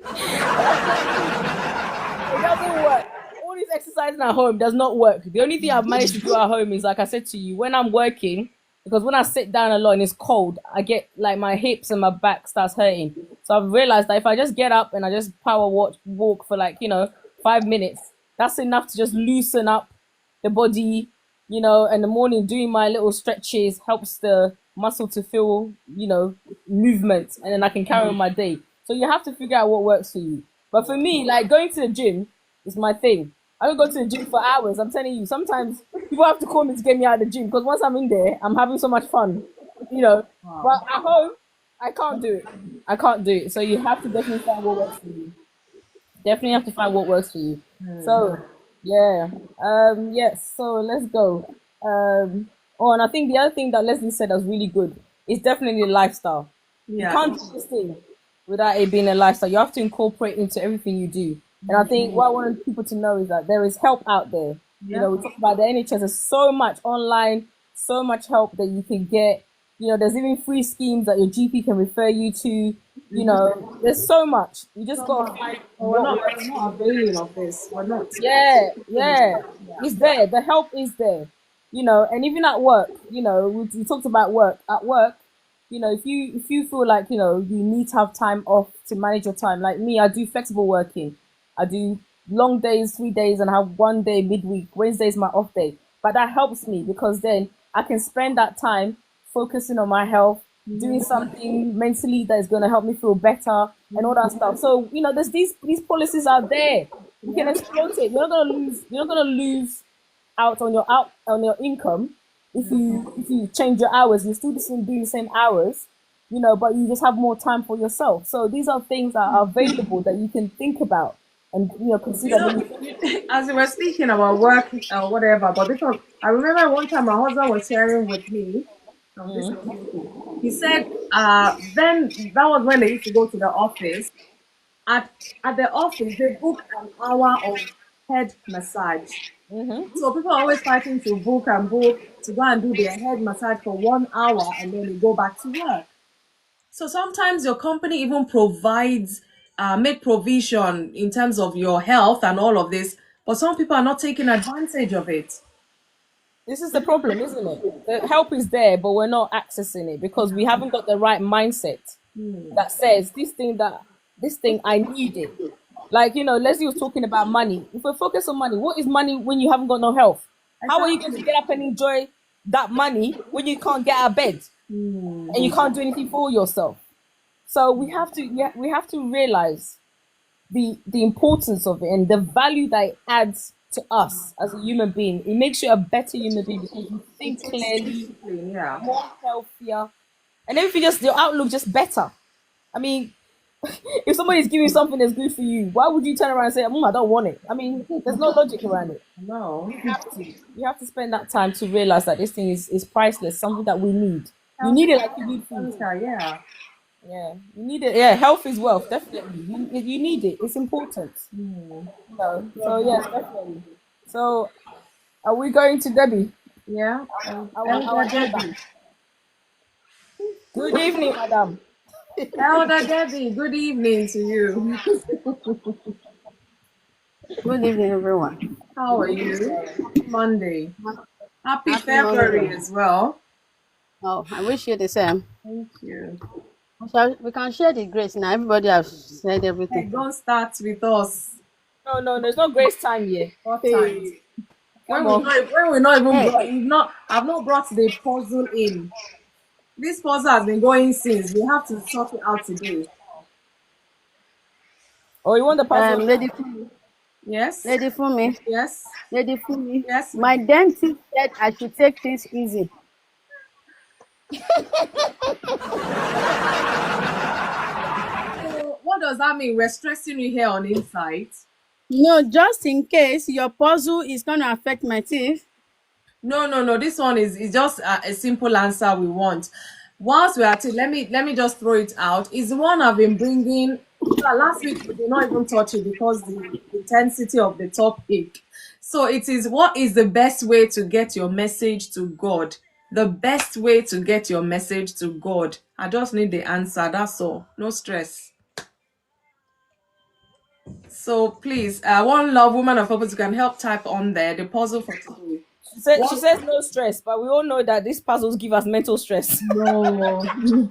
It doesn't work. All this exercising at home does not work. The only thing I've managed to do at home is, like I said to you, when I'm working, because when I sit down a lot and it's cold, I get like my hips and my back starts hurting. So I've realized that if I just get up and I just walk for 5 minutes, that's enough to just loosen up the body. In the morning, doing my little stretches helps the muscle to feel, movement, and then I can carry on my day. So you have to figure out what works for you. But for me, like, going to the gym is my thing. I don't go to the gym for hours. I'm telling you, sometimes people have to call me to get me out of the gym, because once I'm in there, I'm having so much fun, Wow. But at home, I can't do it. I can't do it. So you have to definitely find what works for you. Definitely have to find what works for you. So, yeah. Yes. So let's go. And I think the other thing that Leslie said that was really good is definitely lifestyle. You can't do this thing without it being a lifestyle. You have to incorporate into everything you do. And I think what I want people to know is that there is help out there. We talk about the NHS. There's so much online, so much help that you can get. There's even free schemes that your GP can refer you to. There's so much. You just got to find. We're not availing of this. We're not. Yeah. It's there. The help is there. And even at work, we talked about work. At work, if you feel like, you need to have time off to manage your time. Like me, I do flexible working. I do long days, 3 days, and I have 1 day midweek. Wednesday is my off day. But that helps me, because then I can spend that time focusing on my health, doing something mentally that is going to help me feel better and all that stuff. So, there's these policies out there. You can exploit it. You're not gonna lose out on your income if you change your hours. You're still doing the same hours, but you just have more time for yourself. So these are things that are available that you can think about and consider. As we were speaking about work or whatever, but I remember one time my husband was sharing with me From this community. He said, then that was when they used to go to the office. At the office, they book an hour of head massage. So people are always fighting to book and book to go and do their head massage for 1 hour and then they go back to work. So sometimes your company even provides, make provision in terms of your health and all of this, but some people are not taking advantage of it. This is the problem, isn't it? The help is there, but we're not accessing it because we haven't got the right mindset that says this thing I need it. Like, Leslie was talking about money. If we focus on money, what is money when you haven't got no health? How are you going to get up and enjoy that money when you can't get out of bed and you can't do anything for yourself? So we have to realize the importance of it and the value that it adds to us as a human being. It makes you a better human being because you think clearly, Yeah. more healthier, and everything your outlook just better. I mean, if somebody's giving you something that's good for you, why would you turn around and say, I don't want it? I mean, there's no logic around it. No. You have to spend that time to realize that this thing is priceless, something that we need. You need it like you need food. Yeah. Yeah, you need it. Yeah, health is wealth, definitely. You need it. It's important. So yes, definitely. So, are we going to Debbie? Yeah. Our Debbie. Good evening, madam. Elder Debbie, good evening to you. Good evening, everyone. How are you? Monday. Happy Happy February Monday. as well. Oh, I wish you the same. Thank you. We can share the grace now. Everybody has said Hey, everything. don't start with us. No, there's no grace time yet. What time? When we I've not brought the puzzle in. This puzzle has been going since. We have to sort it out today. Oh, you want the puzzle? Lady Fumi. Yes. Lady Fumi. Yes. Lady Fumi. Yes. My dentist said I should take things easy. So what does that mean? We're stressing you here on inside. No, just in case your puzzle is going to affect my teeth. No. This one is just a simple answer we want. Whilst we're at it, let me just throw it out. It's the one I've been bringing. Last week we did not even touch it because the intensity of the topic. So it is, what is the best way to get your message to God? The best way to get your message to God. I just need the answer. That's all. No stress. So please, one love woman of purpose, you can help type on there the puzzle for today. She says no stress, but we all know that these puzzles give us mental stress. No, it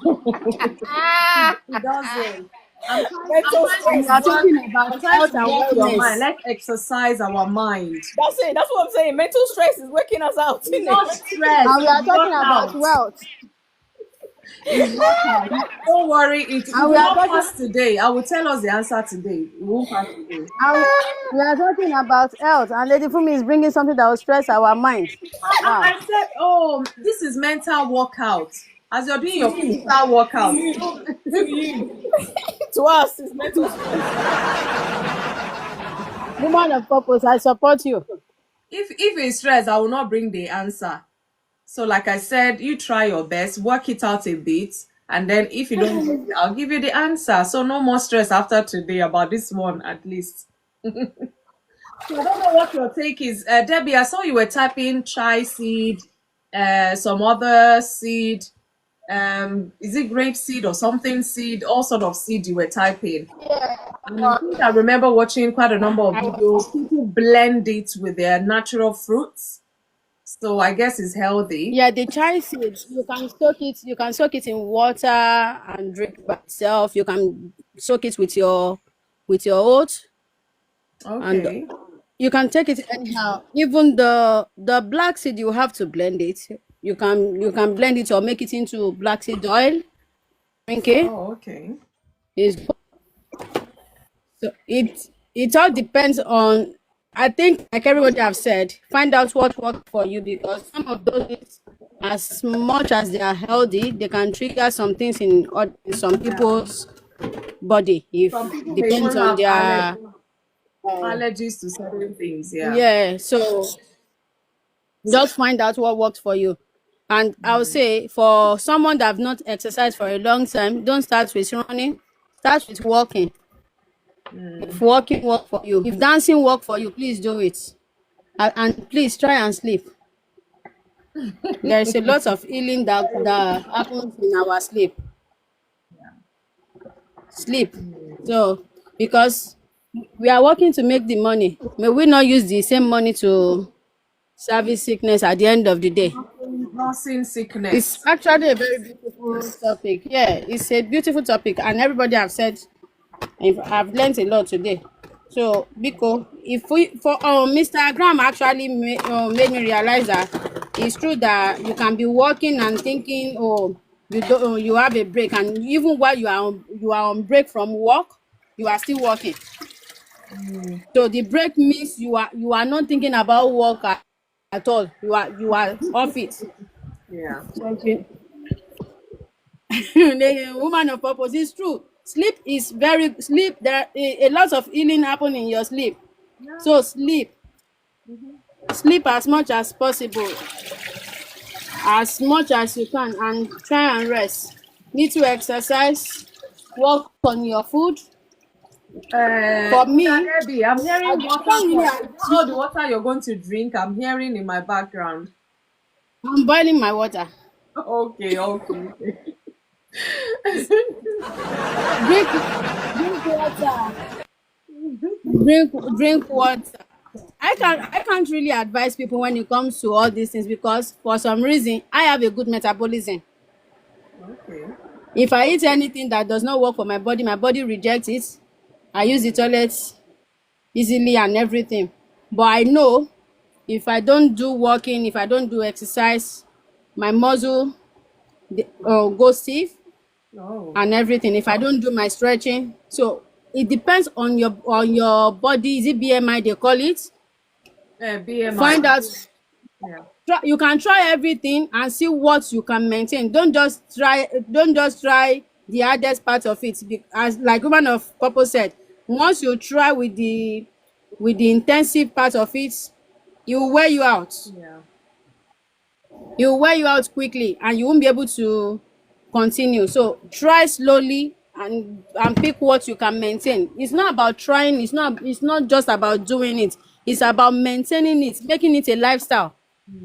doesn't. I'm talking about health and wellness. Let's exercise our mind. That's it. That's what I'm saying. Mental stress is waking us out. It's not stress. And we are talking about wealth. It's workout. Don't worry, it will not pass today. I will tell us the answer today. It won't pass today. We are talking about health, and Lady Fumi is bringing something that will stress our mind. Wow. I said, this is mental workout. As you're doing your physical workout. To us, it's mental stress. Woman of purpose, I support you. If it's stress, I will not bring the answer. So like I said, you try your best, work it out a bit, and then if you don't get it, I'll give you the answer. So no more stress after today about this one, at least. So I don't know what your take is. Debbie, I saw you were typing chai seed, some other seed. Is it grape seed or something seed? All sort of seed you were typing. Yeah. I think I remember watching quite a number of videos. People blend it with their natural fruits. So I guess it's healthy. Yeah, the chai seeds, you can soak it in water and drink by itself. You can soak it with your oats. Okay. And you can take it anyhow. Even the black seed, you have to blend it. You can blend it or make it into black seed oil. Okay. Oh, okay. So it all depends on, I think, like everybody have said, find out what works for you, because some of those, as much as they are healthy, they can trigger some things in some people's body. If depends on their allergies to certain things. Yeah. Yeah. So just find out what works for you. And I'll say for someone that have not exercised for a long time, don't start with running, start with walking. If walking work for you, if dancing work for you, please do it. And please try and sleep. There is a lot of healing that happens in our sleep. Sleep. So because we are working to make the money, may we not use the same money to service sickness at the end of the day. Nursing sickness. It's actually a very beautiful topic. Yeah, it's a beautiful topic, and everybody have said, I've learned a lot today. So, Biko, if we for Mr. Graham actually made me realize that it's true that you can be working and thinking, oh, you have a break, and even while you are on break from work, you are still working. So the break means you are not thinking about work at all. You are off it. Yeah. Okay. The woman of purpose is true. Sleep. There a lot of healing happen in your sleep. So sleep as much as possible, as much as you can, and try and rest. Need to exercise, work on your food. For me, Debbie, I'm hearing I don't really all the water you're going to drink. I'm hearing in my background. I'm boiling my water. Okay. Drink water. Drink water. I can't really advise people when it comes to all these things, because for some reason I have a good metabolism. Okay. If I eat anything that does not work for my body rejects it. I use the toilet easily and everything. But I know if I don't do walking, if I don't do exercise, my muscle go stiff Oh. and everything. If I don't do my stretching, so it depends on your body. Is it BMI they call it? BMI. Find out. Yeah. You can try everything and see what you can maintain. Don't just try the hardest part of it. As like woman of purpose said, once you try with the intensive part of it, it will wear you out. Yeah. It will wear you out quickly, and you won't be able to continue. So try slowly and pick what you can maintain. It's not about trying. It's not just about doing it. It's about maintaining it, making it a lifestyle.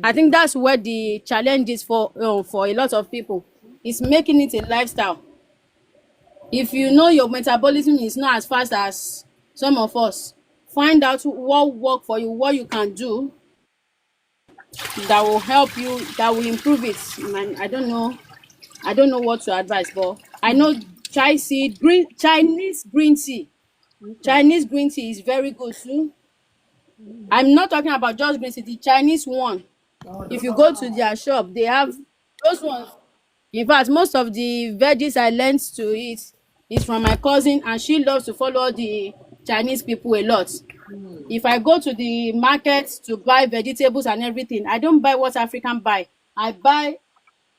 I think that's where the challenge is for a lot of people. It's making it a lifestyle. If you know your metabolism is not as fast as some of us, find out what work for you, what you can do that will help you, that will improve it. And I don't know what to advise, but I know Chinese green tea. Okay. Chinese green tea is very good too. I'm not talking about just green tea, the Chinese one. If you go to their shop, they have those ones. In fact, most of the veggies I learned to eat is from my cousin, and she loves to follow the Chinese people a lot. If I go to the market to buy vegetables and everything, I don't buy what African buy. I buy,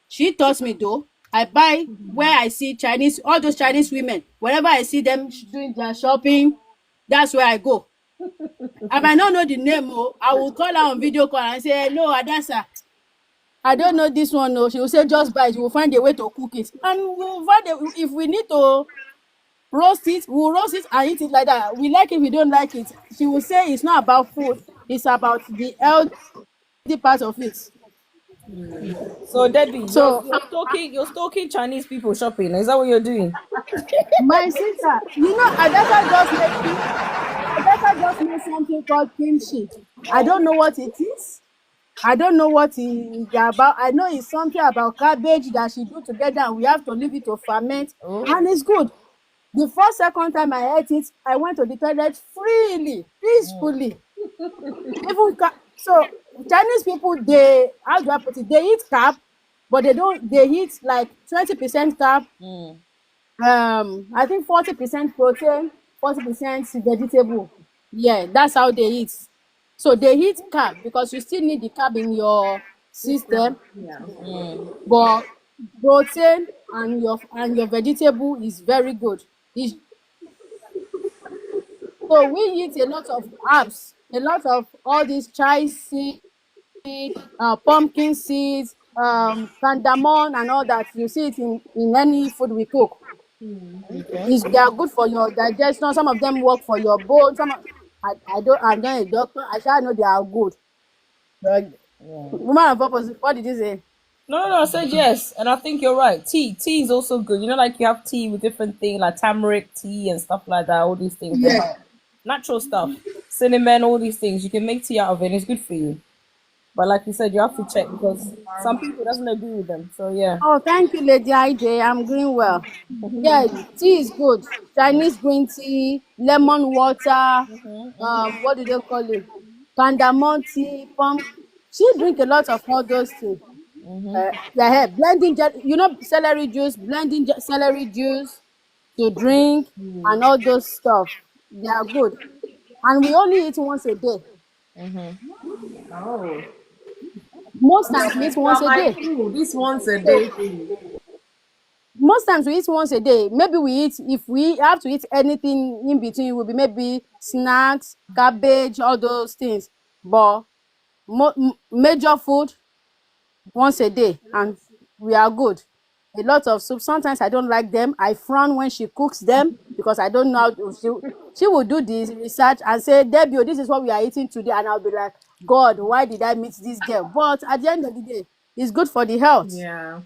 she taught me though, I buy where I see Chinese, all those Chinese women. Whenever I see them doing their shopping, that's where I go. I might not know the name, I will call her on video call and say, hello, Adasa, I don't know this one. No, she will say just buy it. We'll find a way to cook it, and we'll find if we need to roast it, we'll roast it and eat it like that. We like it, we don't like it. She will say it's not about food; it's about the healthy part of it. So Debbie, So you're stalking Chinese people shopping. Is that what you're doing? my sister, Adasa just made something called kimchi. I don't know what it is. I don't know what it's about. I know it's something about cabbage that she do together, and we have to leave it to ferment. Oh. And it's good. The second time I ate it, I went to the toilet freely, peacefully. Even so, Chinese people, how do I put it? They eat carb, but they eat like 20% carb. I think 40% protein, 40% vegetable. Yeah, that's how they eat. So they eat carb because you still need the carb in your system. Yeah. But protein and your vegetable is very good. So we eat a lot of herbs, a lot of all these chai seed, pumpkin seeds, cardamom and all that. You see it in any food we cook. Okay. They are good for your digestion. Some of them work for your bones. I'm not a doctor. I shall know they are good. But woman of purpose, what did you say? No, I said yes, and I think you're right. Tea is also good. You know, like you have tea with different things, like turmeric tea and stuff like that. All these things, they Yeah. help. Natural stuff, cinnamon, all these things. You can make tea out of it. And it's good for you. But like you said, you have to check because some people doesn't agree with them. So yeah. Oh, thank you, Lady IJ. I'm doing well. Yeah, tea is good. Chinese green tea, lemon water, what do they call it? Cardamom tea, pump. She drink a lot of all those things. Yeah, blending, celery juice, blending celery juice to drink and all those stuff. They are good. And we only eat once a day. Oh, Most times we eat you once are a my day. crew. This once a So day thing. most times we eat once a day. Maybe we eat, if we have to eat anything in between, it will be maybe snacks, cabbage, all those things. But major food once a day, and we are good. A lot of soup. Sometimes I don't like them. I frown when she cooks them because I don't know how to. She will do this research and say, Debbie, oh, this is what we are eating today. And I'll be like, God, why did I meet this girl? But at the end of the day, it's good for the health. Yeah.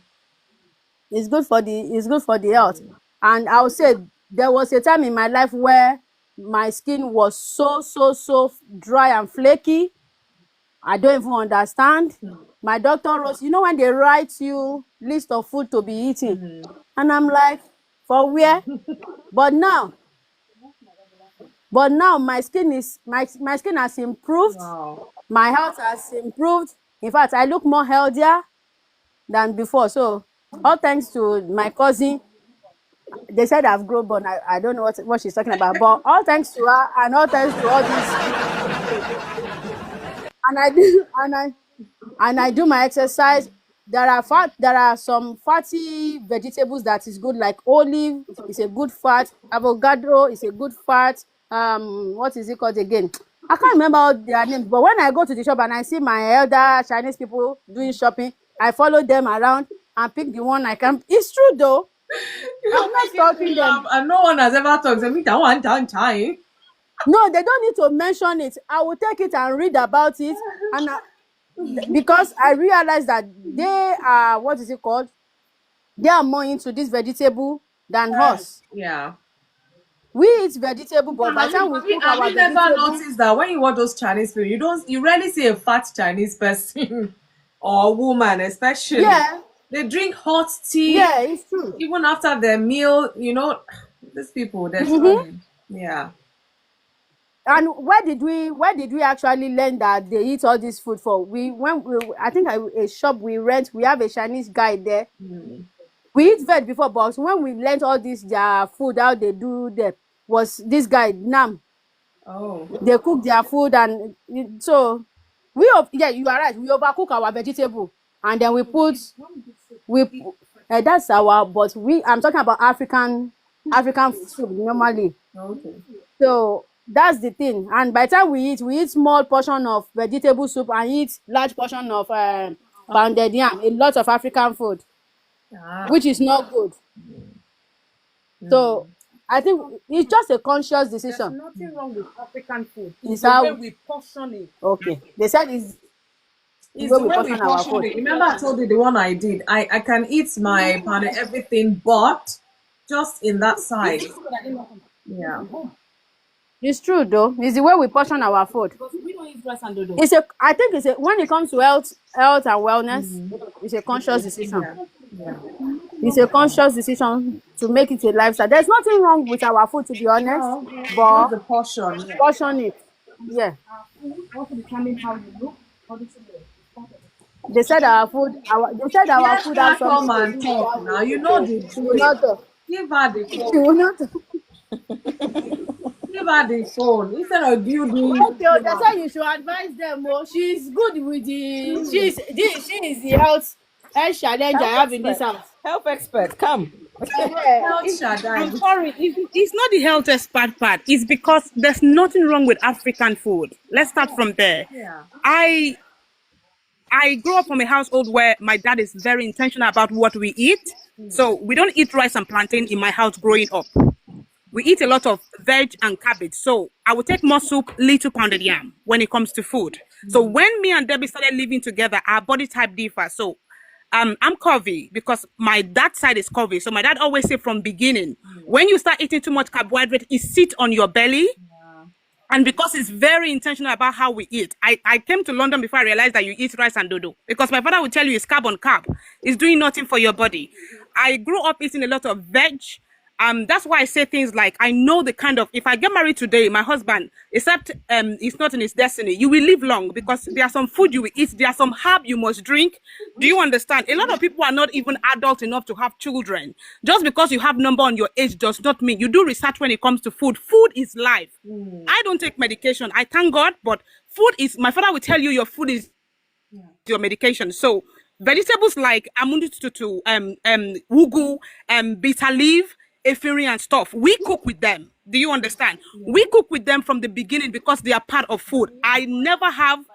It's good for the health. And I would say there was a time in my life where my skin was so dry and flaky. I don't even understand. My doctor wrote, when they write you list of food to be eating, and I'm like, for where? But now, my skin has improved. Wow. My health has improved. In fact, I look more healthier than before. So all thanks to my cousin. They said I've grown, but I don't know what she's talking about. But all thanks to her and all thanks to all these, and I do and I do my exercise. There are some fatty vegetables that is good, like olive is a good fat, avocado is a good fat. What is it called again? I can't remember all their names, but when I go to the shop and I see my elder Chinese people doing shopping, I follow them around and pick the one I can. It's true though. I'm not stalking them. And no one has ever talked to me that one time. No, they don't need to mention it. I will take it and read about it, and because I realize that they are, what is it called? They are more into this vegetable than us. Yeah. We eat vegetable, but by the time we cook Have our you never vegetable, noticed that when you watch those Chinese people, you rarely see a fat Chinese person or woman, especially. yeah, They drink hot tea yeah, it's true. even after their meal. These people, they're trying. Yeah. And where did we actually learn that they eat all this food for? I think a shop we rent, we have a Chinese guy there. We eat veg before, but when we learned all this their food, how they do them, was this guy Nam. Oh. They cook their food, and so yeah, you are right. We overcook our vegetable, and then that's our. But I'm talking about African soup normally. Okay. So that's the thing. And by the time we eat small portion of vegetable soup and eat large portion of pounded yam. A lot of African food, which is not good. So I think it's just a conscious decision. Nothing wrong with African food. It's the how way we portion it. Okay. They said it's It's the way we portion it. Remember, I told you the one I did. I can eat my pan and everything, but just in that side. Yeah. It's true though. It's the way we portion our food. We don't eat rice and dodo. I think when it comes to health and wellness, it's a conscious decision. Yeah. It's a conscious decision to make it a lifestyle. There's nothing wrong with our food, to be honest, but The portion. Yeah. portion it. Yeah. They said our food Let has her come something and to do talk with now. You know the She will truth. not talk. Give her the She phone. will not talk. Give her the phone instead of you doing. Okay, that's why you should advise them. Oh, she's good with she is the health challenge I have in this house. Health expert, come. Health Shaddai. I'm sorry, it's not the health expert part. It's because there's nothing wrong with African food. Let's start from there. Yeah. I grew up from a household where my dad is very intentional about what we eat. So we don't eat rice and plantain in my house growing up. We eat a lot of veg and cabbage. So I would take more soup, little pounded yam when it comes to food. So when me and Debbie started living together, our body type differs. So I'm curvy because my dad side is curvy. So my dad always say from beginning, when you start eating too much carbohydrate, it sits on your belly. And because it's very intentional about how we eat, I came to London before I realized that you eat rice and dodo. Because my father would tell you it's carb on carb. It's doing nothing for your body. I grew up eating a lot of veg. That's why I say things like, I know the kind of, if I get married today, my husband, except it's not in his destiny, you will live long because there are some food you will eat, there are some herb you must drink. Do you understand? A lot of people are not even adult enough to have children. Just because you have number on your age does not mean you do research when it comes to food. Food is life. I don't take medication. I thank God, but food is, my father will tell you your food is your medication. So vegetables like amundututu, ugu, bitter leaf, efirin and stuff, we cook with them. Do you understand? We cook with them from the beginning because they are part of food. I never have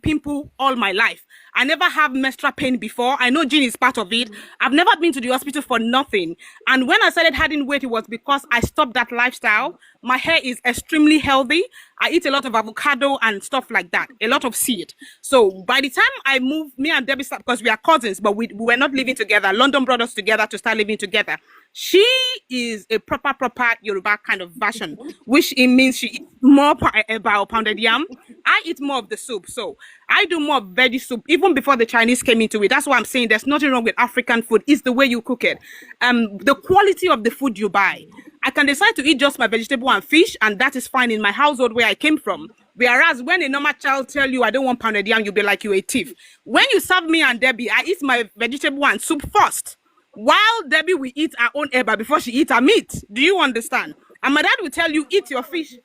pimple all my life. I never have menstrual pain before. I know Jean is part of it. I've never been to the hospital for nothing. And when I started adding weight, it was because I stopped that lifestyle. My hair is extremely healthy. I eat a lot of avocado and stuff like that, a lot of seed. So by the time I moved, me and Debbie, because we are cousins, but we were not living together. London brought us together to start living together. She is a proper Yoruba kind of version, which it means she eats more about pounded yam. I eat more of the soup. So I do more veggie soup, even before the Chinese came into it. That's why I'm saying there's nothing wrong with African food. It's the way you cook it. The quality of the food you buy. I can decide to eat just my vegetable and fish, and that is fine in my household where I came from. Whereas when a normal child tell you, I don't want pounded yam, you'll be like, you're a thief. When you serve me and Debbie, I eat my vegetable and soup first. While Debbie will eat her own eba before she eats her meat. Do you understand? And my dad will tell you, eat your fish.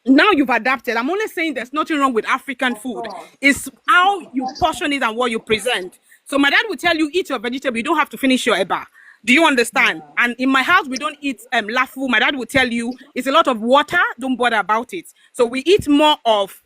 Now you've adapted. I'm only saying there's nothing wrong with African food. It's how you portion it and what you present. So my dad will tell you, eat your vegetable. You don't have to finish your eba. Do you understand? And in my house, we don't eat lafu. My dad will tell you, it's a lot of water. Don't bother about it. So we eat more of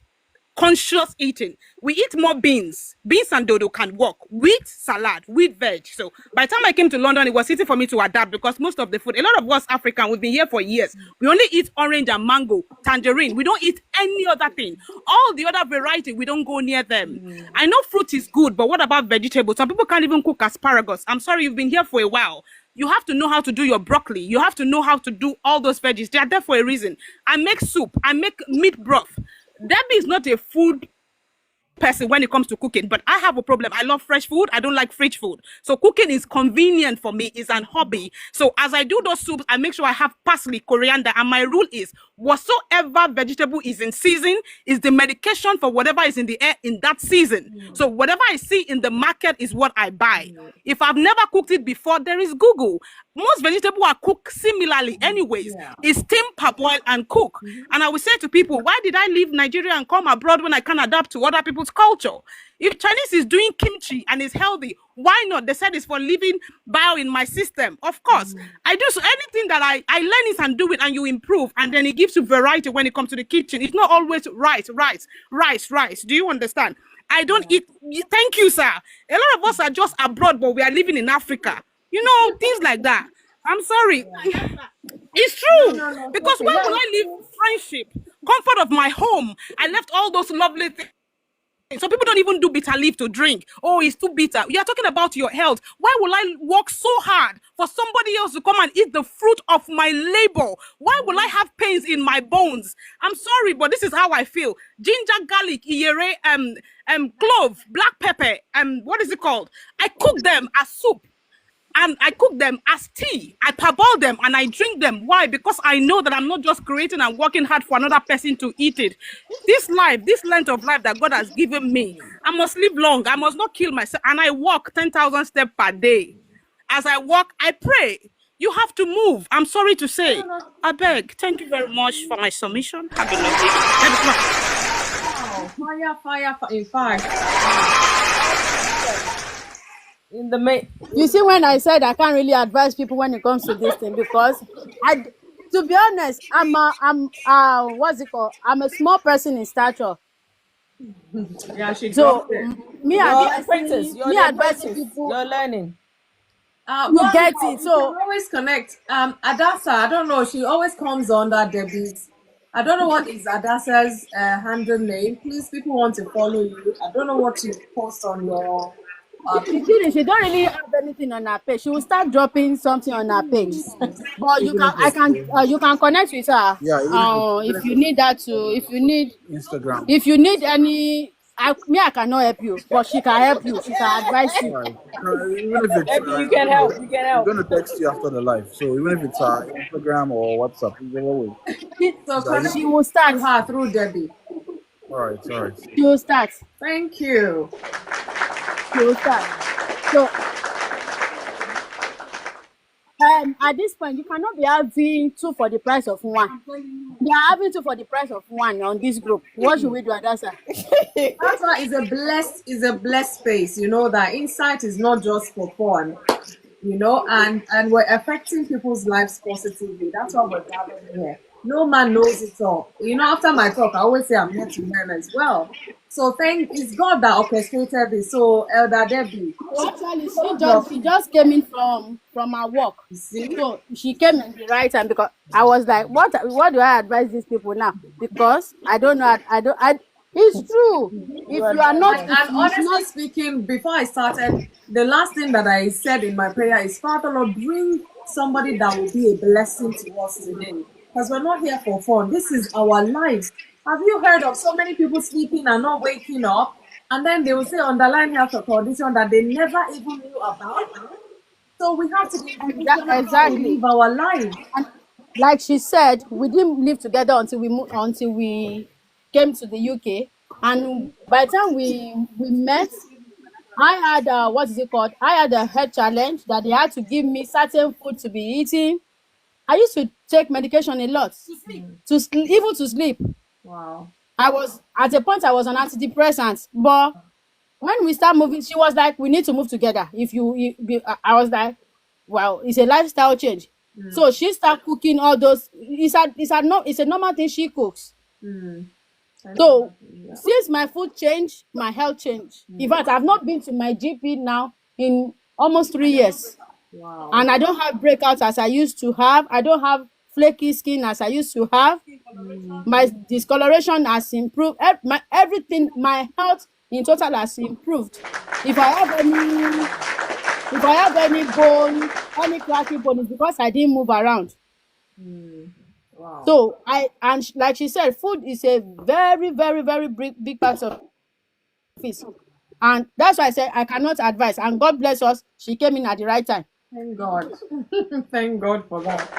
conscious eating. We eat more beans. Beans and dodo can work. Wheat salad, wheat veg. So by the time I came to London, it was easy for me to adapt because most of the food, a lot of us African, we've been here for years. We only eat orange and mango, tangerine. We don't eat any other thing. All the other variety, we don't go near them. I know fruit is good, but what about vegetables? Some people can't even cook asparagus. I'm sorry, you've been here for a while. You have to know how to do your broccoli. You have to know how to do all those veggies. They are there for a reason. I make soup. I make meat broth. Debbie is not a food person when it comes to cooking, but I have a problem. I love fresh food. I don't like fridge food. So cooking is convenient for me. It's an hobby. So as I do those soups, I make sure I have parsley, coriander, and my rule is whatsoever vegetable is in season is the medication for whatever is in the air in that season. So whatever I see in the market is what I buy. If I've never cooked it before, there is Google. Most vegetables are cooked similarly anyways. It's steam, parboil, and cook. And I will say to people, why did I leave Nigeria and come abroad when I can adapt to other people's culture? If Chinese is doing kimchi and is healthy, why not? They said it's for living bio in my system. Of course, I do. So anything that I learn it and do it and you improve, and then it gives you variety when it comes to the kitchen. It's not always rice. Do you understand? I don't eat. Thank you, sir. A lot of us are just abroad, but we are living in Africa. You know, things like that. I'm sorry. It's true. Because where will I live friendship? Comfort of my home. I left all those lovely things. Some people don't even do bitter leaf to drink. Oh, it's too bitter. You're talking about your health. Why will I work so hard for somebody else to come and eat the fruit of my labor? Why will I have pains in my bones? I'm sorry, but this is how I feel. Ginger, garlic, iyere, clove, black pepper, what is it called? I cook them as soup. And I cook them as tea. I parboil them and I drink them. Why? Because I know that I'm not just creating and working hard for another person to eat it. This life, this length of life that God has given me, I must live long. I must not kill myself. And I walk 10,000 steps per day. As I walk, I pray. You have to move. I'm sorry to say. I beg. Thank you very much for my submission. Have a lovely day. Fire. In fact, in the main, You see, when I said I can't really advise people when it comes to this thing, because to be honest, I'm what's it called? I'm a small person in stature. Yeah, she So dropped it. me You're apprentice. advising You're me the advising apprentice. people, You're learning. you Well, get it. we can So always connect. Adasa, I don't know. She always comes under Debbie's. I don't know what is Adasa's handle name. Please, people want to follow you. I don't know what you post on your. the thing is, she don't really have anything on her page. She will start dropping something on her page. But you Even can, if it's you can connect with her. yeah, even If if you it's need that to, Instagram. if you need any, I cannot help you, but she can help you. She can advise you. Right. Even if it's Maybe you can help. You can we're help. gonna text you after the live. So even if it's Instagram or WhatsApp, either way. She, So That she connect will start. to her through Debbie. all right, all right. She will start. Thank you. She will start. So at this point, you cannot be having two for the price of one. They are having two for the price of one on this group. What should we do, Adasa? That's why it's a blessed space. You know that insight is not just for fun. And we're affecting people's lives positively. That's why we're gathered here. No man knows it all. After my talk, I always say I'm here to learn as well. So it's God that orchestrated this. So Elder Debbie, Actually, hold your she feet. just came in from her work. You see? So she came in the right time because I was like, what do I advise these people now? Because I don't know. It's true. You If you are not, advise And, her. if and it's honestly not, speaking, before I started, the last thing that I said in my prayer is, Father Lord, bring somebody that will be a blessing to us today. Because we're not here for fun. This is our lives. Have you heard of so many people sleeping and not waking up? And then they will say underlying health condition that they never even knew about. So we have to be intentional how we exactly. live our life. And like she said, we didn't live together until we came to the UK. And by the time we met, I had what is it called? I had a health challenge that they had to give me certain food to be eating. I used to take medication a lot even to sleep. Wow. I was at a point I was on antidepressants, but when we start moving, she was like, "We need to move together." I was like, "Well, it's a lifestyle change." So she started cooking all those. It's a normal thing she cooks. So since my food changed, my health changed. In fact, I've not been to my GP now in almost 3 years. Wow. And I don't have breakouts as I used to have. I don't have flaky skin as I used to have. My discoloration has improved. Everything, my health in total has improved. If I have any bone, any cracky bone, it's because I didn't move around. Wow. So like she said, food is a very, very, very big part of it. And that's why I said I cannot advise. And God bless us, she came in at the right time. Thank God. Thank God for that.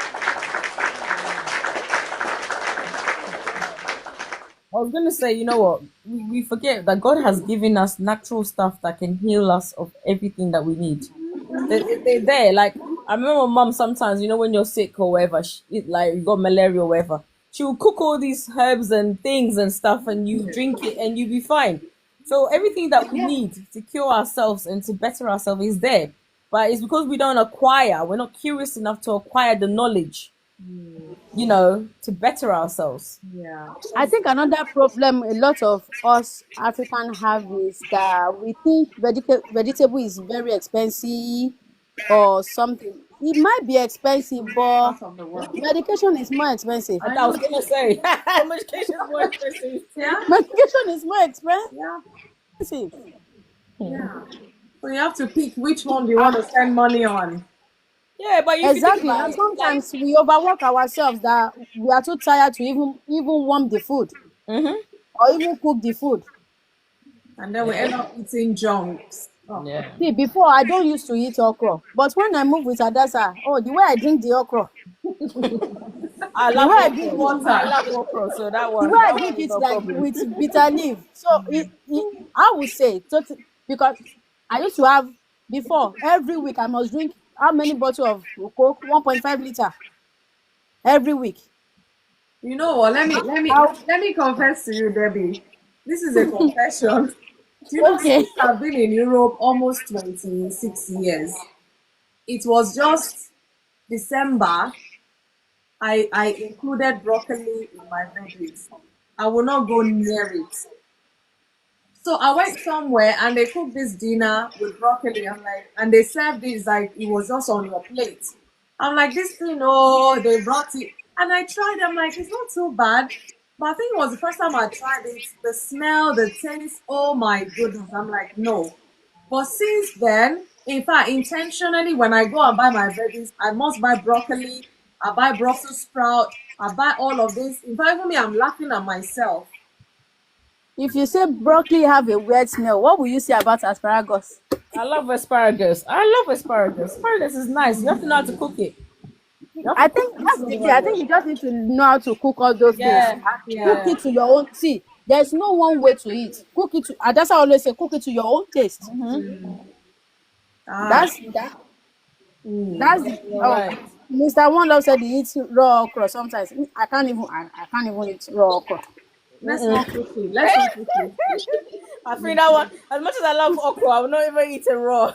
I was gonna say, you know what? We forget that God has given us natural stuff that can heal us of everything that we need. They're there. Like I remember, mom sometimes, when you're sick or whatever, like you got malaria or whatever, she will cook all these herbs and things and stuff, and you drink it, and you be fine. So everything that we need to cure ourselves and to better ourselves is there, but it's because we don't acquire. We're not curious enough to acquire the knowledge, to better ourselves. Yeah. I think another problem a lot of us African have is that we think vegetable is very expensive or something. It might be expensive, but Part of the world. medication is more expensive. I was gonna say, medication is more expensive. Yeah. Medication is more expensive. Yeah. Yeah. So you have to pick which one do you want Um, to spend money on. Yeah, but if you think exactly. about And it, like, sometimes we overwork ourselves that we are too tired to even warm the food or even cook the food. And then we end up eating junks. Oh. yeah, See, before I don't used to eat okra, but when I moved with Adasa, the way I drink the okra, I the love way I okra. drink I Water. love okra, so that the one, way I that one drink is it no like problem. with bitter leaf. So I would say because I used to have before every week I must drink how many bottles of Coke? 1.5 liter every week. You know what? Let me let me How let me confess to you, Debbie. This is a confession. Do you know okay? since I've been in Europe almost 26 years? It was just December I included broccoli in my veggies. I will not go near it. So I went somewhere and they cooked this dinner with broccoli. I'm like, and they served it like it was just on your plate. I'm like, this thing, oh, they brought it. And I tried, I'm like, it's not so bad. But I think it was the first time I tried it. The smell, the taste, oh my goodness. I'm like, no. But since then, in fact, intentionally, when I go and buy my veggies, I must buy broccoli, I buy Brussels sprout, I buy all of this. In fact, even me, I'm laughing at myself. If you say broccoli have a weird smell, what will you say about asparagus? I love asparagus. I love asparagus. Asparagus is nice. You have to know how to cook it. You have to I cook think it that's the the key. right I way. think you just need to know how to cook all those things. Yeah, And cook yeah. it to your own. See, there's no one way to eat. Cook it to. That's how I always say, cook it to your own taste. Ah, That's that. That's You're oh, right. Mr. One Love said he eats raw okra sometimes. I can't even. I can't even eat raw okra. let's not cook it. Let's not cook it. I think that one. As much as I love okra, I will not even eat it raw.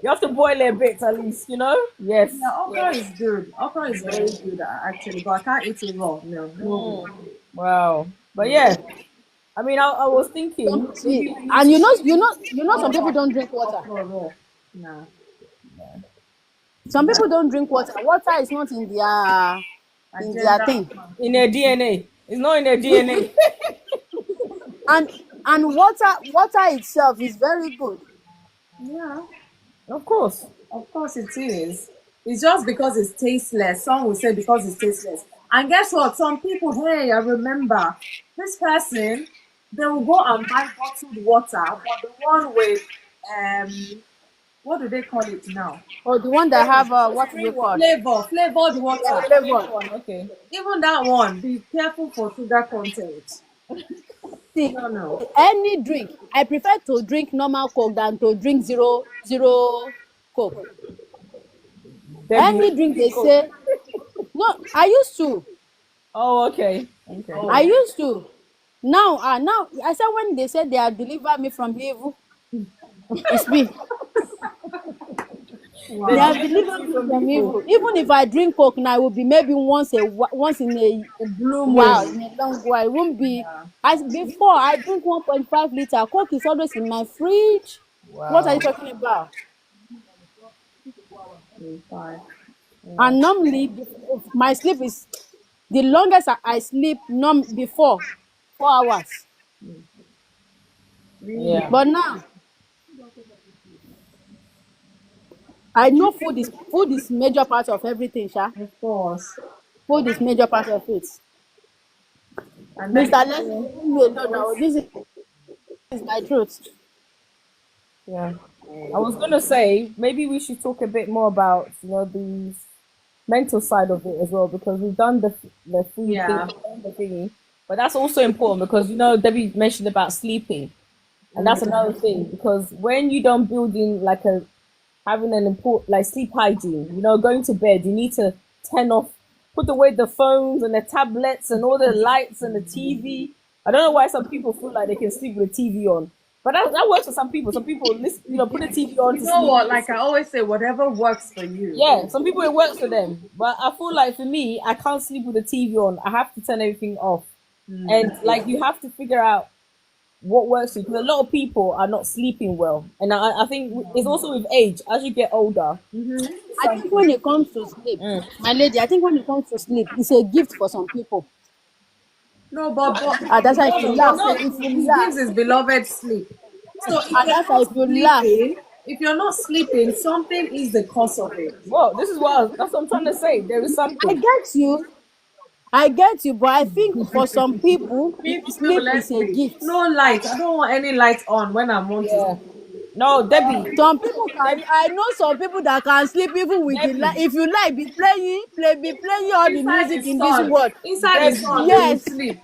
You have to boil it a bit at least, you know. Yes. Yeah, okra Yes. is good. Okra is very good actually, but I can't eat it raw. No, no. Wow. But yeah, I mean, I was thinking maybe we need And to some people don't drink water. Okra raw. Nah. Some people don't drink water. Water is not in their Agenda. thing. in their DNA. It's not in their DNA. And water itself is very good. Yeah, Of of course it is. It's just because it's tasteless. Some will say because it's tasteless. And guess what? Some people, hey, I remember this person, they will go and buy bottled water, but the one with what do they call it now? Or the one that have what is Spring it water. called? Flavored Yeah, water. flavor. One. Okay. Even that one, be careful for sugar content. See, No, no. any drink, I prefer to drink normal Coke than to drink zero Coke. Debbie, Any drink they say, no, I used to. oh, okay. Okay. I used to. Now, I said when they said they are deliver me from evil, it's me. They have delivered me from evil. Even if I drink Coke now, it will be maybe once in a A blue while, moon. in a long while. It won't be as before. I drink 1.5 liter. Coke is always in my fridge. What are Wow. you talking about? Fine. And normally, my sleep is the longest I sleep before 4 hours. Yeah. But now I know food is major part of everything, Sha. Of course. Food is major part of it. And then Mr. Leslie, leave me alone now. This is my truth. Yeah. I was gonna say maybe we should talk a bit more about the mental side of it as well because we've done the food Yeah. thing, we've done the thingy, but that's also important because Debbie mentioned about sleeping, and that's another thing because when you don't build in like having an important like sleep hygiene, going to bed, you need to put away the phones and the tablets and all the lights and the TV. I don't know why some people feel like they can sleep with the TV on. But that works for some people. Some people listen, put the TV on to You know sleep. what? Like I always say, whatever works for you. Yeah, some people it works for them. But I feel like for me, I can't sleep with the TV on. I have to turn everything off. And like you have to figure out what works for you because a lot of people are not sleeping well. And I think it's also with age. As you get older, I think when it comes to sleep, my lady, I think when it comes to sleep, it's a gift for some people. No, but That's why if you laugh, he gives his beloved sleep. So if you're that's why not if you laugh, sleeping, something is the cause of it. well, this is that's what I'm trying to say. There is something. I get you, but I think for some people, People sleep let is a me. gift. No light. I don't want any light on when I'm on to Yeah. sleep. No, Debbie. Some people can. I know some people that can sleep even with the light. If you like, be playing all the Inside music the in this sun. world. Inside the sun, they will Yes, sleep.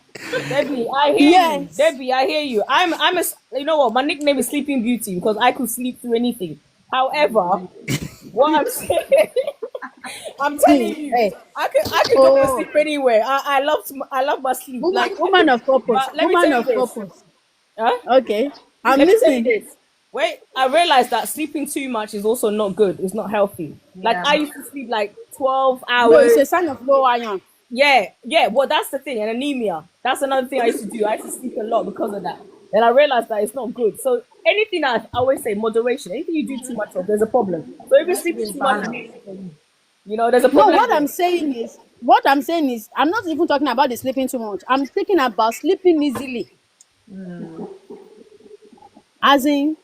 Debbie, I hear you. yes. Debbie, I hear you. I'm a you know what? My nickname is Sleeping Beauty because I could sleep through anything. However, what I'm saying, I'm telling you, Hey, I could go to sleep anywhere. I love my sleep. woman of purpose. But let me tell Woman you of this. purpose. Huh? Okay, I'm Let me tell you listening. this. Wait, I realized that sleeping too much is also not good. It's not healthy. Like Yeah. I used to sleep like 12 No, it's hours. a sign of low iron. Yeah. Well, that's the thing. And anemia. That's another thing I used to do. I used to sleep a lot because of that. Then I realized that it's not good. So anything I always say moderation. Anything you do too much of, there's a problem. So if you Let's sleep be too much, balanced. there's a No, problem there. what I'm saying is, I'm not even talking about the sleeping too much. I'm thinking about sleeping easily. As in,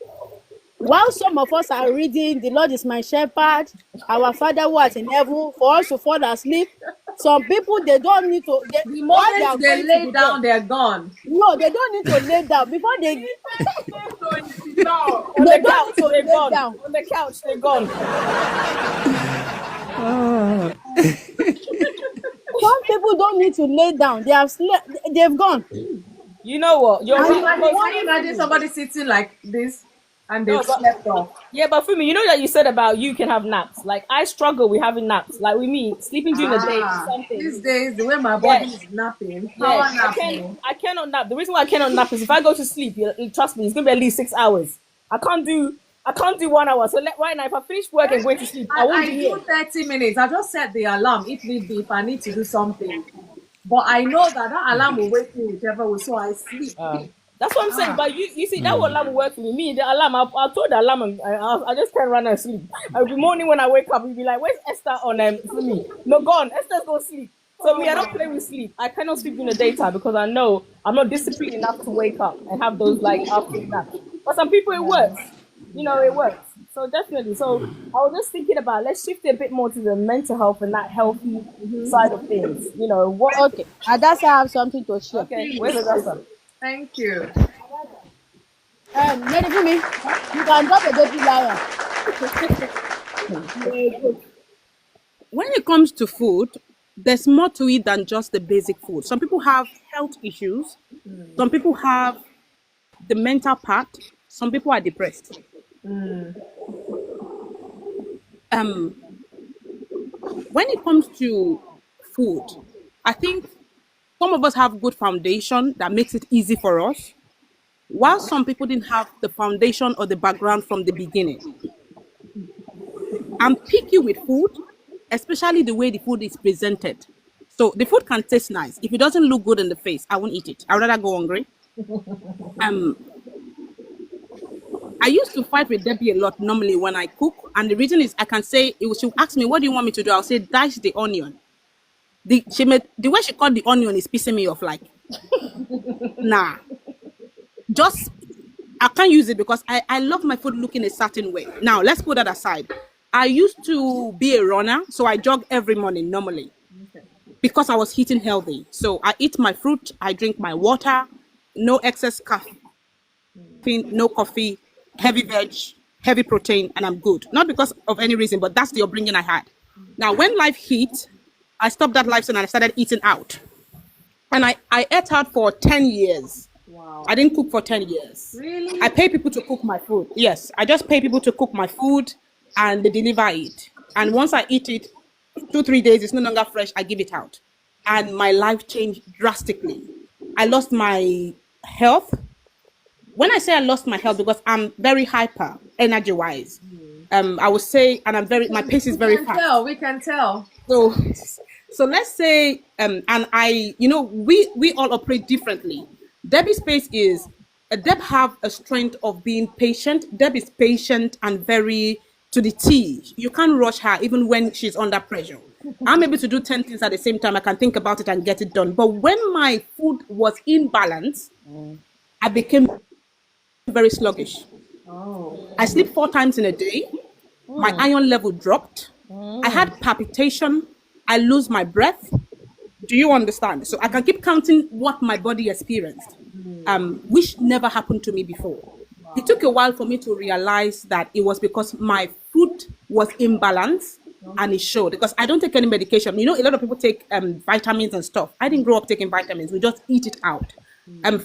while some of us are reading, the Lord is my shepherd, our Father who art in heaven, for us to fall asleep, some people, they don't need to, The while they moment are they going to lay the down, bed, they're gone. no, they don't need to lay down. Before they On the don't need couch, to they're lay gone. down. On the couch, they're gone. Some people don't need to lay down. They have slept, they've gone. You know what? You're Can you right. imagine, Because can you imagine somebody sitting like this and they've no, but slept off? yeah, but for me, you know that you said about you can have naps. Like I struggle with having naps. Like with me, sleeping during the day is These something. days, the way my body Yes, is napping, yes. power nap. Oh. I cannot nap. The reason why I cannot nap is if I go to sleep, trust me, it's gonna be at least 6 hours. I can't do 1 hour. So right now, if I finish work and going to sleep, I won't I be do here. 30 minutes. I just set the alarm if need be, if I need to do something. But I know that alarm will wake me whichever way, so I sleep. That's what I'm saying. But you see, that alarm will work for me. Me, the alarm, I told the alarm, I just can't run and sleep. Every morning when I wake up, you'll be like, "Where's Esther on for me?" No, gone. Esther's go sleep. So me, I don't play with sleep. I cannot sleep in the daytime because I know I'm not disciplined enough to wake up and have those like afternoon naps. But some people, it works. It works. So definitely. So I was just thinking about let's shift it a bit more to the mental health and that healthy side of things. What? Okay, Adasa have something to share. Okay, where's the rest? Thank you. Lady Fumi, you can drop a baby lion. When it comes to food, there's more to it than just the basic food. Some people have health issues. Some people have the mental part. Some people are depressed. Um, when it comes to food, I think some of us have good foundation that makes it easy for us, while some people didn't have the foundation or the background from the beginning. I'm picky with food, especially the way the food is presented. So the food can taste nice. If it doesn't look good in the face, I won't eat it. I'd rather go hungry. Um, I used to fight with Debbie a lot normally when I cook, and the reason is I can say she'll ask me, "What do you want me to do?" I'll say, "Dice the onion." The way she cut the onion is pissing me off. Like, nah, just I can't use it because I love my food looking a certain way. Now let's put that aside. I used to be a runner, so I jog every morning normally because I was eating healthy. So I eat my fruit, I drink my water, no excess caffeine, no coffee, heavy veg, heavy protein, and I'm good. Not because of any reason, but that's the upbringing I had. Now, when life hit, I stopped that lifestyle and I started eating out. And I ate out for 10 years. Wow. I didn't cook for 10 years. Really? I pay people to cook my food. Yes, I just pay people to cook my food and they deliver it. And once I eat it, 2, 3 days, it's no longer fresh, I give it out. And my life changed drastically. I lost my health. When I say I lost my health, because I'm very hyper, energy wise. I would say, and my pace is very fast. We can tell. So let's say, and we all operate differently. Debbie's pace is, Deb have a strength of being patient. Deb is patient and very to the T. You can't rush her even when she's under pressure. I'm able to do 10 things at the same time. I can think about it and get it done. But when my food was in balance, I became very sluggish. I sleep 4 times in a day. My iron level dropped. I had palpitation. I lose my breath. Do you understand? So I can keep counting what my body experienced, which never happened to me before. It took a while for me to realize that it was because my food was imbalanced, and it showed. Because I don't take any medication. A lot of people take vitamins and stuff. I didn't grow up taking vitamins. We just eat it out.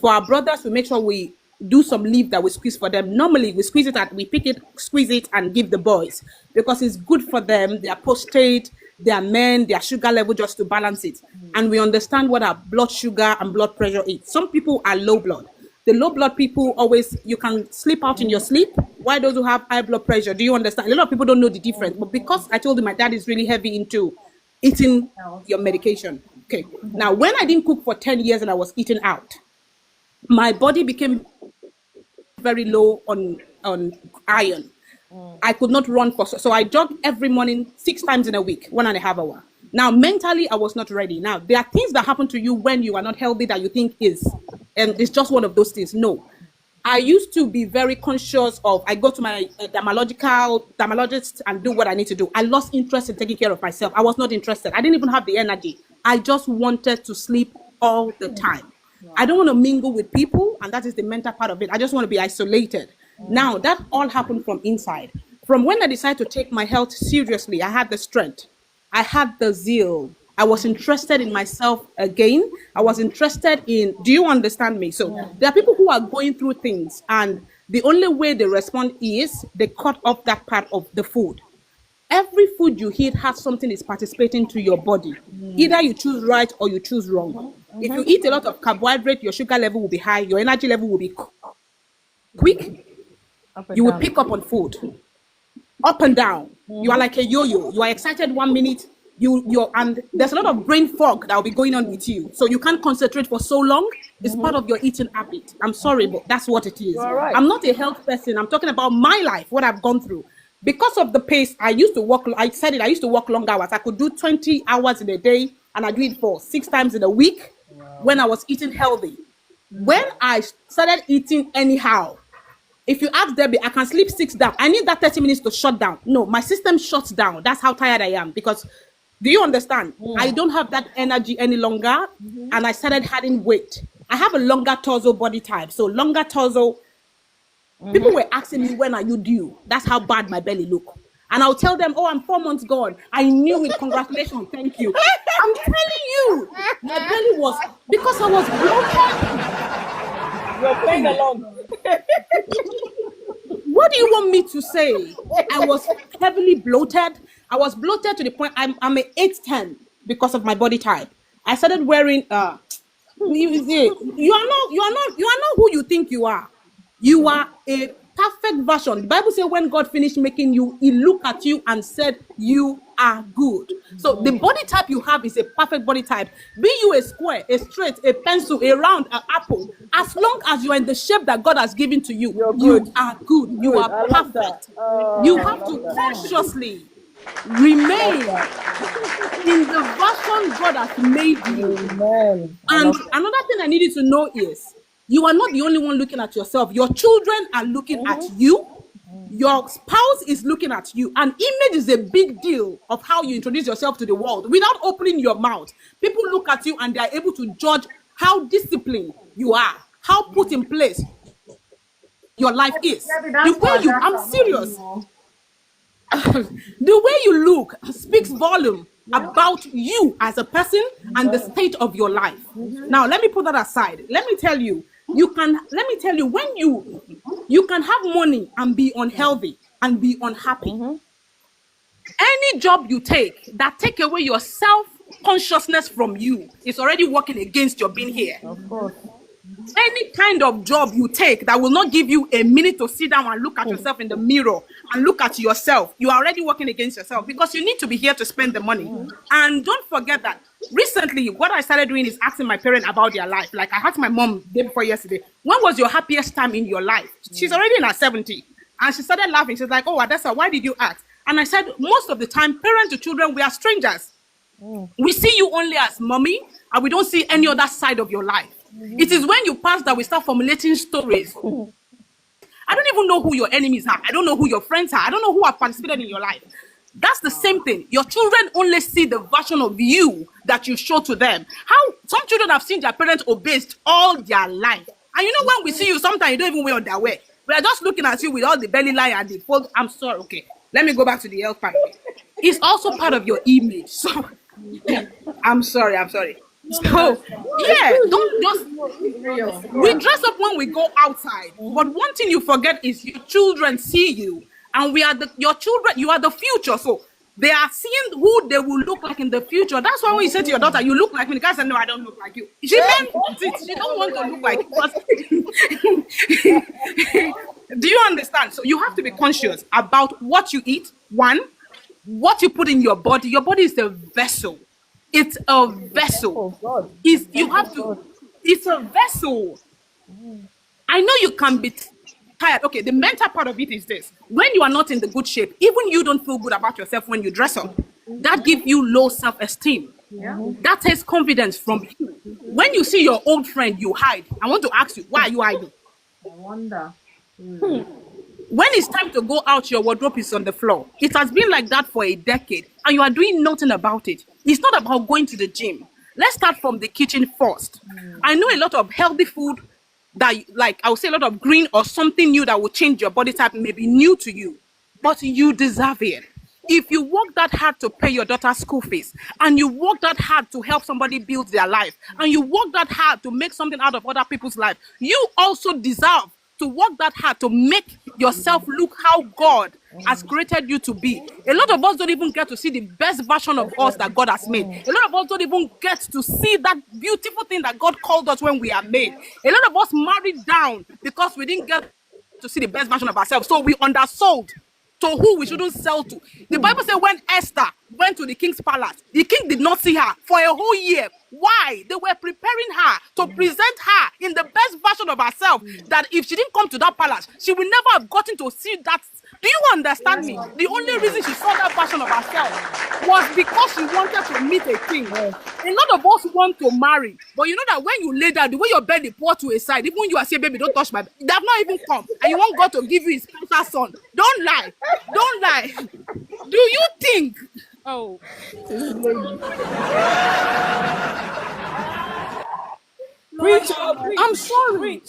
For our brothers, we make sure we do some leaf that we squeeze for them. Normally, we squeeze it out, we pick it, squeeze it, and give the boys because it's good for them. They are prostate, they are men, their sugar level just to balance it. And we understand what our blood sugar and blood pressure is. Some people are low blood. The low blood people you can sleep out in your sleep. Why those who have high blood pressure? Do you understand? A lot of people don't know the difference. But because I told you my dad is really heavy into eating your medication. Okay. Now, when I didn't cook for 10 years and I was eating out, my body became very low on iron. I could not run so I jog every morning 6 times in a week, 1.5 hours. Now mentally I was not ready. Now there are things that happen to you when you are not healthy that you think is, and it's just one of those things. No, I used to be very conscious of, I go to my dermatologist and do what I need to do. I lost interest in taking care of myself. I was not interested. I didn't even have the energy. I just wanted to sleep all the time. I don't want to mingle with people, and that is the mental part of it. I just want to be isolated. Now, that all happened from inside. From when I decided to take my health seriously, I had the strength. I had the zeal. I was interested in myself again. I was interested in, do you understand me? So there are people who are going through things, and the only way they respond is they cut off that part of the food. Every food you eat has something is participating to your body. Either you choose right or you choose wrong. If you eat a lot of carbohydrate, your sugar level will be high, your energy level will be quick. You will pick up on food. Up and down. You are like a yo-yo. You are excited 1 minute, and there's a lot of brain fog that will be going on with you. So you can't concentrate for so long. It's part of your eating habit. I'm sorry, but that's what it is. Right. I'm not a health person. I'm talking about my life, what I've gone through. Because of the pace, I used to work, I said it, I used to work long hours. I could do 20 hours in a day, and I do it for 6 times in a week when I was eating healthy. When I started eating anyhow, if you ask Debbie, I can sleep 6 down. I need that 30 minutes to shut down. No, my system shuts down. That's how tired I am. Because, do you understand? I don't have that energy any longer, and I started adding weight. I have a longer torso body type. So longer torso. People were asking me, when are you due? That's how bad my belly look. And I'll tell them, oh, I'm 4 months gone. I knew it. Congratulations. Thank you. I'm telling you, my belly was, because I was bloated. You're playing along. What do you want me to say? I was heavily bloated. I was bloated to the point I'm an 8'10" because of my body type. I started wearing you are not who you think you are. You are a perfect version. The Bible says when God finished making you, he looked at you and said, you are good. So the body type you have is a perfect body type. Be you a square, a straight, a pencil, a round, an apple. As long as you are in the shape that God has given to you, you are good. You are perfect. You have to consciously remain in the version God has made you. And another thing I needed to know is, you are not the only one looking at yourself. Your children are looking at you. Your spouse is looking at you. An image is a big deal of how you introduce yourself to the world. Without opening your mouth, people look at you and they are able to judge how disciplined you are, how put in place your life is. The way you, I'm serious. The way you look speaks volume about you as a person and the state of your life. Now, let me put that aside. Let me tell you, when you can have money and be unhealthy and be unhappy. Any job you take that take away your self-consciousness from you is already working against your being here. Of course. Any kind of job you take that will not give you a minute to sit down and look at yourself in the mirror and look at yourself, you are already working against yourself because you need to be here to spend the money. And don't forget that recently, what I started doing is asking my parents about their life. Like I asked my mom day before yesterday, when was your happiest time in your life? She's already in her 70s. And she started laughing. She's like, oh, Adessa, why did you ask? And I said, most of the time, parents to children, we are strangers. We see you only as mommy, and we don't see any other side of your life. It is when you pass that we start formulating stories. I don't even know who your enemies are. I don't know who your friends are. I don't know who have participated in your life. That's the same thing. Your children only see the version of you that you show to them. How some children have seen their parents obese all their life. And you know, when we see you, sometimes you don't even wear underwear. We are just looking at you with all the belly line and the fold. I'm sorry. Okay, let me go back to the health part. It's also part of your image. So I'm sorry. So yeah, don't just, we dress up when we go outside, but one thing you forget is your children see you, and your children, you are the future. So they are seeing who they will look like in the future. That's why when you say to your daughter, you look like me, the guy said, no, I don't look like you. She meant it. She don't want to look like you. Do you understand? So you have to be conscious about what you eat. One, what you put in your body. Your body is a vessel. It's a vessel. It's a vessel. I know you can be tired. Okay, the mental part of it is this: when you are not in the good shape, even you don't feel good about yourself when you dress up. That gives you low self-esteem. That takes confidence from you. When you see your old friend, you hide. I want to ask you, why are you hiding? I wonder. When it's time to go out, your wardrobe is on the floor. It has been like that for a decade, and you are doing nothing about it. It's not about going to the gym. Let's start from the kitchen first. I know a lot of healthy food that, like, I would say a lot of green or something new that will change your body type may be new to you, but you deserve it. If you work that hard to pay your daughter's school fees, and you work that hard to help somebody build their life, and you work that hard to make something out of other people's life, you also deserve to work that hard to make yourself look how God has created you to be. A lot of us don't even get to see the best version of us that God has made. A lot of us don't even get to see that beautiful thing that God called us when we are made. A lot of us married down because we didn't get to see the best version of ourselves. So we undersold to who we shouldn't sell to. The Bible says when Esther went to the king's palace, the king did not see her for a whole year. Why? They were preparing her to present her in the best version of herself, that if she didn't come to that palace, she would never have gotten to see that. Do you understand me? The only reason she saw that version of herself was because she wanted to meet a king. A lot of us want to marry, but you know that when you lay down, the way your bed is poured to a side, even when you are saying, baby, don't touch my bed, they have not even come, and you want God to give you his special son. Don't lie. Don't lie. Do you think? Oh. Preach, I'm sorry.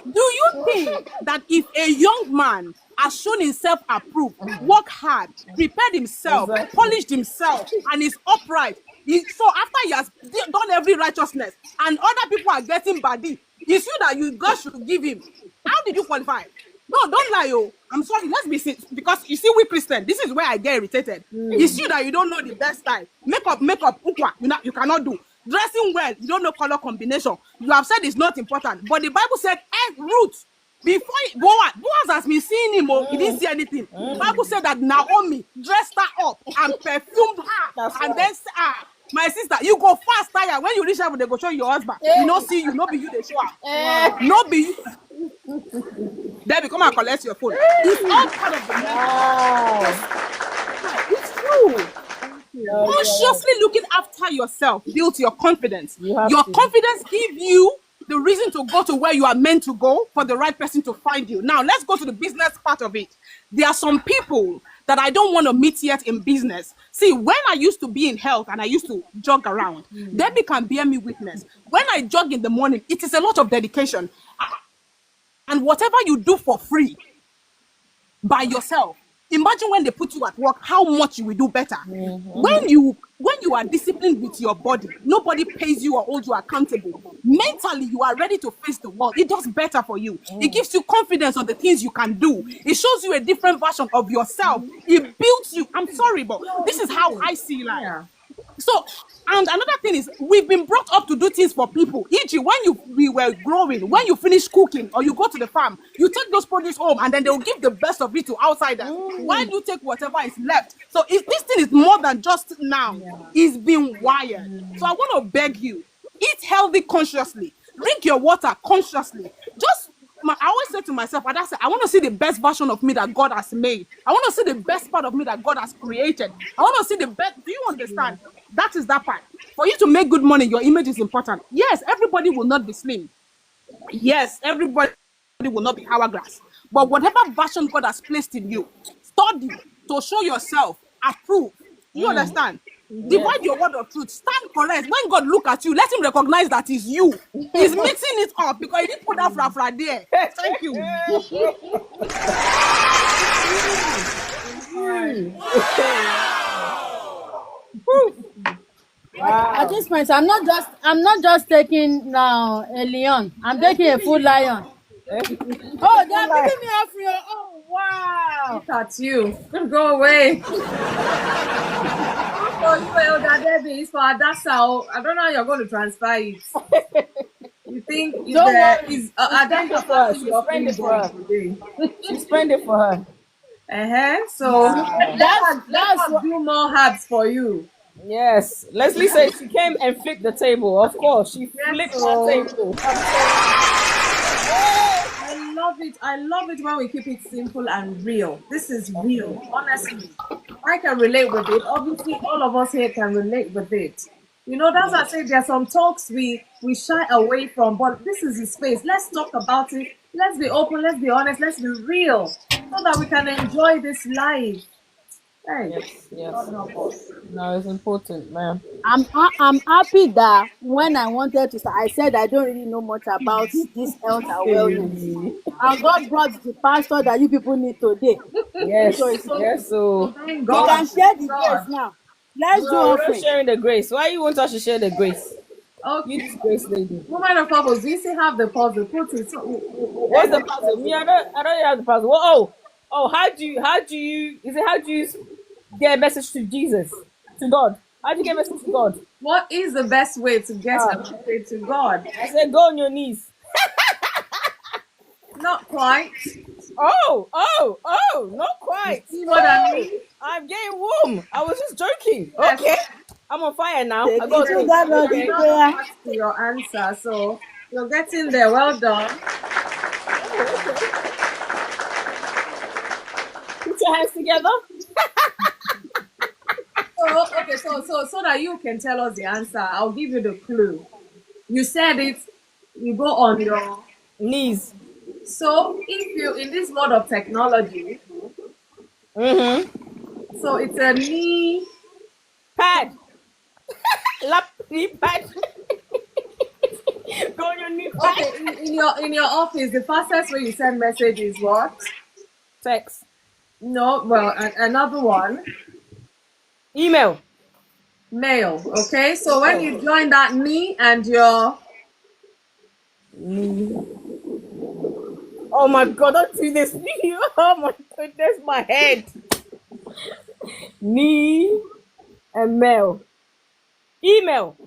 Do you think that if a young man has shown himself approved, worked hard, prepared himself, polished himself, and is upright, so after he has done every righteousness and other people are getting body, it's you that God should give him? How did you qualify? No, don't lie, oh. I'm sorry. Let's be serious, because you see, we Christian, this is where I get irritated. It's you that you don't know the best style. Makeup, ukwa, you cannot do. Dressing well, you don't know color combination. You have said it's not important, but the Bible said, root. Before Boaz has been seeing him, he didn't see anything. The Bible said that Naomi dressed her up and perfumed her, and then my sister, you go fast, tire. When you reach heaven, they go show your husband. You know, see you, no be you, they show up. No be you. Then come and collect your phone. It's all part of the It's true. Consciously looking after yourself builds your confidence. Your confidence gives you the reason to go to where you are meant to go for the right person to find you. Now, let's go to the business part of it. There are some people that I don't want to meet yet in business. See, when I used to be in health and I used to jog around, Debbie can bear me witness. When I jog in the morning, it is a lot of dedication. And whatever you do for free by yourself, imagine when they put you at work, how much you will do better. When you are disciplined with your body, nobody pays you or holds you accountable. Mentally, you are ready to face the world. It does better for you. It gives you confidence on the things you can do. It shows you a different version of yourself. It builds you. I'm sorry, but this is how I see life. So, and another thing is, we've been brought up to do things for people. E.g., when we were growing, when you finish cooking or you go to the farm, you take those produce home and then they'll give the best of it to outsiders. Why do you take whatever is left? So if this thing is more than just now, it's been wired. So I want to beg you, eat healthy consciously. Drink your water consciously. I always say to myself, I want to see the best version of me that God has made. I want to see the best part of me that God has created. I want to see the best. Do you understand? That is that part. For you to make good money, your image is important. Yes, everybody will not be slim. Yes, everybody will not be hourglass. But whatever version God has placed in you, study to show yourself, approve. You understand? Divide your word of truth. Stand correct. When God look at you, let him recognize that it's you. He's mixing it up because he didn't put that fra there. Thank you. At this point, I'm not just taking now a lion. I'm taking a full lion. Oh, they're picking me up here. Oh, wow. Look at you. Go away. It's for Adasa. I don't know how you're going to transfer it. You think She's spend it for her. She spend it for her. So that's what do more herbs for you. Yes. Leslie said she came and flipped the table. Of course, she flipped the table. love it. I love it when we keep it simple and real. This is real, honestly. I can relate with it. Obviously, all of us here can relate with it. You know, that's why I say there are some talks we shy away from, but this is the space. Let's talk about it. Let's be open. Let's be honest. Let's be real, so that we can enjoy this life. Hey, Yes, God yes. help us. No, it's important, man. I'm happy that when I wanted to start, I said I don't really know much about this health and wellness. Hey. And God brought the pastor that you people need today. Yes, So it's okay. yes. So Thank We God. can share the grace God. now. Let's do no, we're not offering. sharing the grace. Why you want us to share the grace? You Okay. this grace lady. Woman of purpose, do you still have the puzzle? Put it. So What's the puzzle? Me, I don't have the puzzle. Oh, how do you is it how do you get a message to Jesus? To God? How do you get a message to God? What is the best way to get a Ah, message to God? I said go on your knees. Not quite. Not You quite. see what I Oh, mean? I'm getting warm. I was just joking. Yes. Okay. I'm on fire now. Take I it got to this. God, Lord, in Okay. Another prayer. part to your answer. So you're getting there. Well done. Oh, okay. Put your hands together. So okay, so that you can tell us the answer, I'll give you the clue. You said it. You go on your. Knees. So if you in this world of technology, Mm-hmm. so it's a knee. Pad. Lap knee pad. Go on your knee pad. Okay, in your office, the fastest way you send message is what? Text. No, well, another one, Email. mail. Okay, so when Oh. you join that knee and your Knee. Oh my god, don't do this. Knee. Oh my goodness, my head. Knee and mail. Email.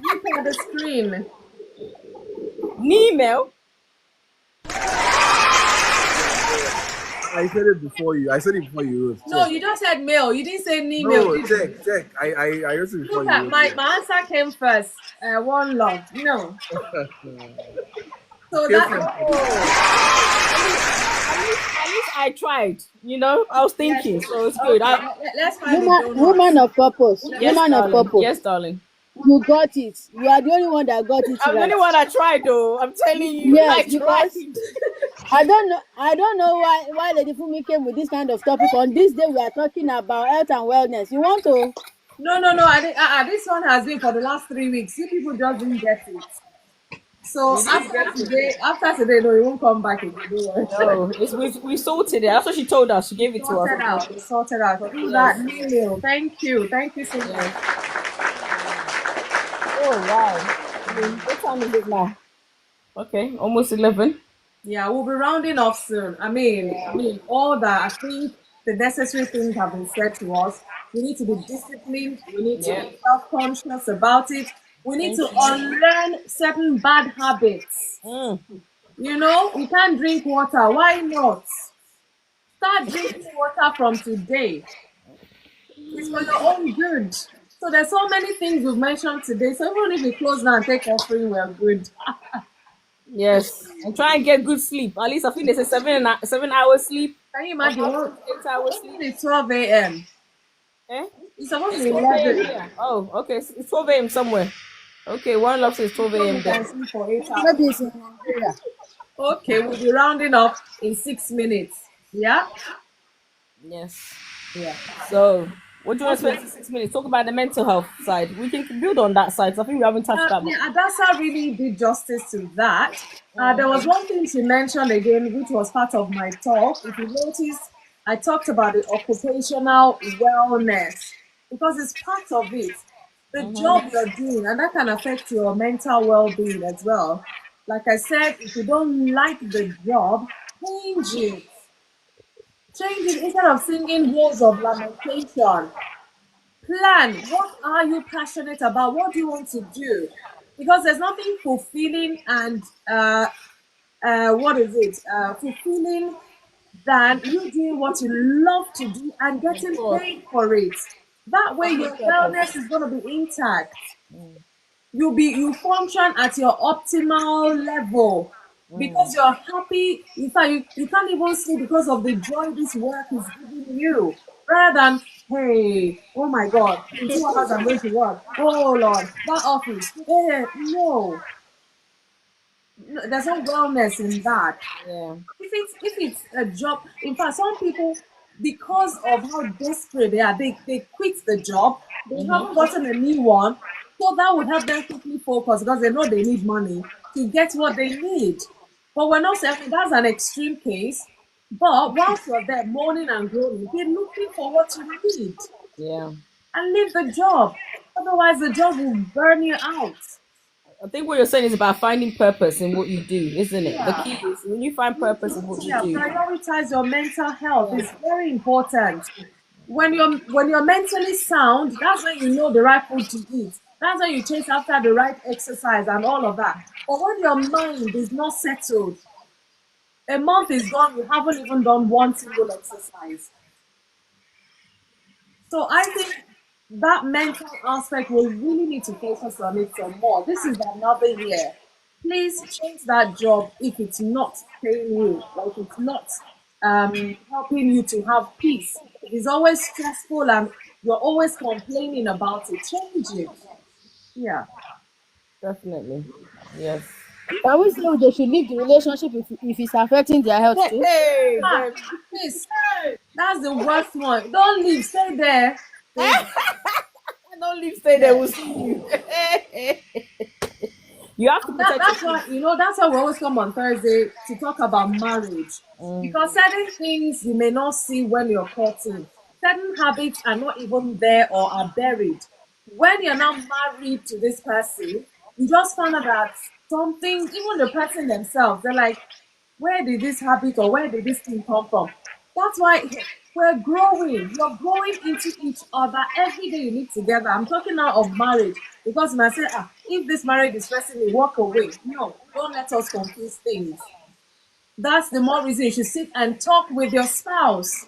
look at the screen. Knee mail. I said it before you. I said it before you wrote. No, Check. you just said mail. You didn't say knee mail, No, did you? check. I wrote it before Look you at wrote. my answer came first. One love. No. So that Careful. At least I tried. You know, I was yes. thinking, so it's good. Okay, let's find the Woman donuts. of purpose. Yes, Woman of darling. purpose. Yes, darling. You got it. You are the only one that got it I'm the only right. one that tried, though. I'm telling you, I Yes, tried. because I don't know why Lady Fumi came with this kind of topic. On this day we are talking about health and wellness. You want to No. I think this one has been for the last 3 weeks. You people just didn't get it. So We didn't get it. after today, no, you won't come back again. Don't worry. No, we sorted it. That's what she told us. She gave it to us. Sorted out. It's sorted out. Do Yes. that email. Thank you. Thank you so much. Yes. Oh wow. What time is it now? Okay, almost 11. Yeah, we'll be rounding off soon. I mean, all that. I think the necessary things have been said to us. We need to be disciplined. We need to Yeah. be self-conscious about it. We need Thank to you. unlearn certain bad habits. Mm. You know, you can't drink water. Why not? Start drinking water from today. It's for your own good. So there's so many things we've mentioned today. So even if we close now and take offering, we're good. Yes. And try and get good sleep. At least I think there's a 7 hours sleep. Can you Or imagine? up What? to 8 hours sleep. It's 12 a.m. Eh? It's supposed to It's be 12 a.m. 11. here. Oh, okay. It's 12 a.m. somewhere. Okay, one love says 12 So a.m. we there. can sleep for 8 hours. maybe it's in Nigeria. Okay, we'll be rounding up in 6 minutes. Yeah? Yes. Yeah. So, what do you want to spend 6 minutes? Talk about the mental health side. We can build on that side. So I think we haven't touched that much. Yeah, Adasa really did justice to that. There was one thing she mentioned again, which was part of my talk. If you notice, I talked about the occupational wellness because it's part of it. The job you're doing, and that can affect your mental well-being as well. Like I said, if you don't like the job, change it. Change it instead of singing words of lamentation. Plan. What are you passionate about? What do you want to do? Because there's nothing fulfilling and what is it? Fulfilling than you doing what you love to do and Of getting course. paid for it. That way Happy your purpose. wellness is gonna be intact. You function at your optimal level. because you're happy. In fact, you can't even see because of the joy this work is giving you. Rather than, hey, oh my God, in 2 hours I'm going to work. Oh Lord, that office. No, no, there's no wellness in that. Yeah. If it's a job, in fact, some people, because of how desperate they are, they quit the job. They haven't gotten a new one, so that would help them quickly focus because they know they need money to get what they need. But we're not saying that's an extreme case. But whilst you're there moaning and groaning, be looking for what you need Yeah. and leave the job. Otherwise, the job will burn you out. I think what you're saying is about finding purpose in what you do, isn't it? The Yeah. key is when you find purpose in what you Yeah, do. prioritize your mental health. Yeah. It's very important. When you're mentally sound, that's when you know the right food to eat. That's when you chase after the right exercise and all of that. But when your mind is not settled, a month is gone, you haven't even done one single exercise. So I think that mental aspect will really need to focus on it some more. This is another year. Please change that job if it's not paying you, or if it's not helping you to have peace. If it's always stressful and you're always complaining about it, change it. Yeah. Definitely. Yes. Can we say they should leave the relationship if it's affecting their health too? Hey, Ah, then. please. That's the worst one. Don't leave. Stay there. Stay Don't leave, stay there, there. we'll see you. You have to protect your That's why, peace. that's why we always come on Thursday to talk about marriage. Because certain things you may not see when you're courting. Certain habits are not even there or are buried. When you're now married to this person, you just find out that something, even the person themselves, they're like, where did this habit or where did this thing come from? That's why we're growing. You're growing into each other every day you live together. I'm talking now of marriage because you might say, if this marriage is stressing me, walk away. No, don't let us confuse things. That's the more reason you should sit and talk with your spouse.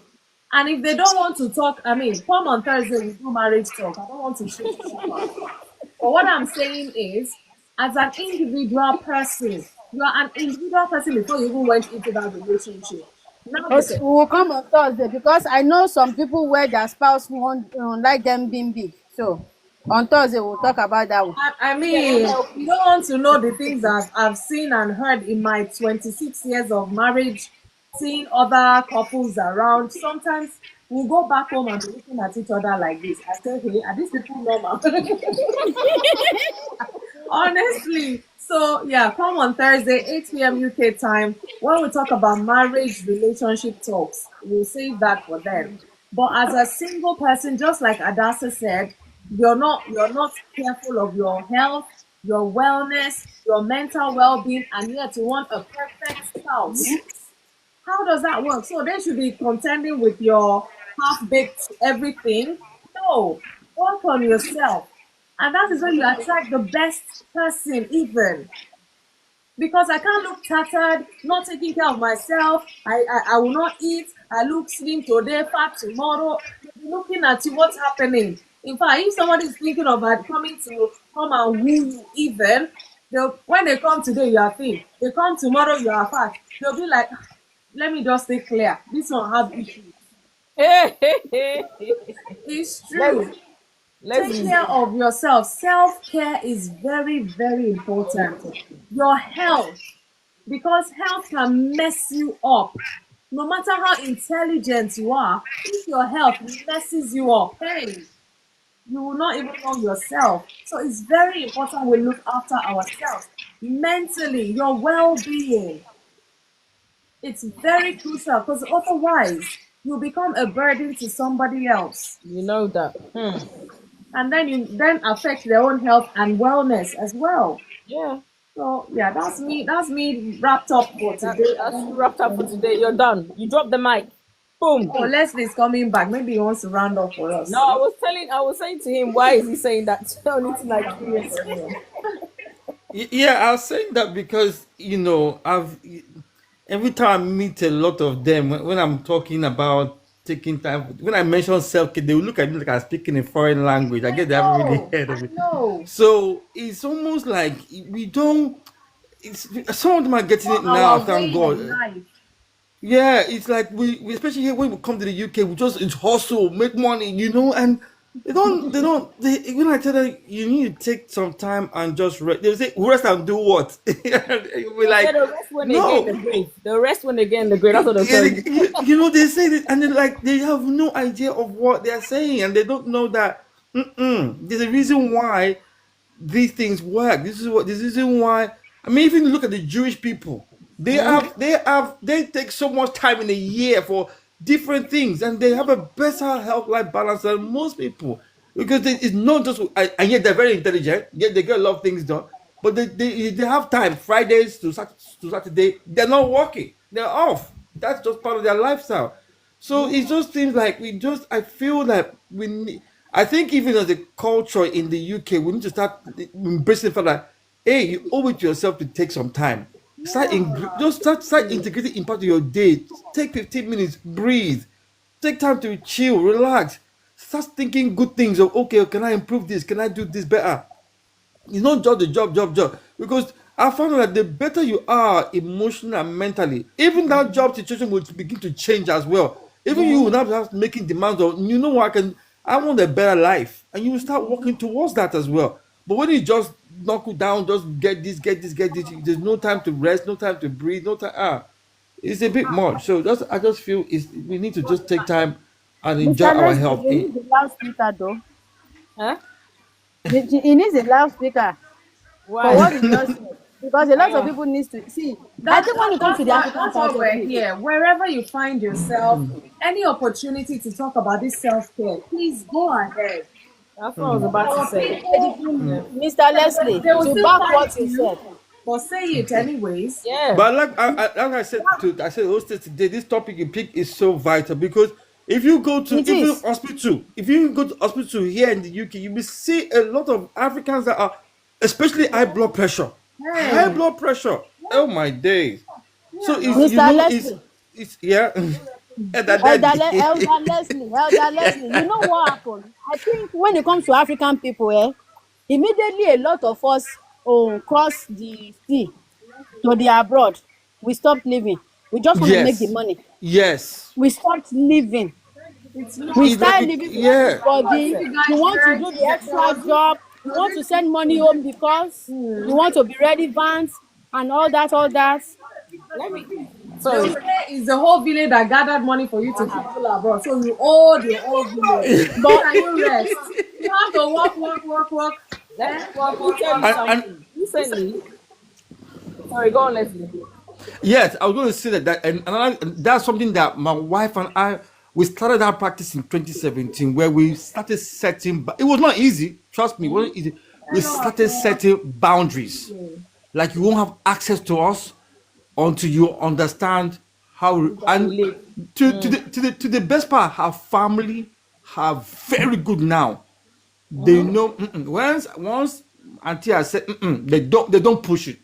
And if they don't want to talk, I mean, come on Thursday, we do marriage talk. I don't want to shoot shepherd. But what I'm saying is, as an individual person, you are an individual person before you even went into that relationship. Now the Okay, we will come on Thursday because I know some people where their spouse won't like them being big. So on Thursday we'll talk about that one. I mean, you don't want to know the things that I've seen and heard in my 26 years of marriage, seeing other couples around. Sometimes we'll go back home and be looking at each other like this. I say, hey, are these people normal? Honestly. So yeah, come on Thursday, 8 p.m. UK time. When we talk about marriage relationship talks, we'll save that for then. But as a single person, just like Adasa said, you're not careful of your health, your wellness, your mental well-being, and yet you want a perfect spouse. How does that work? So they should be contending with your half-baked everything. No, work on yourself. And that is when you attract the best person even. Because I can't look tattered, not taking care of myself. I will not eat. I look slim today, fat tomorrow. They'll be looking at you, what's happening? In fact, if somebody is thinking about coming to come and woo you even, when they come today, you are thin. They come tomorrow, you are fat. They'll be like, let me just stay clear. This one have issues. It's let's true. let's Take be care of yourself. Self-care is very, very important. Your health, because health can mess you up. No matter how intelligent you are, if your health messes you up, hey, you will not even know yourself. So it's very important we look after ourselves. Mentally, your well-being, it's very crucial because otherwise you become a burden to somebody else. you know that. And then you then affect their own health and wellness as well. Yeah. So yeah, that's me wrapped up for today. I That's don't you know. wrapped up for today. You're done. You dropped the mic. Boom. Oh, Leslie's coming back. Maybe he wants to round up for No, us. I was saying to him, why is he saying that? Only to Nigerians. Yeah, I was saying that because I've every time I meet a lot of them when I'm talking about taking time. When I mention self care, they will look at me like I'm speaking a foreign language. I I guess they haven't really know, heard I of it. know. So it's almost like we don't. some of them are getting it now. Our Thank way of God. life. Yeah, it's like we especially here when we come to the UK, we just it's hustle, make money, and when I tell them you need to take some time and just rest, they say rest and do what? We're Yeah, like, the rest when they get in no. the grave. The rest when they get in the grave. That's what they'll tell you. They say this and then like they have no idea of what they're saying and they don't know that there's a reason why these things work. This is why. I mean, even look at the Jewish people. They take so much time in a year for different things, and they have a better health life balance than most people because it's not just and yet they're very intelligent. Yet they get a lot of things done, but they have time. Fridays to Saturday, they're not working. They're off. That's just part of their lifestyle. So it just seems like I feel that we need, I think even as a culture in the UK, we need to start embracing the fact that, hey, you owe it to yourself to take some time. Start integrating in part of your day. Take 15 minutes, breathe, take time to chill, relax. Start thinking good things of, okay, can I improve this? Can I do this better? It's not just the job. Because I found out that the better you are emotionally and mentally, even that job situation will begin to change as well. Even you will not have making demands of, what I want a better life. And you will start working towards that as well. But when you just knuckle down, just get this, there's no time to rest, no time to breathe, no time. It's a bit much. So I just feel we need to just take time and enjoy Mr. our Leslie, health. you need the loudspeaker though. Huh? He needs a loudspeaker for Why? what he just said. Because a lot of people need to see. I think when it comes to the African That's part why of we're it, here. Wherever you find yourself, any opportunity to talk about this self-care, please go ahead. That's what I was about to Our say. people, Mr. Leslie, they will to still back fight what you you, said, but say it anyways. Yeah. But like I said hostess today, this topic you pick is so vital because if you go to it is. if you go to hospital here in the UK, you will see a lot of Africans that are especially high blood pressure. High Hey, blood pressure. Oh my days. So yeah, it's no. Mr. Leslie, it's yeah. And that daddy. Elder Leslie, you know what happened? I think when it comes to African people, immediately a lot of us cross the sea to the abroad. We stopped living. We just want to make the Yes. money. Yes. We stopped living. It's We not. It's like started living for yeah. everybody. If you You guys want to heard, do the there extra was job. You there was want to send money home because you want to be relevant and all that, all that. Let me. they'll Sorry. say it's the whole village that gathered money for you to travel abroad. So you owe the whole village. When But can you rest? You have to work. Let Eh? Well, let me tell you And something. Recently, sorry, go on, Leslie. yes, I was going to say that's something that my wife and I we started our practice in 2017, where we started setting. It was not easy, trust me. It wasn't easy. We started setting boundaries. Like you won't have access to us until you understand how. That we And live. to the best part, our family are very good now. They know once Auntie has said they don't push it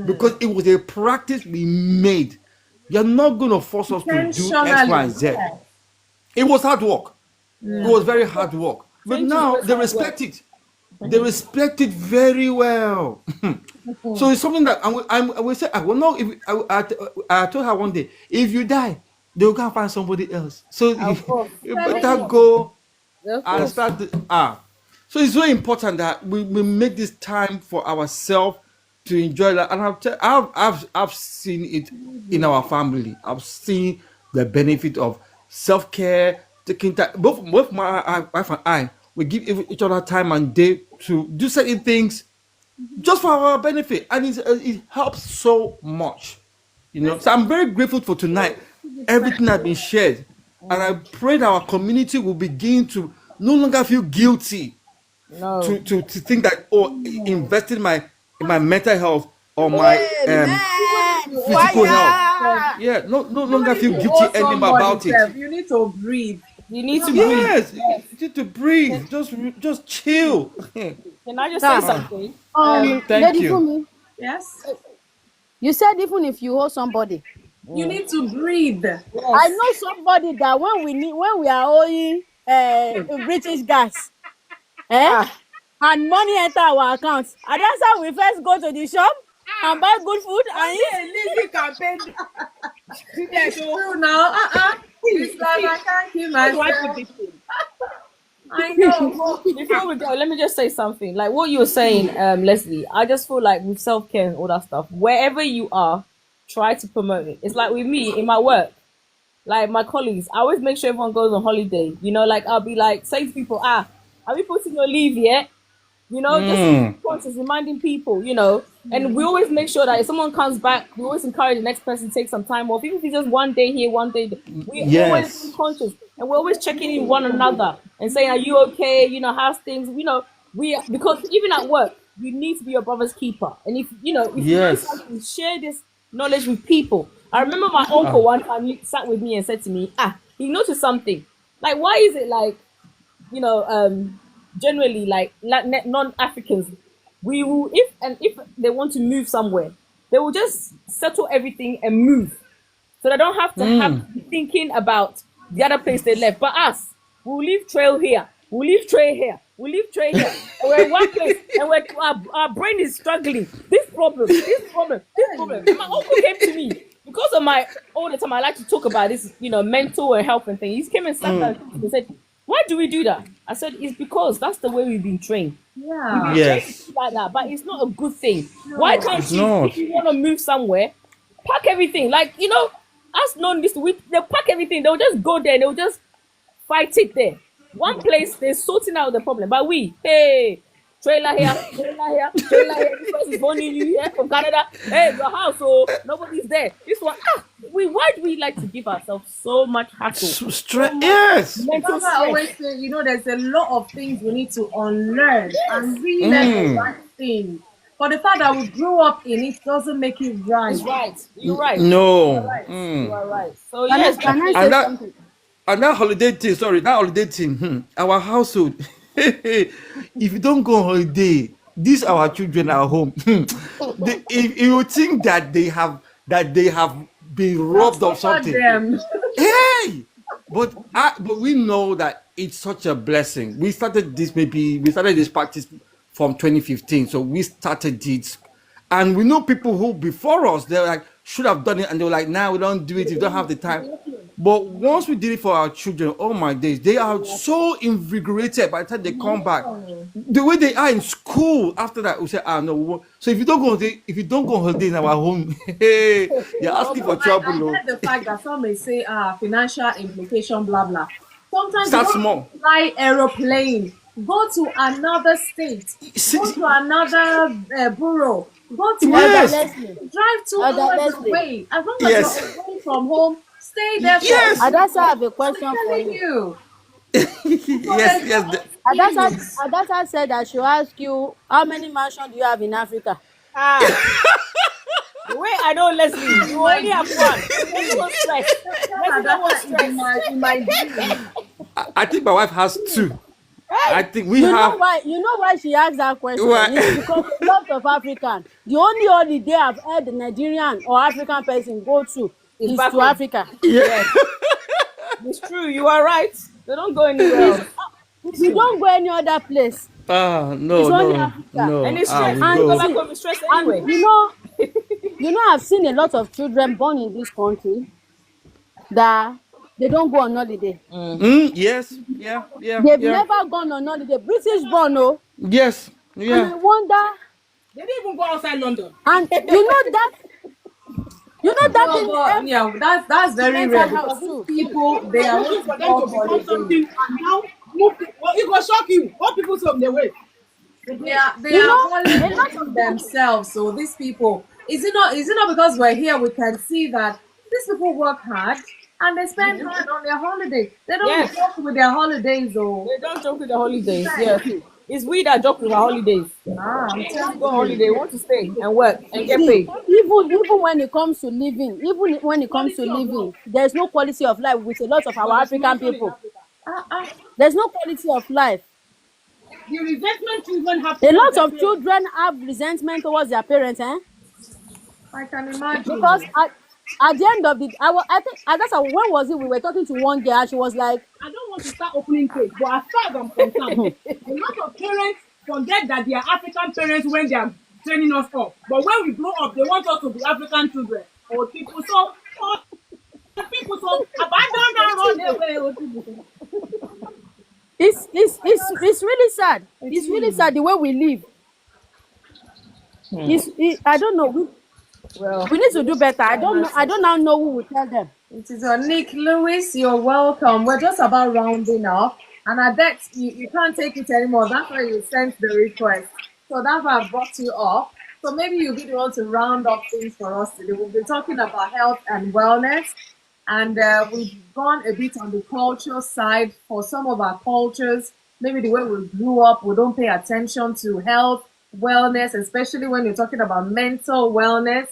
because it was a practice we made. You're not going to force us to do X, Y, and Intentionally, Z. yeah. It was hard work. It was very hard work. But Thank you now for they hard work. respect it. They respect it very well. So it's something that I will say. I will know if I told her one day, if you die, they'll go and find somebody else. So Of course. you better go Of and course. start so it's very important that we make this time for ourselves to enjoy that. And I've seen it in our family. I've seen the benefit of self-care, taking time. Both my wife and I, we give each other time and day to do certain things just for our benefit, and it helps so much. So I'm very grateful for tonight, everything that's been shared, and I pray that our community will begin to no longer feel guilty No. to think that investing in my mental health or my Amen. physical health, Fire. yeah, no longer Even feel if you guilty owe anymore somebody about it. self, you need to breathe. You need to breathe. Yes, you need to breathe, just chill. Can I just say Ah. something? Thank Lady you. Fumi, Yes, you said even if you owe somebody. you need to breathe. I Yes. know somebody that when we are owing British gas, Ah, and money enter our account, and that's how we first go to the shop. and buy good food and eat. Lazy campaign. Yeah, so True now. It's like I can't keep how do I myself. put this thing? I know. Before we go, let me just say something. Like what you were saying, Leslie, I just feel like with self-care and all that stuff, wherever you are, try to promote it. It's like with me in my work, like my colleagues, I always make sure everyone goes on holiday. You know, like I'll be like, say to people, are we putting your leave yet? You know, just conscious, reminding people, you know, and we always make sure that if someone comes back, we always encourage the next person to take some time off, even if it's just one day here, one day there. We always be Yes. conscious, and we're always checking in one another and saying, "Are you okay? You know, how's things?" You know, because even at work, you need to be your brother's keeper, and if you know, if you know Yes. something, share this knowledge with people. I remember my uncle one time he sat with me and said to me, he noticed something. Like, why is it like, you know, generally like non-Africans, we will if they want to move somewhere, they will just settle everything and move, so they don't have to be thinking about the other place they left. But us, we'll leave trail here, we'll leave tray here, we'll leave tray here, and we're in one place, and our brain is struggling. This problem, this problem, this problem. And my uncle came to me because of my all the time I like to talk about this, you know, mental and health and things. He came and sat down and said, "Why do we do that?" I said, "It's because that's the way we've been trained. We've been trained to Yes. do like that, but it's not a good thing. Why can't It's you, not. if you want to move somewhere, pack everything? Like, you know, us non this they'll pack everything, they'll just go there, they'll just fight it there. One place, they're sorting out the problem. But we, hey, trailer here, trailer here, trailer here. This person is phoning you here from Canada. Hey, your house, so nobody's there. This one, why do we like to give ourselves so much hassle? Yes. Mental Mama always stress. say, you know, there's a lot of things we need to unlearn and relearn the right thing. For the fact that we grew up in it doesn't make it right. It's right. You're right. No. You are right. So Can I, yes, can I And say that something? and that holiday thing, sorry, that holiday thing, our household. If you don't go on holiday, these our children at home. If you think that they have been robbed of Suffer something. them. Hey, but we know that it's such a blessing. We started this practice from 2015, so we started it, and we know people who before us they like should have done it, and they were like, "Now we don't do it. You don't have the time." But once we did it for our children, oh my days, they are so invigorated by the time they come back. The way they are in school after that, we say, no. So if you don't go on holiday in our home, hey, you're asking for I trouble. get the fact that some may say, financial implication, blah, blah. Sometimes you Start don't small. fly aeroplane, go to another state, go to another borough, go to Elder Yes. Leslie. drive 2 Elder hours Leslie. away. As long as Yes. you're away from home, stay there for Yes. Adasa, I have a I'm question for telling you. you. So Yes. there's Yes. no Adasa, excuse. Adasa said I should ask you how many mansions do you have in Africa? The way I know Leslie, you only have one. There's no stress. Leslie don't want That's stress. in my dream. I think my wife has two. I think we You know have. why? You know why she asked that question? Why? It's because a lot of African. The only holiday I've heard the Nigerian or African person go to It's is back to home. Africa. Yes, it's true. You are right. They don't go anywhere else. You don't go any other place. No, It's only no, Africa. no. And it's stress. We You go And back go. see, home with stress and anyway. you know, I've seen a lot of children born in this country that they don't go on holiday. Yes. Yeah. Yeah. They've Yeah. never gone on holiday. British born, oh, Yes. and Yeah. I wonder. They didn't even go outside London. And you know that thing. But, yeah, that's very Mental rare health because too. these people they are Looking not for them to on become holiday. something and now move. Well, it will shock you. What people say on the way. They You are know, a lot holidays of themselves. So these people, is it not because we're here we can see that these people work hard and they spend hard on their holiday. They don't Yes, joke with their holidays though. they don't joke with the holidays. Yes, it's we that joke with our holidays. I'm We want to telling go on you. holiday. We want to stay and work and get see, paid. even when it comes to living, there's no quality of life with a lot of our African people. Uh, uh, There's no quality of life. The resentment children have A towards lot their of parents. children have resentment towards their parents, I can imagine. because at the end of the, I think that's how, when was it? We were talking to one girl. She was like, I don't want to start opening case, but as far as I'm concerned, a lot of parents forget that they are African parents when they are training us up. But when we grow up, they want us to be African children, old people. So old people, so abandon and run away, old people. It's really sad. It's really sad the way we live. I don't know. Well, We need to do better. I don't know. I don't now know who will tell them. it is on Nick Lewis. You're welcome. We're just about rounding up, and I bet you can't take it anymore. That's why you sent the request. So that's why I brought you up. So maybe you'll be the one to round up things for us today. We'll be talking about health and wellness, and we've gone a bit on the cultural side for some of our cultures. Maybe the way we grew up, we don't pay attention to health, wellness, especially when you're talking about mental wellness.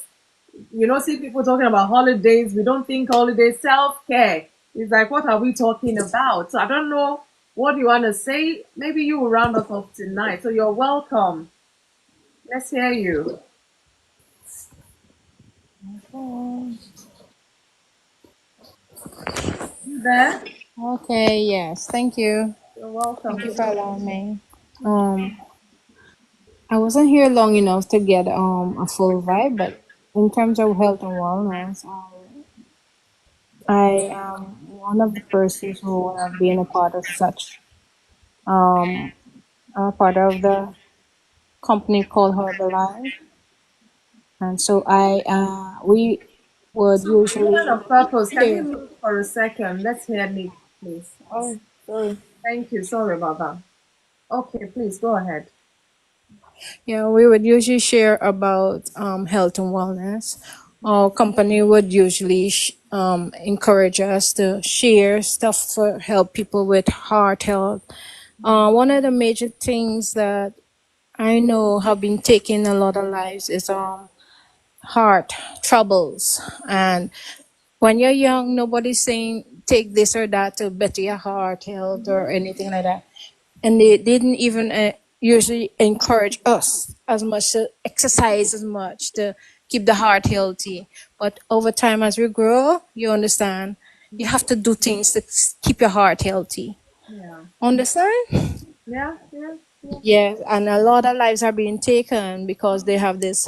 See people talking about holidays. We don't think holidays, self-care. It's like, what are we talking about? So I don't know what you want to say. Maybe you will round us off tonight. So you're welcome. Let's hear you. You there? Okay, yes, thank you. You're welcome. Thank you for allowing me. I wasn't here long enough to get a full vibe, but in terms of health and wellness, I am one of the persons who have been a part of such. I'm a part of the company called Herbalife, and so we would So, woman usually of purpose, can you share. mute for a second? Let's hear Nick, please. Oh, sorry. Thank you. Sorry about that. Okay, please go ahead. Yeah, we would usually share about health and wellness. Our company would usually encourage us to share stuff to help people with heart health. One of the major things that I know have been taking a lot of lives is heart troubles. And when you're young, nobody's saying take this or that to better your heart health or anything like that. And they didn't even usually encourage us as much to exercise as much to keep the heart healthy. But over time, as we grow, you understand you have to do things to keep your heart healthy. Yeah. Understand? Yeah. Yes, and a lot of lives are being taken because they have this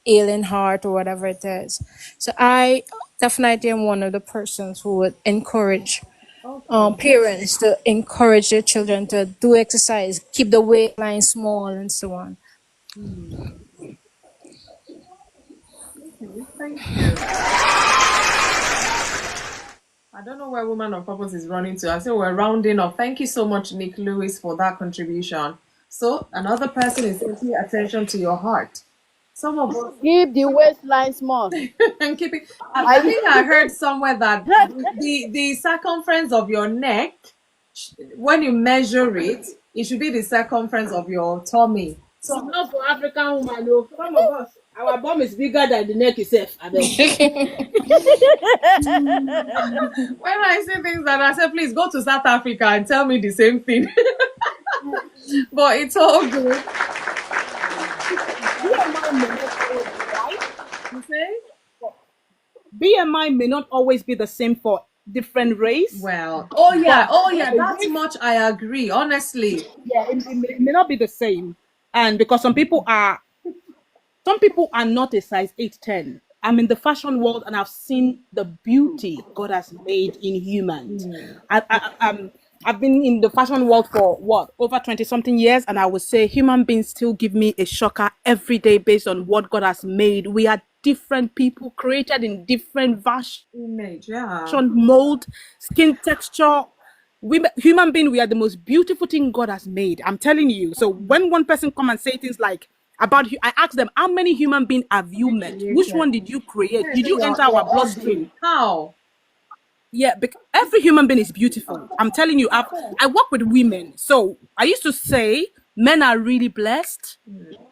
ailing heart or whatever it is. So I definitely am one of the persons who would encourage parents to encourage their children to do exercise, keep the weight line small, and so on. Okay, thank you. I don't know where Woman of Purpose is running to. I say we're rounding up. Thank you so much, Nick Lewis, for that contribution. So another person is paying attention to your heart. Some of us Keep the waistline small. and keeping. I think I heard somewhere that the circumference of your neck, when you measure it, it should be the circumference of your tummy. So not for African woman, no. Some of us, our bum is bigger than the neck itself. I beg. When I say things that I say, please go to South Africa and tell me the same thing. But it's all good. You say? BMI may not always be the same for different race. Well, that's much I agree, honestly. Yeah, it may not be the same. And because some people are not a size 8-10. I'm in the fashion world and I've seen the beauty God has made in humans. I've been in the fashion world for over 20 something years, and I would say human beings still give me a shocker every day based on what God has made. We are different people created in different Image, yeah. mold, skin texture. Human being, we are the most beautiful thing God has made. I'm telling you. So when one person come and say things like about you, I ask them, how many human beings have you met? Which one did you create? Did you enter our bloodstream? How? Yeah, because every human being is beautiful. I'm telling you, I work with women. So I used to say men are really blessed.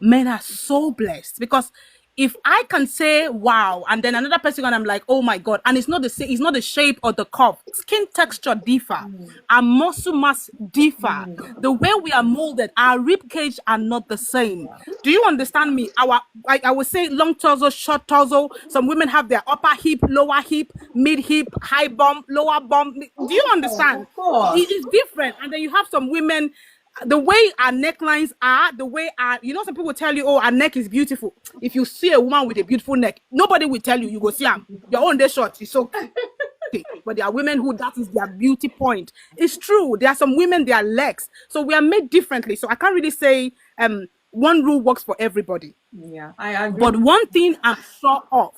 Men are so blessed because if I can say wow, and then another person and I'm like, oh my God, and it's not the shape or the curve, skin texture differ, our muscle mass differ, the way we are molded, our rib cage are not the same. Do you understand me? I would say long torso, short torso. Some women have their upper hip, lower hip, mid hip, high bum, lower bum. Do you understand? Of course. It is different. And then you have some women. the way our necklines are, the way our, you know, some people tell you, oh, our neck is beautiful. If you see a woman with a beautiful neck, nobody will tell you, you go see her. Your own day short is okay. But there are women who that is their beauty point. It's true. There are some women, their legs. So we are made differently. So I can't really say one rule works for everybody. Yeah, I agree. But one thing I'm sure of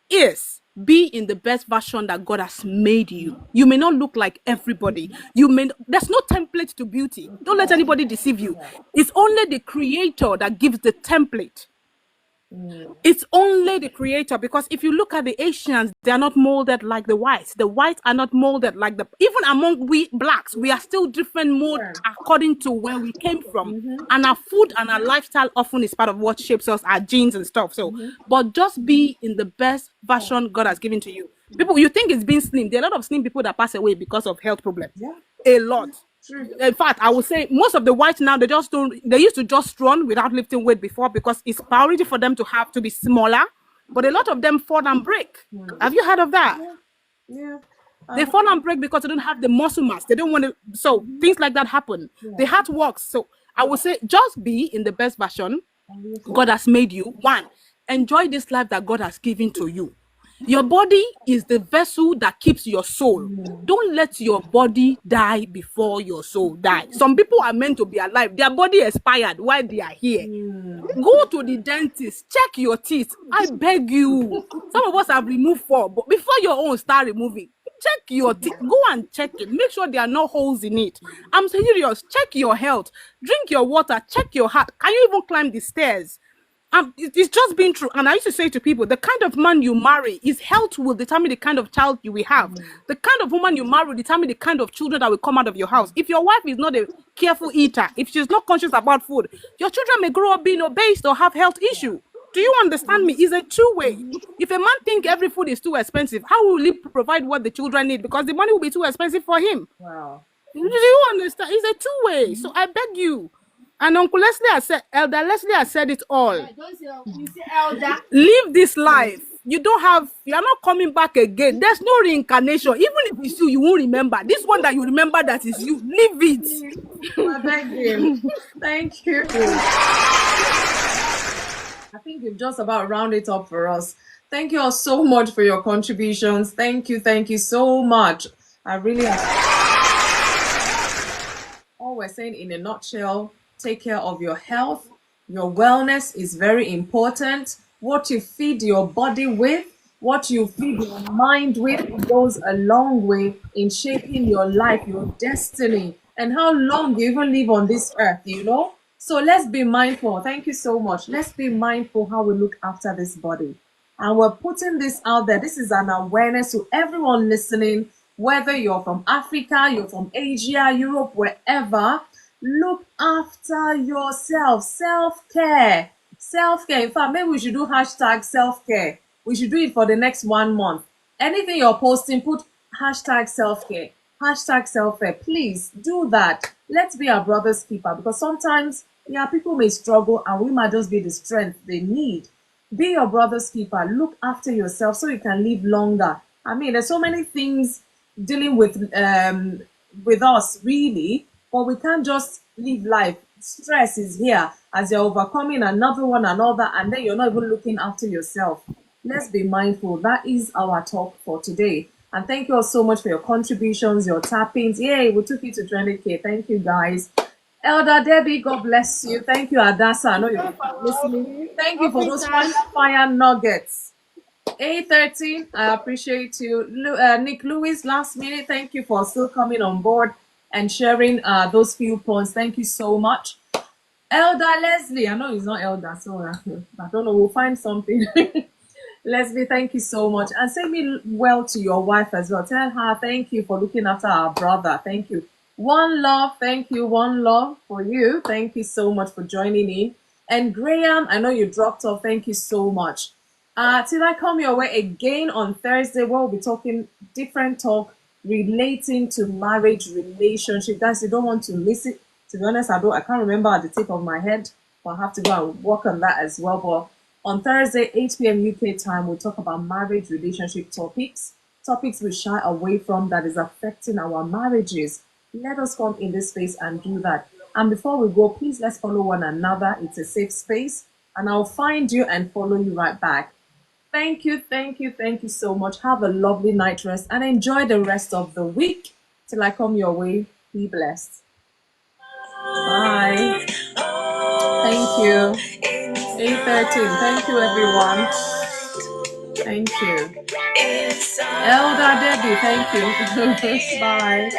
is be in the best version that God has made you. You may not look like everybody. There's no template to beauty. Don't let anybody deceive you. It's only the creator that gives the template. It's only the creator, because if you look at the Asians, they are not molded like the whites. The whites are not molded like even among we blacks, we are still different mold according to where we came from. And our food and our lifestyle often is part of what shapes us, our genes and stuff. So, but just be in the best version God has given to you. People, you think it's being slim. There are a lot of slim people that pass away because of health problems. A lot. In fact, I would say most of the whites now, they used to just run without lifting weight before because it's priority for them to be smaller. But a lot of them fall and break. Have you heard of that? Yeah. They fall and break because they don't have the muscle mass. They don't want to. So things like that happen. The heart works. So I would say just be in the best version God has made you. One, enjoy this life that God has given to you. Your body is the vessel that keeps your soul. Don't let your body die before your soul dies. Some people are meant to be alive. Their body expired while they are here. Go to the dentist. Check your teeth. I beg you. Some of us have removed 4, but before your own start removing, check your teeth. Go and check it. Make sure there are no holes in it. I'm serious. Check your health. Drink your water. Check your heart. Can you even climb the stairs? It's just been true. And I used to say to people, the kind of man you marry, his health will determine the kind of child you will have. The kind of woman you marry will determine the kind of children that will come out of your house. If your wife is not a careful eater, if she's not conscious about food, your children may grow up being obese or have health issue. Do you understand me? It's a two-way. If a man thinks every food is too expensive, how will he provide what the children need? Because the money will be too expensive for him. Wow. Do you understand? It's a two-way. So I beg you. And Uncle Leslie has said, Elder Leslie has said it all. You say elder. Live this life. You're not coming back again. There's no reincarnation. Even if it's you won't remember. This one that you remember that is you, live it. Thank you. Thank you. I think you've just about rounded it up for us. Thank you all so much for your contributions. Thank you so much. I really all we're saying in a nutshell, take care of your health. Your wellness is very important. What you feed your body with, what you feed your mind with goes a long way in shaping your life, your destiny, and how long you even live on this earth, you know? So let's be mindful. Thank you so much. Let's be mindful how we look after this body. And we're putting this out there. This is an awareness to everyone listening, whether you're from Africa, you're from Asia, Europe, wherever. Look after yourself. Self-care. Self-care. In fact, maybe we should do hashtag self-care. We should do it for the next 1 month. Anything you're posting, put hashtag self-care. Hashtag self-care. Please do that. Let's be our brother's keeper, because sometimes, yeah, people may struggle and we might just be the strength they need. Be your brother's keeper. Look after yourself so you can live longer. I mean, there's so many things dealing with us, really, but we can't just live life. Stress is here as you're overcoming another one, and then you're not even looking after yourself. Let's be mindful. That is our talk for today. And thank you all so much for your contributions, your tappings. Yay, we took you to 20K. Thank you, guys. Elder Debbie, God bless you. Thank you, Adasa. I know you're listening. Thank you for those fire nuggets. 8:13, I appreciate you. Nick Lewis, last minute, thank you for still coming on board and sharing those few points. Thank you so much. Elder Leslie, I know he's not Elder, so I don't know, we'll find something. Leslie, thank you so much. And say me well to your wife as well. Tell her thank you for looking after our brother. Thank you. One love, thank you. One love for you. Thank you so much for joining in. And Graham, I know you dropped off. Thank you so much. Till I come your way again on Thursday, we'll be talking different talk relating to marriage relationship. Guys, you don't want to miss it. To be honest, I can't remember at the tip of my head, but I'll have to go and work on that as well. But on Thursday, 8 p.m. UK time, we'll talk about marriage relationship topics we shy away from that is affecting our marriages. Let us come in this space and do that. And before we go, please let's follow one another. It's a safe space, and I'll find you and follow you right back. Thank you, thank you, thank you so much. Have a lovely night rest and enjoy the rest of the week. Till I come your way, be blessed. Bye. Thank you. 8:13. Thank you, everyone. Thank you. Elder Debbie, thank you. Bye.